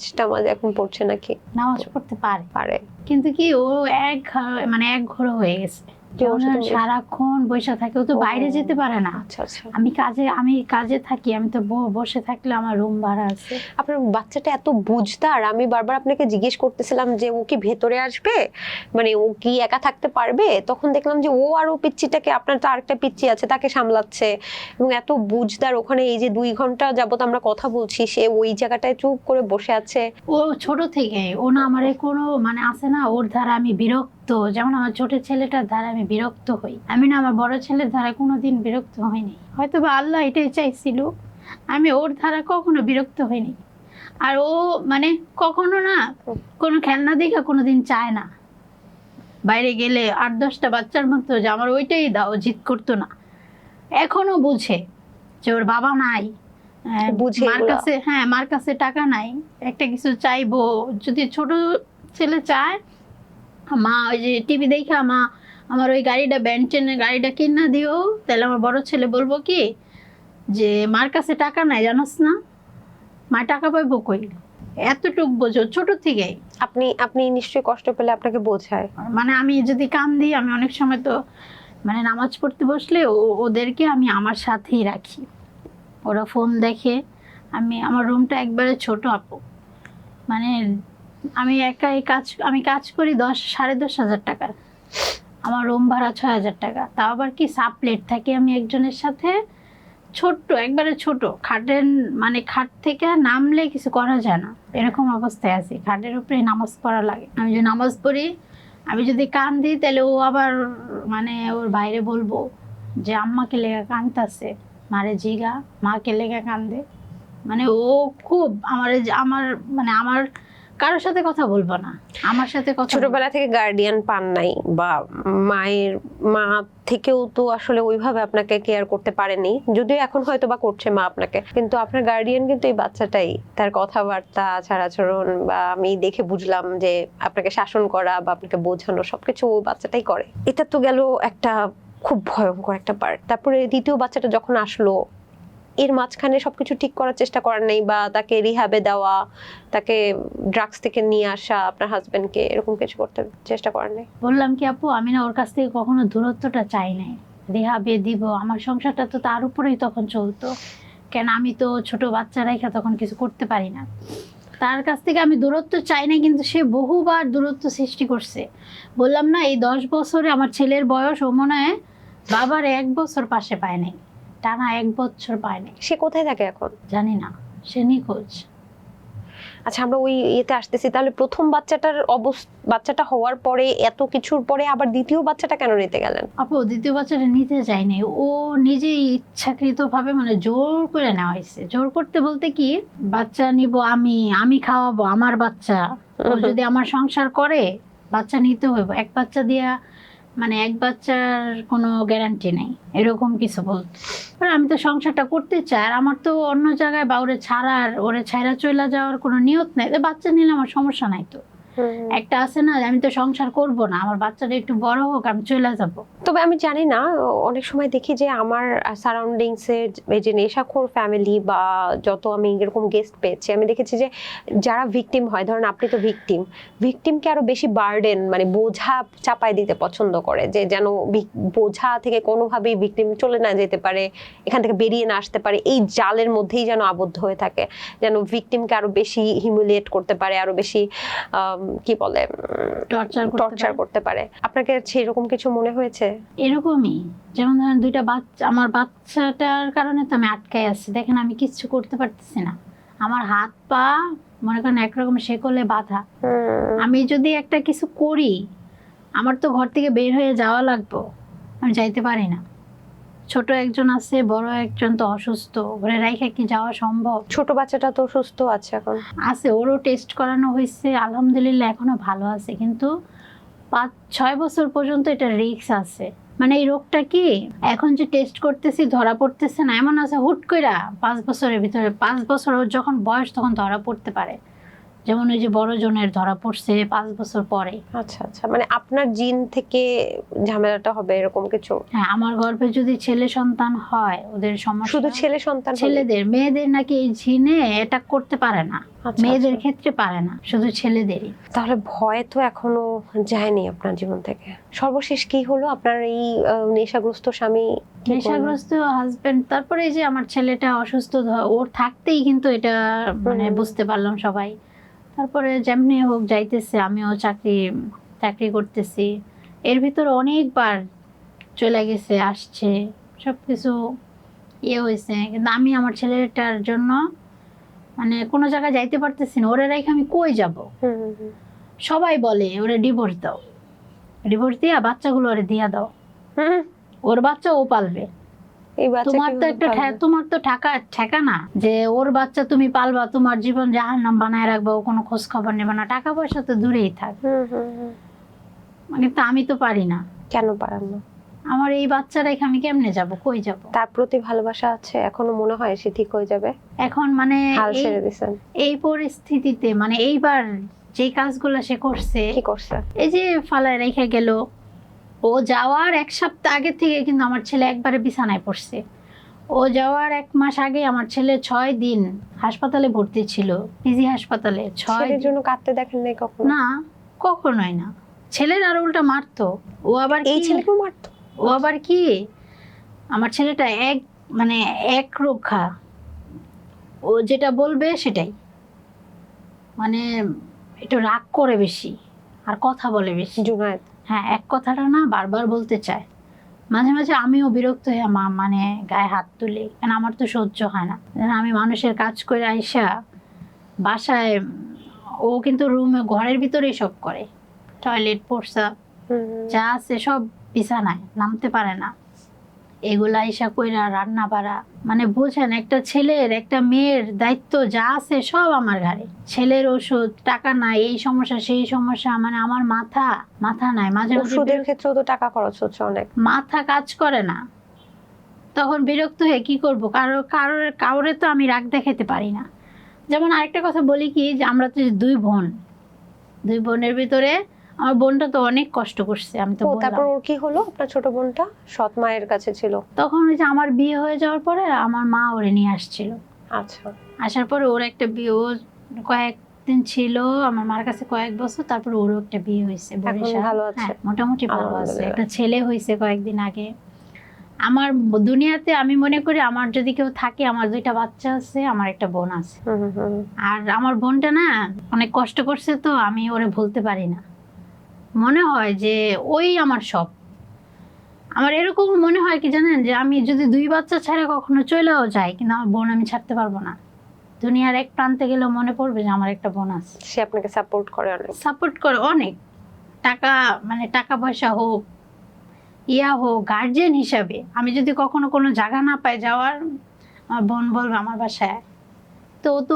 এখন পড়ছে নাকি? নামাজ পড়তে পারে, পারে, কিন্তু কি ও এক ঘর হয়ে গেছে, যে ওর সাথে সারাক্ষণ বসে থাকে, ও তো বাইরে যেতে পারে না। আচ্ছা আচ্ছা। আমি কাজে থাকি, আমি তো বসে থাকলে আমার রুম ভাড়া আছে। আপনার বাচ্চাটা এত বুঝদার, আমি বারবার আপনাকে জিজ্ঞেস করতেছিলাম যে ও কি ভেতরে আসবে, মানে ও কি একা থাকতে পারবে, তখন দেখলাম যে ও আর ও পিচ্চিটাকে, আপনার তো আরেকটা পিচ্চি আছে তাকে সামলাচ্ছে, এবং এত বুঝদার। ওখানে এই যে 2 ঘন্টা যাবত আমরা কথা বলছি, সে ওই জায়গাটায় চুপ করে বসে আছে। ও ছোট থেকে ও না আমারে কোনো মানে আছে না, ওর দ্বারা আমি বিরক্ত, যেমন আমার ছোট ছেলেটার দ্বারা আমি বিরক্ত হই, আমি না আমার বড় ছেলের দ্বারা কোনোদিন বিরক্ত হইনি। হয়তো বা আল্লাহ এটাই চাইছিল, আমি ওর দ্বারা কখনো বিরক্ত হইনি। আর ও মানে কখনো না কোনো খেলনা দেখে কোনোদিন চায় না। বাইরে গেলে 8-10টা বাচ্চার মতো যে আমার ওইটাই দাও, জিদ করতো না। এখনো বুঝে যে ওর বাবা নাই, বুঝে মার এগুলা। কাছে, হ্যাঁ মার কাছে টাকা নাই, একটা কিছু চাইবো, যদি ছোট ছেলে চায় মা ওই যে টিভি দেখা মা আমার ওই গাড়িটা বেনটেনের গাড়িটা কিনা দিও, তাহলে আমার বড় ছেলে বলবো কি যে মার কাছে টাকা নাই জানোস না, মা টাকা পাইবো কই। এতটুক বোঝো ছোট থেকেই। আপনি আপনি নিশ্চয়ই কষ্ট পেলে আপনাকে বোঝায়। মানে আমি যদি কান দিই, আমি অনেক সময় তো মানে নামাজ পড়তে বসলে ওদেরকে আমি আমার সাথেই রাখি, ওরা ফোন দেখে। আমার রুমটা একবারে ছোট আপু, মানে আমি আমি কাজ করি 10,000-10,500 টাকার, আমার রুম ভাড়া 6,000 টাকা, তাও আবার কি সাপ্লেট থাকি আমি একজনের সাথে, ছোট্ট একবারে ছোট খাটের, মানে খাট থেকে নামলে কিছু করা যায় না এরকম অবস্থায় আছি, খাটের উপরে নামাজ পড়া লাগে। আমি যে নামাজ পড়ি, আমি যদি কান দিই তাহলে ও আবার মানে ওর বাইরে বলবো যে আম্মাকে লেগা কানতাছে, মারে জিগা মাকে লেগা কান্দে। মানে ও খুব আমার মানে আমার কারোর সাথে কথা বলবো না, আমার সাথে কথা ছোটবেলা থেকে গার্ডিয়ান পান নাই, বা মা থেকেও তো আসলে ওইভাবে আপনাকে কেয়ার করতে পারেনি, যদিও এখন হয়তো বা করছে মা আপনাকে, কিন্তু আপনার গার্ডিয়ান কিন্তু এই বাচ্চাটাই। তার কথাবার্তা, আচার-আচরণ, বা আমি দেখে বুঝলাম যে আপনাকে শাসন করা বা আপনাকে বোঝানো সবকিছু ওই বাচ্চাটাই করে। এটা তো গেল একটা খুব ভয়ঙ্কর একটা পার্ট। তারপরে দ্বিতীয় বাচ্চাটা যখন আসলো, এর মাঝখানে সবকিছু ঠিক করার চেষ্টা করার নেই, বা তাকে রিহ্যাবে দেওয়া, তাকে ড্রাগস থেকে নিয়ে আসা, আপনার হাজবেন্ডকে এরকম কিছু করতে চেষ্টা করার নেই? বললাম কি আপু, আমি না ওর কাছ থেকে কখনো দূরত্বটা চাই নাই, রেহাবে দিব, আমার সংসারটা তো তার উপরেই তখন চলতো, কেন আমি তো ছোট বাচ্চা রেখে তখন কিছু করতে পারি না। তার কাছ থেকে আমি দূরত্ব চাই না, কিন্তু সে বহুবার দূরত্ব সৃষ্টি করছে। বললাম না, এই 10 বছরে আমার ছেলের বয়স, ও মনে হয় বাবার 1 বছর পাশে পায় নাই, টানা 1 বছর পায় নাই। সে কোথায় থাকে এখন? জানি না, সে নিখোঁজ। আচ্ছা, আমরা ওই ইয়েতে আসতেছি। তাহলে প্রথম বাচ্চাটা হওয়ার পরে, এত কিছুর পরে আবার দ্বিতীয় বাচ্চাটা কেন নিতে গেলেন? আপু দ্বিতীয় বাচ্চাটা নিতে চাইনি, ও নিজেই ইচ্ছাকৃত ভাবে মানে জোর করে নেওয়া হয়েছে। জোর করতে বলতে কি, বাচ্চা নিব আমি খাওয়াবো আমার বাচ্চা, ও যদি আমার সংসার করে বাচ্চা নিতে হইব, এক বাচ্চা দিয়া মানে এক বাচ্চার কোনো গ্যারান্টি নেই, এরকম কিছু বলতো। আমি তো সংসারটা করতে চাই, আর আমার তো অন্য জায়গায় বা ওরে ছাড়া চলে যাওয়ার কোনো নিয়ত নেই। বাচ্চা নিলে আমার সমস্যা নাই তো, একটা আছে না আমি তো সংসার করব না, আমার বাচ্চাটা একটু বড় হোক, আমি চলে যাব। তবে আমি জানি না, অনেক সময় দেখি যে আমার সারাউন্ডিংসে এই যে নেশাখোর ফ্যামিলি বা যত আমি এরকম গেস্ট পেয়েছি, আমি দেখেছি যে যারা ভিকটিম হয়, ধরেন আপনি তো ভিকটিমকে আরো বেশি বার্ডেন, মানে বোঝা চাপায় দিতে পছন্দ করে, যে যেন বোঝা থেকে কোনোভাবেই ভিকটিম চলে না যেতে পারে, এখান থেকে বেরিয়ে না আসতে পারে, এই জালের মধ্যেই যেন আবদ্ধ হয়ে থাকে, যেন ভিকটিমকে আরো বেশি হিউমিলিয়েট করতে পারে, আরো বেশি কি বলে টর্চার করতে পারে। আপনাকে সেরকম কিছু মনে হয়েছে? এরকমই, যেমন ধরেন 2টা বাচ্চা, আমার বাচ্চাটার কারণে তো আমি আটকায় আছি, দেখেন আমি কিচ্ছু করতে পারতেছি না, আমার হাত পা মনে করেন একরকম শেকলে বাঁধা। আমি যদি একটা কিছু করি, আমার তো ঘর থেকে বের হয়ে যাওয়া লাগবে, আমি যাইতে পারি না। ছোট একজন আছে, বড় একজন তো অসুস্থ, ঘরে রাইখা কি যাওয়া সম্ভব? ছোট বাচ্চাটা তো সুস্থ আছে এখন? আছে, ওরও টেস্ট করানো হয়েছে, আলহামদুলিল্লাহ এখনো ভালো আছে, কিন্তু 5-6 বছর পর্যন্ত এটা রিস্ক আছে। মানে এই রোগটা কি এখন যে টেস্ট করতেছি ধরা পড়তেছে না, এমন আছে হুট কইরা 5 বছরের ভিতরে, 5 বছর ওর যখন বয়স তখন ধরা পড়তে পারে। যেমন ওই যে বড় জনের ধরা পড়ছে 5 বছর পরে। আচ্ছা আচ্ছা, মানে আপনার জিন থেকে ঝামেলাটা হবে এরকম কিছু? হ্যাঁ, আমার গর্ভে যদি ছেলে সন্তান হয় ওদের সমস্যা। শুধু ছেলে সন্তান হলে? ছেলেদের, মেয়েদের নাকি এই জিনে এটা করতে পারে না। আচ্ছা, মেয়েদের আচ্ছা। ক্ষেত্রে পারে না, শুধু ছেলেদেরই। তাহলে ভয় তো এখনো যায়নি আপনার জীবন থেকে। সর্বশেষ কি হলো আপনার এই নেশাগ্রস্ত স্বামী? কি করলেন? নেশাগ্রস্ত হাজবেন্ড, তারপরে এই যে আমার ছেলেটা অসুস্থ, ওর থাকতেই কিন্তু এটা মানে বুঝতে পারলাম সবাই। তারপরে যেমনি হোক যাইতেছে, আমিও চাকরি করতেছি। এর ভিতরে অনেকবার চলে গেছে, আসছে, সবকিছু ইয়ে হয়েছে, কিন্তু আমি আমার ছেলেটার জন্য মানে কোনো জায়গায় যাইতে পারতেছি না। ওরে রেখে আমি কই যাব? হুম, হুম, হুম। সবাই বলে ওরে ডিভোর্স দাও, ডিভোর্স দিয়া বাচ্চাগুলো ওরে দিয়া দাও, হুম, ওর বাচ্চা ও পালবে। এই বাচ্চা তোমার তো কিভাবে একটা পালবে? তোমার তো ঠেকা না যে ওর বাচ্চা তুমি পালবা, তোমার জীবন জাহান্নাম বানায় রাখবা, ও কোনো খোঁজ খবর নেবে না, টাকা পয়সা তো দূরেই থাক। হুম, হুম, হুম। কিন্তু আমি তো পারি না। কেন পারেন না? আমার এই বাচ্চা রেখে আমি কেমনে যাব, কই যাব? তার প্রতি ভালোবাসা আছে এখনো? মনে হয় সে ঠিক হয়ে যাবে? এখন মানে হাল এই ছেড়ে দিছেন? এই পরিস্থিতিতে মানে এইবার যে কাজগুলো সে করছে, কি করছে? এই যে ফালায় রেখে গেল, ও যাওয়ার 1 সপ্তাহ আগে থেকে কিন্তু আমার ছেলে একবারে বিছানায় পড়ছে। ও যাওয়ার 1 মাস আগে আমার ছেলে 6 দিন হাসপাতালে ভর্তি ছিল, পিজি হাসপাতালে। 6 ছেলের জন্য কাঁদতে দেখেন নাই কখনো? না, কখনোই না। ছেলের আর উল্টা মারতো। ও আবার এই কি, ছেলেকেও মারতো? ও আবার কি, আমার ছেলেটা মানে এক রক্ষা, ও যেটা বলবে সেটাই, মানে একটু রাগ করে বেশি আর কথা বলে বেশি। জুনায়েদ? হ্যাঁ, এক কথাটা না বারবার বলতে চায়। মাঝে মাঝে আমিও বিরক্ত হয়ে মানে গায়ে হাত তুলি, কারণ আমার তো সহ্য হয় না। আমি মানুষের কাজ করে আইসা বাসায়, ও কিন্তু রুমে ঘরের ভিতরেই সব করে, টয়লেট, প্রস্রাব হুম, হুম। যা আছে সব বিছানায়, নামতে পারে না। এগুলা আইসা কইরা রান্না বাড়া, মানে বুঝেন, একটা ছেলের একটা মেয়ের দায়িত্ব যা আছে সব আমার ঘাড়ে। ছেলের ওষুধ, টাকা নাই, এই সমস্যা সেই সমস্যা, মানে আমার মাথা নাই। মাঝে মাঝে ওষুধের ক্ষেত্রেও তো টাকা খরচ হচ্ছে অনেক। মাথা কাজ করে না। তখন বিরক্ত হয়ে কি করব, কারোরে তো আমি রাগ দেখাতে পারি না। যেমন আরেকটা কথা বলি কি, যে আমরা তো 2 বোন, 2 বোনের ভিতরে আমার বোনটা তো অনেক কষ্ট করছে, আমি তো ও, বললাম। তারপর ওর কি হলো? আপনার ছোট বোনটা সৎ মায়ের কাছে ছিল? তখন ওই যে আমার বিয়ে হয়ে যাওয়ার পরে আমার মা ওরে নিয়ে আসছিল। আচ্ছা। আসার পরে ওর একটা বিয়ে, ও কয়েকদিন ছিল আমার মার কাছে, কয়েক বছর, তারপর ওরও একটা বিয়ে হয়েছে বরিশাল। ভালো আছে? হ্যাঁ, মোটামুটি ভালো আছে। আলহামদুলিল্লাহ। একটা ছেলে হয়েছে কয়েকদিন আগে। আমার দুনিয়াতে আমি মনে করি আমার যদি কেউ থাকে, আমার 2টা বাচ্চা আছে, আমার একটা বোন আছে। হুম, হুম, হুম। আর আমার বোনটা না অনেক কষ্ট করছে, তো আমি ওরে ভুলতে পারি না। মনে হয় যে ওই আমার সব। আমার এরকম মনে হয় কি জানেন, যে আমি যদি 2 বাচ্চা ছাড়া কখনো চলেও যাই, কিন্তু আমার বোন আমি ছাড়তে পারবো না। দুনিয়ার এক প্রান্তে গেলেও মনে পড়বে যে আমার একটা বোন আছে। সে আপনাকে সাপোর্ট করে অনেক? সাপোর্ট করে অনেক। টাকা, মানে টাকা পয়সা হোক, ইয়া হোক, গার্জিয়ান হিসাবে আমি যদি কখনো কোনো জায়গা না পাই যাওয়ার, আমার বোন বলবে আমার বাসায় আয়। তো ও তো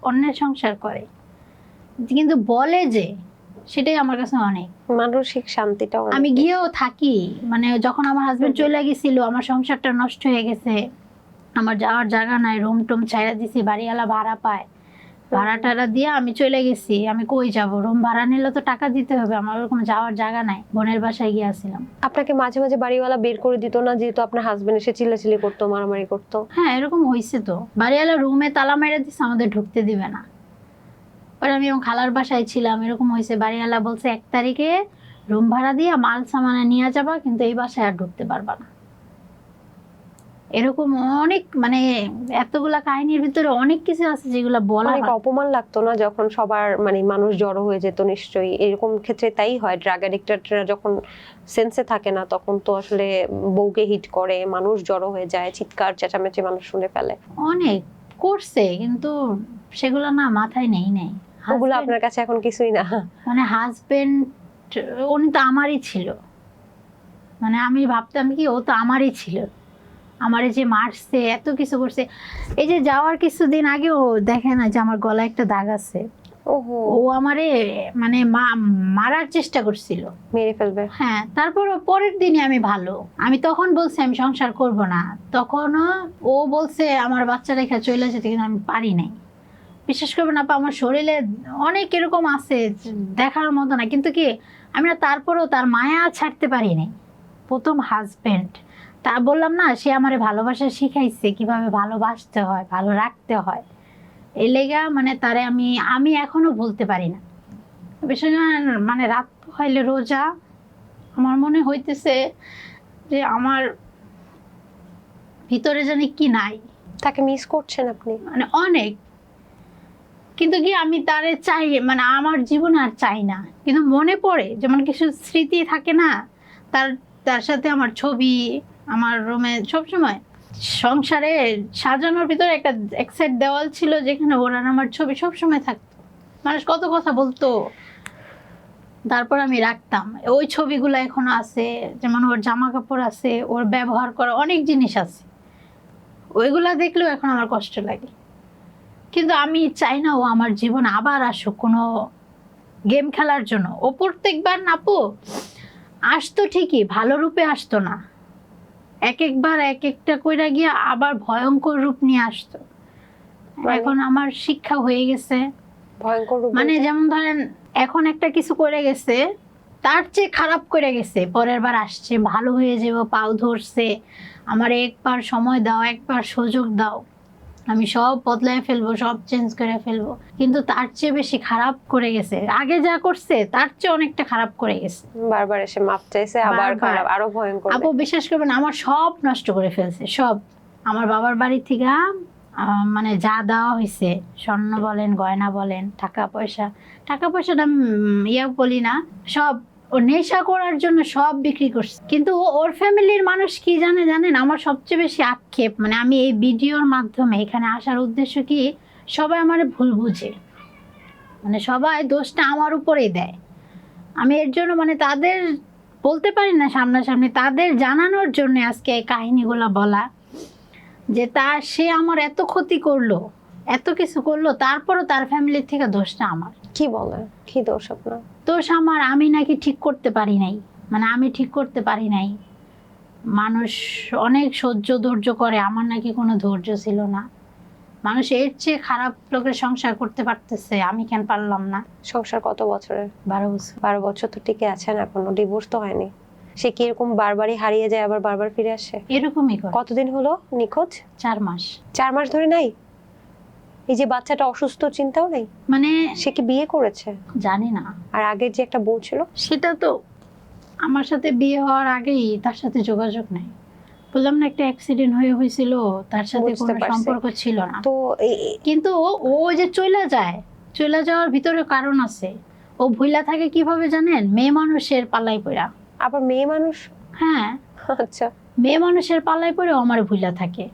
অন্যের সংসার করে, কিন্তু বলে যে, সেটাই আমার কাছে অনেক। মানসিক শান্তিটাও অনেক আমি বেশি। গিয়েও থাকি, মানে যখন আমার হাজবেন্ড চলে গেছিল, আমার সংসারটা নষ্ট হয়ে গেছে, আমার যাওয়ার জায়গা নাই, রুম টুম ছাইড়া দিছি, বাড়িওয়ালা ভাড়া পায়, ভাড়া টাড়া দিয়ে আমি চলে গেছি। আমি কই যাব, রুম ভাড়া নিলে তো টাকা দিতে হবে, আমার ওরকম যাওয়ার জায়গা নাই। বোনের বাসায় গিয়েছিলাম। আপনাকে মাঝে মাঝে বাড়িওয়ালা বের করে দিত না, যেহেতু আপনার হাজবেন্ড এসে চিল্লাচিল্লি করতো, মারামারি করতো? হ্যাঁ, এরকম হয়েছে তো। বাড়িওয়ালা রুমে তালা মেরে দিচ্ছে, আমাদের ঢুকতে দিবে না। পরে আমি আমার খালার বাসায় ছিলাম, এরকম হয়েছে, বাড়িওয়ালা বলছে 1 তারিখে রুম ভাড়া দিয়ে মাল সামানে নিয়ে যাবা, কিন্তু এই বাসায় আর ঢুকতে পারবা না। এরকম অনেক, মানে এতগুলা কাহিনীর ভিতরে অনেক কিছু আছে যেগুলো বলা অনেক হয়। অপমান লাগতো না যখন সবার মানে মানুষ জড়ো হয়ে যেত? নিশ্চয়ই এরকম ক্ষেত্রে তাই হয়। ড্রাগ অ্যাডিক্টেডরা যখন সেন্সে থাকে না, তখন তো আসলে বউকে হিট করে, মানুষ জড়ো হয়ে যায়, চিৎকার চেঁচামেচি মানুষ শুনে ফেলে। অনেক করছে, কিন্তু সেগুলো না মাথায় নেই। ওগুলো Husband- আপনার কাছে এখন কিছুই না? মানে হাজবেন্ড, উনি তো আমারই ছিল। মানে আমি ভাবতাম কি, ও তো আমারই ছিল, আমারে যে মারছে, এত কিছু করছে। এই যে যাওয়ার কিছুদিন আগে ও দেখে না যে আমার গলায় একটা দাগ আছে, ওহো, ও আমারে মানে মারার চেষ্টা করছিল। মেরে ফেলবে? হ্যাঁ, তারপর পরের দিনই আমি ভালো, আমি তখন বলছি আমি সংসার করব না, তখনও ও বলছে আমার বাচ্চা রেখা চলে যেতে, কিন্তু আমি পারি নাই। বিশেষ করে না আমার শরীরে অনেক এরকম আছে যে দেখার মতো না, কিন্তু কি আমি না তারপরেও তার মায়া ছাড়তে পারি নাই। প্রথম হাজবেন্ড, তা বললাম না, সে আমারে ভালোবাসা শিখাইছে কিভাবে ভালোবাসতে হয়, ভালো রাখতে হয়। এই লেগা মানে তারে আমি আমি এখনো ভুলতে পারি না। বিশেষ করে মানে রাত হইলে রোজা আমার মনে হইতেছে যে আমার ভিতরে জানি কি নাই, তাকে মিস করছেন আপনি? মানে অনেক। কিন্তু কি আমি তারে চাই, মানে আমার জীবনে আর চাই না, কিন্তু মনে পড়ে যেমন কিছু স্মৃতি থাকে না, তার তার সাথে আমার ছবি আমার রুমে সবসময়। সংসারে সাজানোর ভিতরে একটা এক সাইড দেওয়াল ছিল যেখানে ওর আর আমার ছবি সবসময় থাকতো। মানুষ কত কথা বলতো, তারপর আমি রাখতাম। ওই ছবিগুলো এখনো আছে, যেমন ওর জামা কাপড় আছে, ওর ব্যবহার করা অনেক জিনিস আছে, ওইগুলা দেখলেও এখন আমার কষ্ট লাগে। কিন্তু আমি চাই না ও আমার জীবন আবার আসুক কোনো গেম খেলার জন্য। ও প্রত্যেকবার নাপো আসতো ঠিকই, ভালো রূপে আসতো না, এক একবার এক একটা কইরা গিয়ে আবার ভয়ঙ্কর রূপ নিয়ে আসতো। এখন আমার শিক্ষা হয়ে গেছে। ভয়ঙ্কর রূপ মানে বলতে? যেমন ধরেন এখন একটা কিছু করে গেছে, তার চেয়ে খারাপ করে গেছে, পরের বার আসছে ভালো হয়ে যাবো, পাও ধরছে, আমার একবার সময় দাও, একবার সুযোগ দাও, আমি সব বদলায় ফেলবো, সব চেঞ্জ করে ফেলবো। কিন্তু তার চেয়ে বেশি খারাপ করে গেছে, আগে যা করছে তার চেয়ে অনেকটা খারাপ করে গেছে। বারবার এসে মাপ চাইছে, আবার বারবার। খারাপ, আরো ভয়ঙ্কর। আপু বিশ্বাস করবেন আমার সব নষ্ট করে ফেলছে, সব। আমার বাবার বাড়ি থেকে মানে যা দেওয়া হয়েছে, স্বর্ণ বলেন, গয়না বলেন, টাকা পয়সা, টাকা পয়সাটা ইয়া বলি না, সব ও নেশা করার জন্য সব বিক্রি করছে। কিন্তু ওর ফ্যামিলির মানুষ কি জানেন, আমার সবচেয়ে বেশি আক্ষেপ, মানে আমি এই ভিডিওর মাধ্যমে এখানে আসার উদ্দেশ্য কি, সবাই আমার ভুল বুঝে, মানে সবাই দোষটা আমার উপরেই দেয়। আমি এর জন্য মানে তাদের বলতে পারি না সামনাসামনি, তাদের জানানোর জন্য আজকে এই কাহিনীগুলো বলা, যে সে আমার এত ক্ষতি করলো, এত কিছু করলো, তারপরও তার ফ্যামিলির থেকে দোষটা আমার। কি বলে, কি দোষ আপনার? দোষ আমার, আমি নাকি ঠিক করতে পারি নাই, মানে আমি ঠিক করতে পারি নাই। মানুষ অনেক সহ্য ধৈর্য করে, আমার নাকি কোনো ধৈর্য ছিল না। মানুষ এর চেয়ে খারাপ লোকের সংসার করতে পারতেছে, আমি কেন পারলাম না? সংসার কত বছরের? 12 বছর। 12 বছর তো টিকে আছেন, এখনো ডিভোর্স তো হয়নি। সে কি এরকম বারবারই হারিয়ে যায় আবার বারবার ফিরে আসে? এরকমই করে। কতদিন হলো নিখোঁজ? 4 মাস। 4 মাস ধরে নাই? এই যে বাচ্চাটা অসুস্থ, চিন্তাও নেই? মানে সে কি বিয়ে করেছে? জানি না, আর আগের যে একটা বউ ছিল? সেটা তো আমার সাথে বিয়ে হওয়ার আগেই তার সাথে যোগাযোগ নাই। বললাম না একটা অ্যাক্সিডেন্ট হয়েছিল, তার সাথে বুঝতে কোনো পারছি। সম্পর্ক ছিল না। তো কিন্তু ও যে চলে যাওয়ার ভিতরে কারণ আছে। ও ভুলা থাকে কিভাবে জানেন? মেয়ে মানুষের পাল্লায় পড়া। আবার মেয়ে মানুষ? হ্যাঁ, আচ্ছা। মেয়ে মানুষের পাল্লায় পড়ে আমার ভুলা থাকে।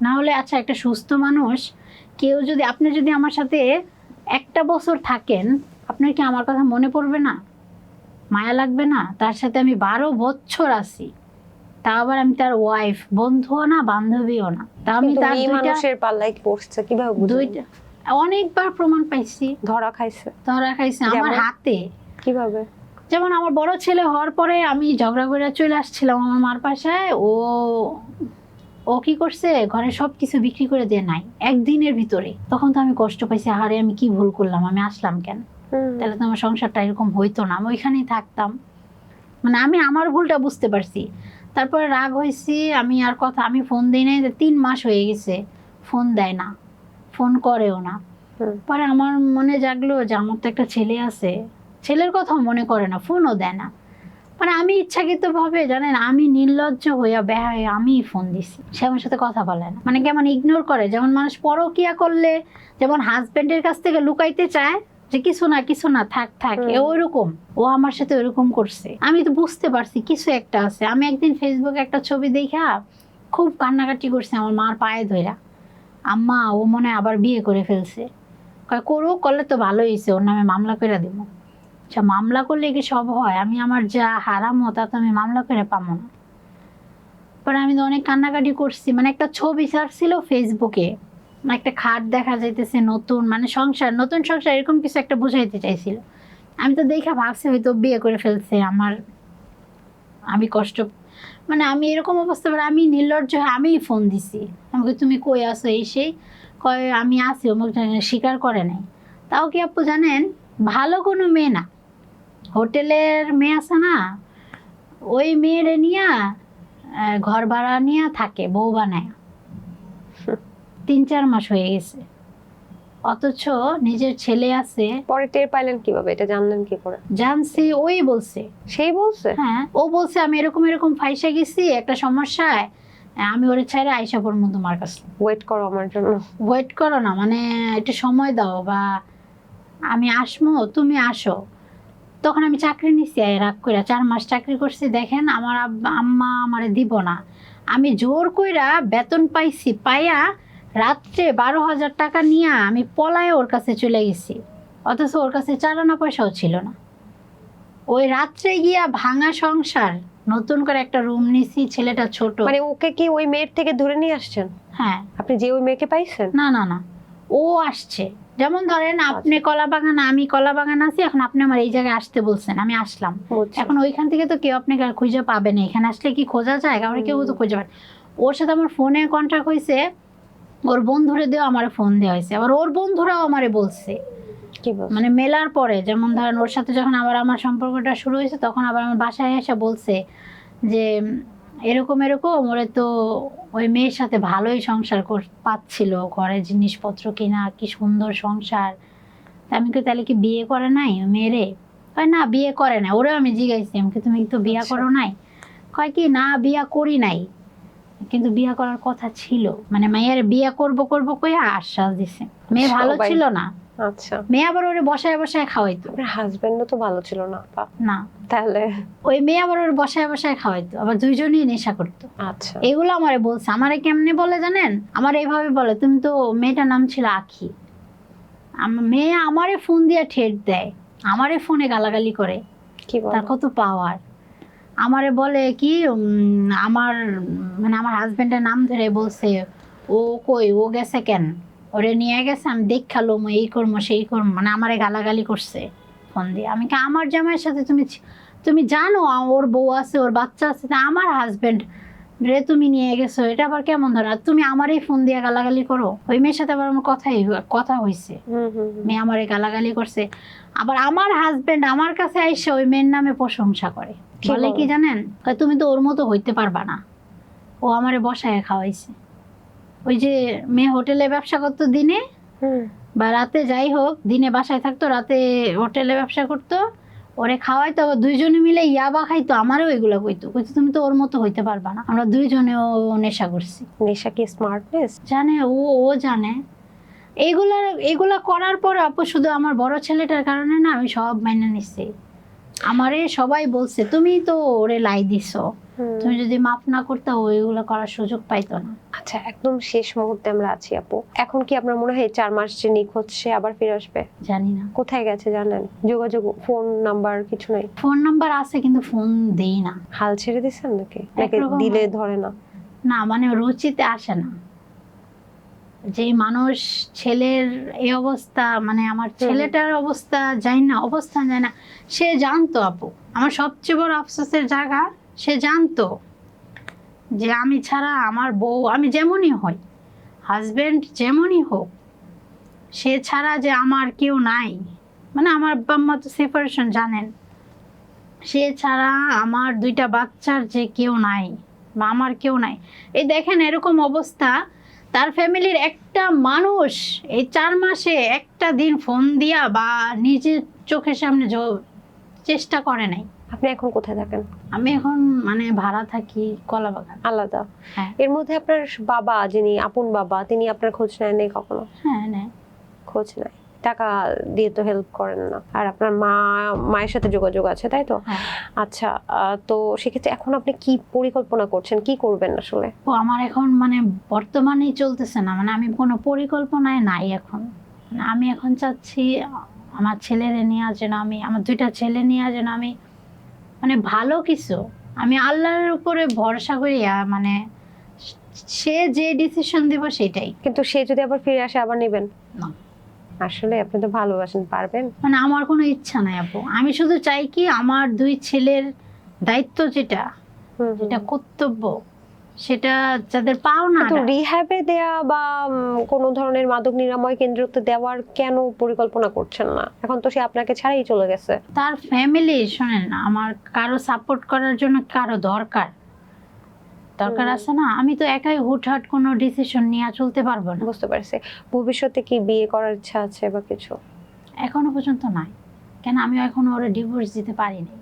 না হলে আচ্ছা একটা সুস্থ মানুষ, কেউ যদি, আপনি যদি আমার সাথে 1টা বছর থাকেন, আপনার কি আমার কথা মনে পড়বে না? মায়া লাগবে না? তার সাথে আমি 12 বছর আছি, তা আবার আমি তার ওয়াইফ, বন্ধুও না বান্ধবীও না, তা আমি কিন্তু তার মেয়ে মানুষের পাল্লায় পড়ছে কিভাবে বুঝলেন? দুইটা অনেকবার প্রমাণ পাইছি, ধরা খাইছে? ধরা খাইছে আমার যেমন? হাতে। কিভাবে? যেমন আমার বড় ছেলে হওয়ার পরে আমি ঝগড়া করে চলে আসছিলাম আমার মার বাসায়, ও কি করছে, ঘরে সবকিছু বিক্রি করে দিয়ে নাই একদিনের ভিতরে। তখন তো আমি কষ্ট পাইছি, আহারে আমি কি ভুল করলাম, আমি আসলাম কেন? তাহলে তো আমার সংসারটা এরকম হইতো না, আমি ওইখানেই থাকতাম। মানে আমি আমার ভুলটা বুঝতে পারছি। তারপরে রাগ হয়েছি, আমি ফোন দিই নাই, 3 মাস হয়ে গেছে, ফোন দেয় না, ফোন করেও না। পরে আমার মনে জাগলো যে আমার তো একটা ছেলে আছে, ছেলের কথা মনে করে না, ফোনও দেয় না। মানে আমি ইচ্ছাকৃত ভাবে জানেন, আমি নির্লজ্জ হইয়া বেহায় আমি ফোন দিছি, সে আমার সাথে কথা বলে না, মানে কেমন ইগনোর করে। যেমন মানুষ পরকিয়া করলে যেমন হাজবেন্ডের কাছ থেকে লুকাইতে চায় যে কিছু না থাক ওইরকম, ও আমার সাথে ওইরকম করছে। আমি তো বুঝতে পারছি কিছু একটা আছে। আমি একদিন ফেসবুকে একটা ছবি দেখা খুব কান্নাকাটি করছি, আমার মার পায়ে ধইরা, আম্মা ও মনে হয় আবার বিয়ে করে ফেলছে। করুক, করলে তো ভালোই হয়েছে, ওর নামে মামলা করে দিব। আচ্ছা মামলা করলে কি সব হয়? আমি আমার যা হারামো তা তো আমি মামলা করে পাবো না। পরে আমি তো অনেক কান্নাকাটি করছি। মানে একটা ছবি ছাড়ছিল ফেসবুকে, একটা খাট দেখা যাইতেছে নতুন, মানে নতুন সংসার এরকম কিছু একটা বুঝাইতে চাইছিল। আমি তো দেখে ভাবছি হয়তো বিয়ে করে ফেলছে। আমি কষ্ট, মানে আমি এরকম অবস্থা, আমি নির্লজ্জ হয়ে আমিই ফোন দিছি, আমাকে তুমি কই আসো এই সেই। কয় আমি আছি, অমুক জায়গায়, স্বীকার করে নাই। তাও কি আপু জানেন, ভালো কোনো মেয়ে না, হোটেলের মেয়ে আছে না, ওই মেয়েরে নিয়ে ঘর ভাড়া নিয়ে থাকে, বউ বানায়। 3-4 মাস হয়ে গেছে, অথচ নিজের ছেলে আছে। পরে টের পাইলেন কিভাবে, এটা জানলেন কি করে? জানছি, ওই বলছে। সেই বলছে? হ্যাঁ, ও বলছে আমি এরকম এরকম ফাইসা গেছি একটা সমস্যায়, আমি ওরে ছাইরে আইসা পড়বো তোমার কাছে। ওয়েট করো আমার জন্য। ওয়েট করো না, মানে একটু সময় দাও, বা আমি আসমো, তুমি আসো। তখন আমি চাকরি নিচ্ছি, রাগ কইরা 4 মাস চাকরি করছি। দেখেন আমার আম্মা আমারে দিব না, আমি জোর কইরা বেতন পাইছি, পাইয়া রাত্রে 12,000 টাকা নিয়ে আমি পলায় ওর কাছে চলে গেছি। অথচ ওর কাছে 4 আনা পয়সাও ছিল না। ওই রাত্রে গিয়া ভাঙা সংসার, নতুন করে একটা রুম নিছি, ছেলেটা ছোট। মানে ওকে কি ওই মেয়ের থেকে ধরে নিয়ে আসছেন? হ্যাঁ। আপনি যে ওই মেয়েকে পাইছেন? না না না, ও আসছে। যেমন ধরেন আপনি কলা বাগান, আমি কলা বাগান আছি, এখন আপনি আমার এই জায়গায় আসতে বলছেন, আমি আসলাম। বুঝছি। এখন ওইখান থেকে তো কেউ আপনাকে আর খুঁজে পাবে না, এখানে আসলে কি খোঁজা যায়? কাউরে কেউ তো খুঁজে পাবে না। ওর সাথে আমার ফোনে কন্ট্যাক্ট হয়েছে, ওর বন্ধুরে দিয়েও আমার ফোন দেওয়া হয়েছে, আবার ওর বন্ধুরাও আমারে বলছে। কি বলছে? মানে মেলার পরে, যেমন ধরেন ওর সাথে যখন আবার আমার সম্পর্কটা শুরু হয়েছে, তখন আবার আমার বাসায় এসে বলছে যে এরকম এরকম, ওরে তো ওই মেয়ের সাথে ভালোই সংসার পাচ্ছিল, ঘরে জিনিসপত্র কিনা, কি সুন্দর সংসার। তা আমি কি তাহলে কি বিয়ে করে নাই ওই মেয়েরে? কয় না, বিয়ে করে নাই। ওরেও আমি জিজ্ঞাসি, আমি কি তুমি তো বিয়ে করো নাই? কয় কি না, বিয়ে করি নাই, কিন্তু বিয়ে করার কথা ছিল। মানে মেয়ের বিয়ে করব করব কইয়া আশ্বাস দিছে। মেয়ে ভালো সবাই- ছিল না। আচ্ছা, মেয়ে আবার ওরে বসায় বসায় খাওয়াইতো। আপনার হাজবেন্ডও তো ভালো ছিল না আপা? না, তাহলে? ওই মেয়ে আবার ওর বসায় বসায় খাওয়াইতো, আবার দুইজনই নেশা করতো। আচ্ছা। এগুলো আমারে বলছে। আমারে কেমনে বলে জানেন? আমার এইভাবে বলে, তুমি তো, মেয়েটার নাম ছিল আখি, মেয়ে আমারে ফোন দিয়ে ঠেট দেয়, আমারে ফোনে গালাগালি করে। কি বল? তার কত পাওয়ার। আমারে বলে কি আমার, মানে আমার হাজবেন্ডের নাম ধরে বলছে, ও কই, ও গেছে কেন, ওরে নিয়ে গেছে, আমি দেখালো, এই করবো সেই করবো, মানে আমারে গালাগালি করছে ফোন দিয়ে। আমি কি, আমার জামাইয়ের সাথে তুমি জানো ওর বউ আছে, ওর বাচ্চা আছে, তা আমার হাজবেন্ড রে তুমি নিয়ে গেছো, এটা আবার কেমন ধরা? তুমি আমারই ফোন দিয়ে গালাগালি করো। ওই মেয়ের সাথে আবার আমার কথা হয়েছে, মেয়ে আমারে গালাগালি করছে। আবার আমার হাজবেন্ড আমার কাছে আইসে ওই মেয়ের নামে প্রশংসা করে, কি বলে বলো? কি জানেন, কয় তুমি তো ওর মতো হইতে পারবা না, ও আমারে বসায় খাওয়াইছে। ওই যে মেয়ে হোটেলে ব্যবসা করতো দিনে বা রাতে, যাই হোক, দিনে বাসায় থাকতো, রাতে হোটেলে ব্যবসা করতো, ওরে খাওয়াইতো, আবার দুইজনে মিলে ইয়াবা খাইতো। আমারও এগুলো কইতো তুমি তো ওর মতো হইতে পারবা না। আমরা দুইজনেও নেশা করছি। নেশা কি স্মার্টনেস? জানে ও জানে। এইগুলা করার পর আপু, শুধু আমার বড় ছেলেটার কারণে না, আমি সব মাইনে নিচ্ছি। আমারে সবাই বলছে তুমি তো ওরে লাই দিছো, তুমি যদি মাফ না করতে, ওইগুলো করার সুযোগ পাইতো না। আচ্ছা, একদম শেষ মুহূর্তে আমরা আছি আপু। এখন কি আপনার মনে হয় 4 মাস যে নিখোঁজ, সে আবার ফিরে আসবে? জানি না, কোথায় গেছে জানেন? যোগাযোগ, ফোন নাম্বার কিছু নাই? ফোন নাম্বার আছে কিন্তু ফোন দেই না। হাল ছেড়ে দিচ্ছেন নাকি একরকম দিলে হয়। ধরে না? না, মানে রুচিতে আসে না। যে মানুষ, ছেলের এই অবস্থা, মানে আমার ছেলেটার অবস্থা যাই না, অবস্থান যায় না। সে জানতো আপু, আমার সবচেয়ে বড় আফসোসের জায়গা, সে জানতো যে আমি ছাড়া আমার বউ, আমি যেমনই হই, হাজবেন্ড যেমনই হোক, সে ছাড়া যে আমার কেউ নাই। মানে আমার বাম্মা তো সেপারেশন, জানেন, সে ছাড়া আমার 2টা বাচ্চার যে কেউ নাই, বা আমার কেউ নাই। এই দেখেন এরকম অবস্থা, তার ফ্যামিলির একটা মানুষ এই 4 মাসে একটা দিন ফোন দিয়া বা নিজের চোখের সামনে চেষ্টা করে নাই। আপনি এখন কোথায় থাকেন? আমি এখন মানে ভাড়া থাকি কলাবাগান। আলাদা? হ্যাঁ। এর মধ্যে আপনার বাবা, যিনি আপন বাবা, তিনি আপনার খোঁজ নেননি কখনো? হ্যাঁ, নেয়। খোঁজ নেয়, টাকা দিয়ে তো হেল্প করেন না। আর আপনার মায়ের সাথে যোগাযোগ আছে, তাই তো? হ্যাঁ। আচ্ছা, তো সেক্ষেত্রে এখন আপনি কি পরিকল্পনা করছেন, কি করবেন আসলে? ও আমার এখন মানে বর্তমানেই চলতেছে না, মানে আমি কোনো পরিকল্পনায় নাই এখন। মানে আমি এখন চাচ্ছি আমার ছেলেরে নিয়ে যেন আমি, আমার 2টা ছেলে নিয়ে যেন আমি মানে ভালো কিছু, আমি আল্লাহর উপরে ভরসা করি, মানে সে যে ডিসিশন দিব সেটাই। কিন্তু সে যদি আবার ফিরে আসে, আবার নেবেন? না, আসলে আপনি তো ভালোবাসেন, পারবেন? মানে আমার কোনো ইচ্ছা নাই আপু। আমি শুধু চাই কি, আমার 2 ছেলের দায়িত্ব যেটা, যেটা কর্তব্য, সেটা যাদের পাওনা, তো রিহ্যাবে দেয়া বা কোনো ধরনের মাদক নিরাময় কেন্দ্রতে দেওয়ার কেন পরিকল্পনা করছেন না? এখন তো সে আপনাকে ছাড়াই চলে গেছে। তার ফ্যামিলি, শোনেন, আমার কারো সাপোর্ট করার জন্য কারো দরকার আছে না। আমি তো একাই হুটহাট কোনো ডিসিশন নিয়ে চলতে পারবো না। বুঝতে পারছি। ভবিষ্যতে কি বিয়ে করার ইচ্ছা আছে বা কিছু? এখনো পর্যন্ত নাই। কেন, আমি এখনো ওরা ডিভোর্স দিতে পারিনি।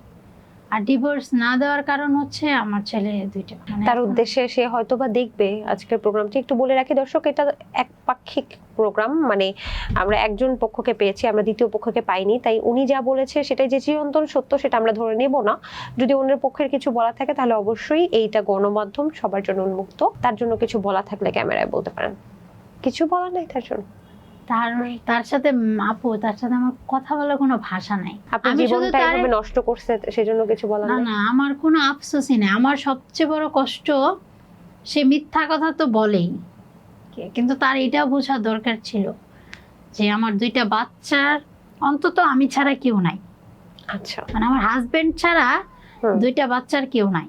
আর ডিভোর্স না দেওয়ার কারণ হচ্ছে আমার ছেলে দুইটা, তার উদ্দেশ্যে সে হয়তো বা দেখবে আজকের প্রোগ্রামটি। একটু বলে রাখি দর্শক, এটা একপাক্ষিক প্রোগ্রাম, মানে আমরা একজন পক্ষকে পেয়েছি, আমরা দ্বিতীয় পক্ষকে পাইনি। তাই উনি যা বলেছে সেটাই যে চিরন্তন সত্য সেটা আমরা ধরে নেব না। যদি অন্যের পক্ষের কিছু বলা থাকে তাহলে অবশ্যই এইটা গণমাধ্যম, সবার জন্য উন্মুক্ত। তার জন্য কিছু বলা থাকলে ক্যামেরায় বলতে পারেন। কিছু বলা নাই তার জন্য? তার সাথে আপু, তার সাথে আমার কথা বলার কোনো ভাষা নাই। আপনি জীবনটা এভাবে নষ্ট করছে সেজন্য কিছু বলা না নাই? না, আমার কোনো আফসোসই নেই। আমার সবচেয়ে বড় কষ্ট, সে মিথ্যা কথা তো বলেই, কিন্তু তার এটা বোঝা দরকার ছিল যে আমার দুইটা বাচ্চার অন্তত আমি ছাড়া কেউ নাই। আচ্ছা, মানে আমার হাজবেন্ড ছাড়া দুইটা বাচ্চার কেউ নাই,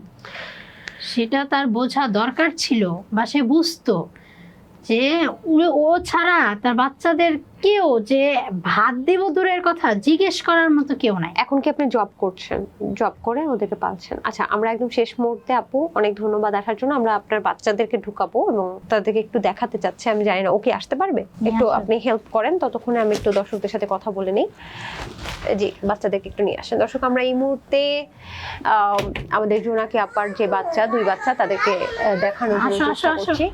সেটা তার বোঝা দরকার ছিল। বা সে বুঝতো যে ও ছাড়া তার বাচ্চাদের কেউ, যে ভাত দিব দূরের কথা, জিজ্ঞেস করার মতো কেউ নাই। এখন কি আপনি জব করছেন? জব করে ওদেরকে পালছেন? আচ্ছা, আমরা একদম শেষ মুহূর্তে আপু, অনেক ধন্যবাদ আসার জন্য। আমরা আপনার বাচ্চাদেরকে ঢুকাবো এবং তাদেরকে একটু দেখাতে চাচ্ছি। আমি জানি না ও কি আসতে পারবে, একটু আপনি হেল্প করেন। ততক্ষণে আমি একটু দর্শকদের সাথে কথা বলে নিই। জি, বাচ্চাদেরকে একটু নিয়ে আসেন। দর্শক, আমরা এই মুহূর্তে আমাদের জোনাকি আপার যে বাচ্চা, দুই বাচ্চা, তাদেরকে দেখানোর জন্য চেষ্টা করছি।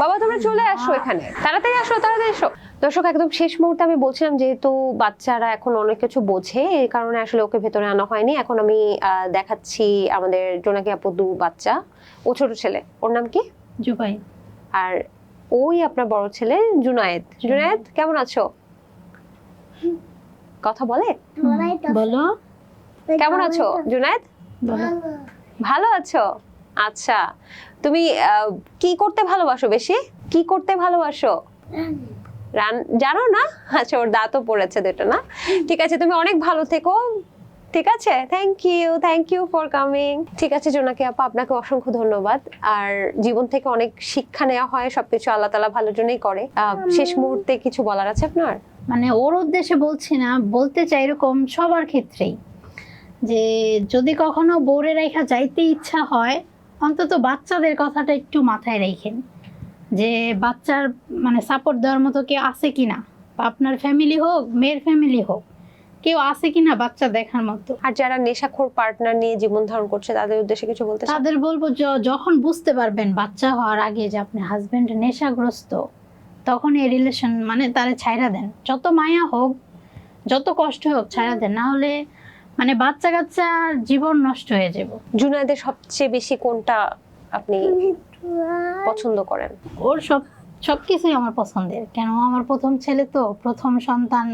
বাবা, তোমরা চলে আসো এখানে, তাড়াতাড়ি আসো, তাড়াতাড়ি এসো। দর্শক, একদম শেষ মুহূর্তে আমি বলছিলাম যেহেতু বাচ্চারা এখন অনেক কিছু বোঝে, এই কারণে আসলে ওকে ভেতরে আনা হয়নি। এখন আমি দেখাচ্ছি আমাদের জোনাকি আপু দু বাচ্চা। ও ছোট ছেলে, ওর নাম কি? জুবাই। আর ওই আপনার বড় ছেলে জুনায়েদ। জুনায়েদ, কেমন আছো? কথা বলে? বলো, কেমন আছো জুনায়েদ? ভালো আছো? আচ্ছা, তুমি কি করতে ভালোবাসো বেশি? কি করতে ভালোবাসো? জানো না? আচ্ছা, ওর দাঁতও পড়েছে দুটো না? ঠিক আছে, তুমি অনেক ভালো থেকো। ঠিক আছে, থ্যাংক ইউ ফর কামিং। ঠিক আছে জোনাকি আপা, আপনাকে অসংখ্য ধন্যবাদ। আর জীবন থেকে অনেক শিক্ষা নেওয়া হয়, সবকিছু আল্লাহ তাআলা ভালোর জন্যই করে। শেষ মুহূর্তে কিছু বলার আছে আপনার? মানে ওর উদ্দেশ্যে বলছি না, বলতে চাই এরকম সবার ক্ষেত্রেই, যে যদি কখনো বোরে রেখা যাইতে ইচ্ছা হয়, অন্তত বাচ্চাদের কথাটা একটু মাথায় রাখেন, যে বাচ্চার মানে সাপোর্ট দেওয়ার মতো কেউ আছে কিনা, বা আপনার ফ্যামিলি হোক, মেয়ের ফ্যামিলি হোক, কেউ আছে কিনা বাচ্চা দেখার মতো। আর যারা নেশাখোর পার্টনার নিয়ে জীবন ধারণ করছে তাদের উদ্দেশ্যে কিছু বলতে চান? তাদের বলবো, যখন বুঝতে পারবেন বাচ্চা হওয়ার আগে যে আপনার হাজবেন্ড নেশাগ্রস্ত, তখন এই রিলেশন মানে তারে ছাইড়া দেন। যত মায়া হোক, যত কষ্ট হোক, ছাইড়া দেন, না হলে মানে বাচ্চা কাচ্চার জীবন নষ্ট হয়ে যাবে। জুনায়েদের সবচেয়ে বেশি কোনটা আপনি পছন্দ করেন? ওর সবকিছুই আমার পছন্দের। কেন, ও আমার প্রথম ছেলে, তো প্রথম সন্তান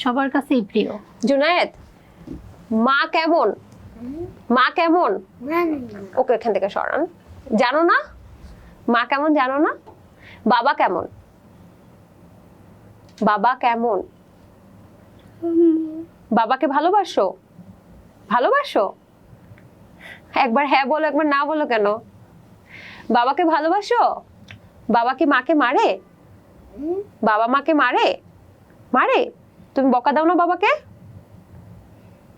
সবার কাছেই প্রিয়। জুনায়েদ, মা কেমন? মা কেমন? ওকে এখান থেকে সরান। জানো না মা কেমন? জানো না? বাবা কেমন? বাবা কেমন? বাবাকে ভালোবাসো? ভালোবাসো? একবার হ্যাঁ বলো, একবার না বলো কেন? বাবাকে ভালোবাসো? বাবা কি মাকে মারে? বাবা মাকে মারে? মারে? তুমি বকা দাও না বাবাকে?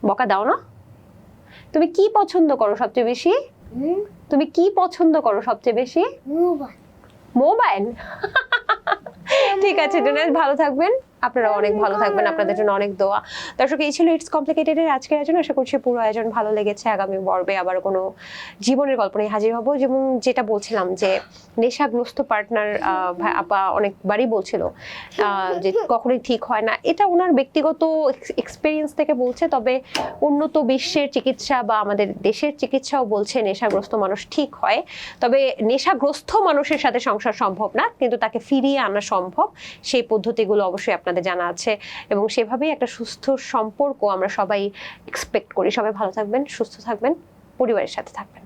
বকা দাও না? তুমি কি পছন্দ করো সবচেয়ে বেশি? তুমি কি পছন্দ করো সবচেয়ে বেশি? মোবাইল। ঠিক আছে জুনায়েদ, ভালো থাকবেন। আপনারা অনেক ভালো থাকবেন, আপনাদের জন্য অনেক দোয়া। দর্শক, এই ছিল ইটস কমপ্লিকেটেড এর আজকের আয়োজন। আশা করছি পুরো আয়োজন ভালো লেগেছে। আগামী পর্বে আবার কোনো জীবনের গল্প নিয়ে হাজির হব। যেমন যেটা বলছিলাম যে নেশাগ্রস্ত পার্টনার আপা অনেকবারই বলছিল যে কখনোই ঠিক হয় না। এটা ওনার ব্যক্তিগত এক্সপিরিয়েন্স থেকে বলছে, তবে উন্নত বিশ্বের চিকিৎসা বা আমাদের দেশের চিকিৎসাও বলছে নেশাগ্রস্ত মানুষ ঠিক হয়। তবে নেশাগ্রস্ত মানুষের সাথে সংসার সম্ভব না, কিন্তু তাকে ফিরিয়ে আনা সম্ভব। সেই পদ্ধতিগুলো অবশ্যই আপনাদের জানা আছে এবং সেভাবেই একটা সুস্থ সম্পর্ক আমরা সবাই এক্সপেক্ট করি। সবাই ভালো থাকবেন, সুস্থ থাকবেন, পরিবারের সাথে থাকবেন।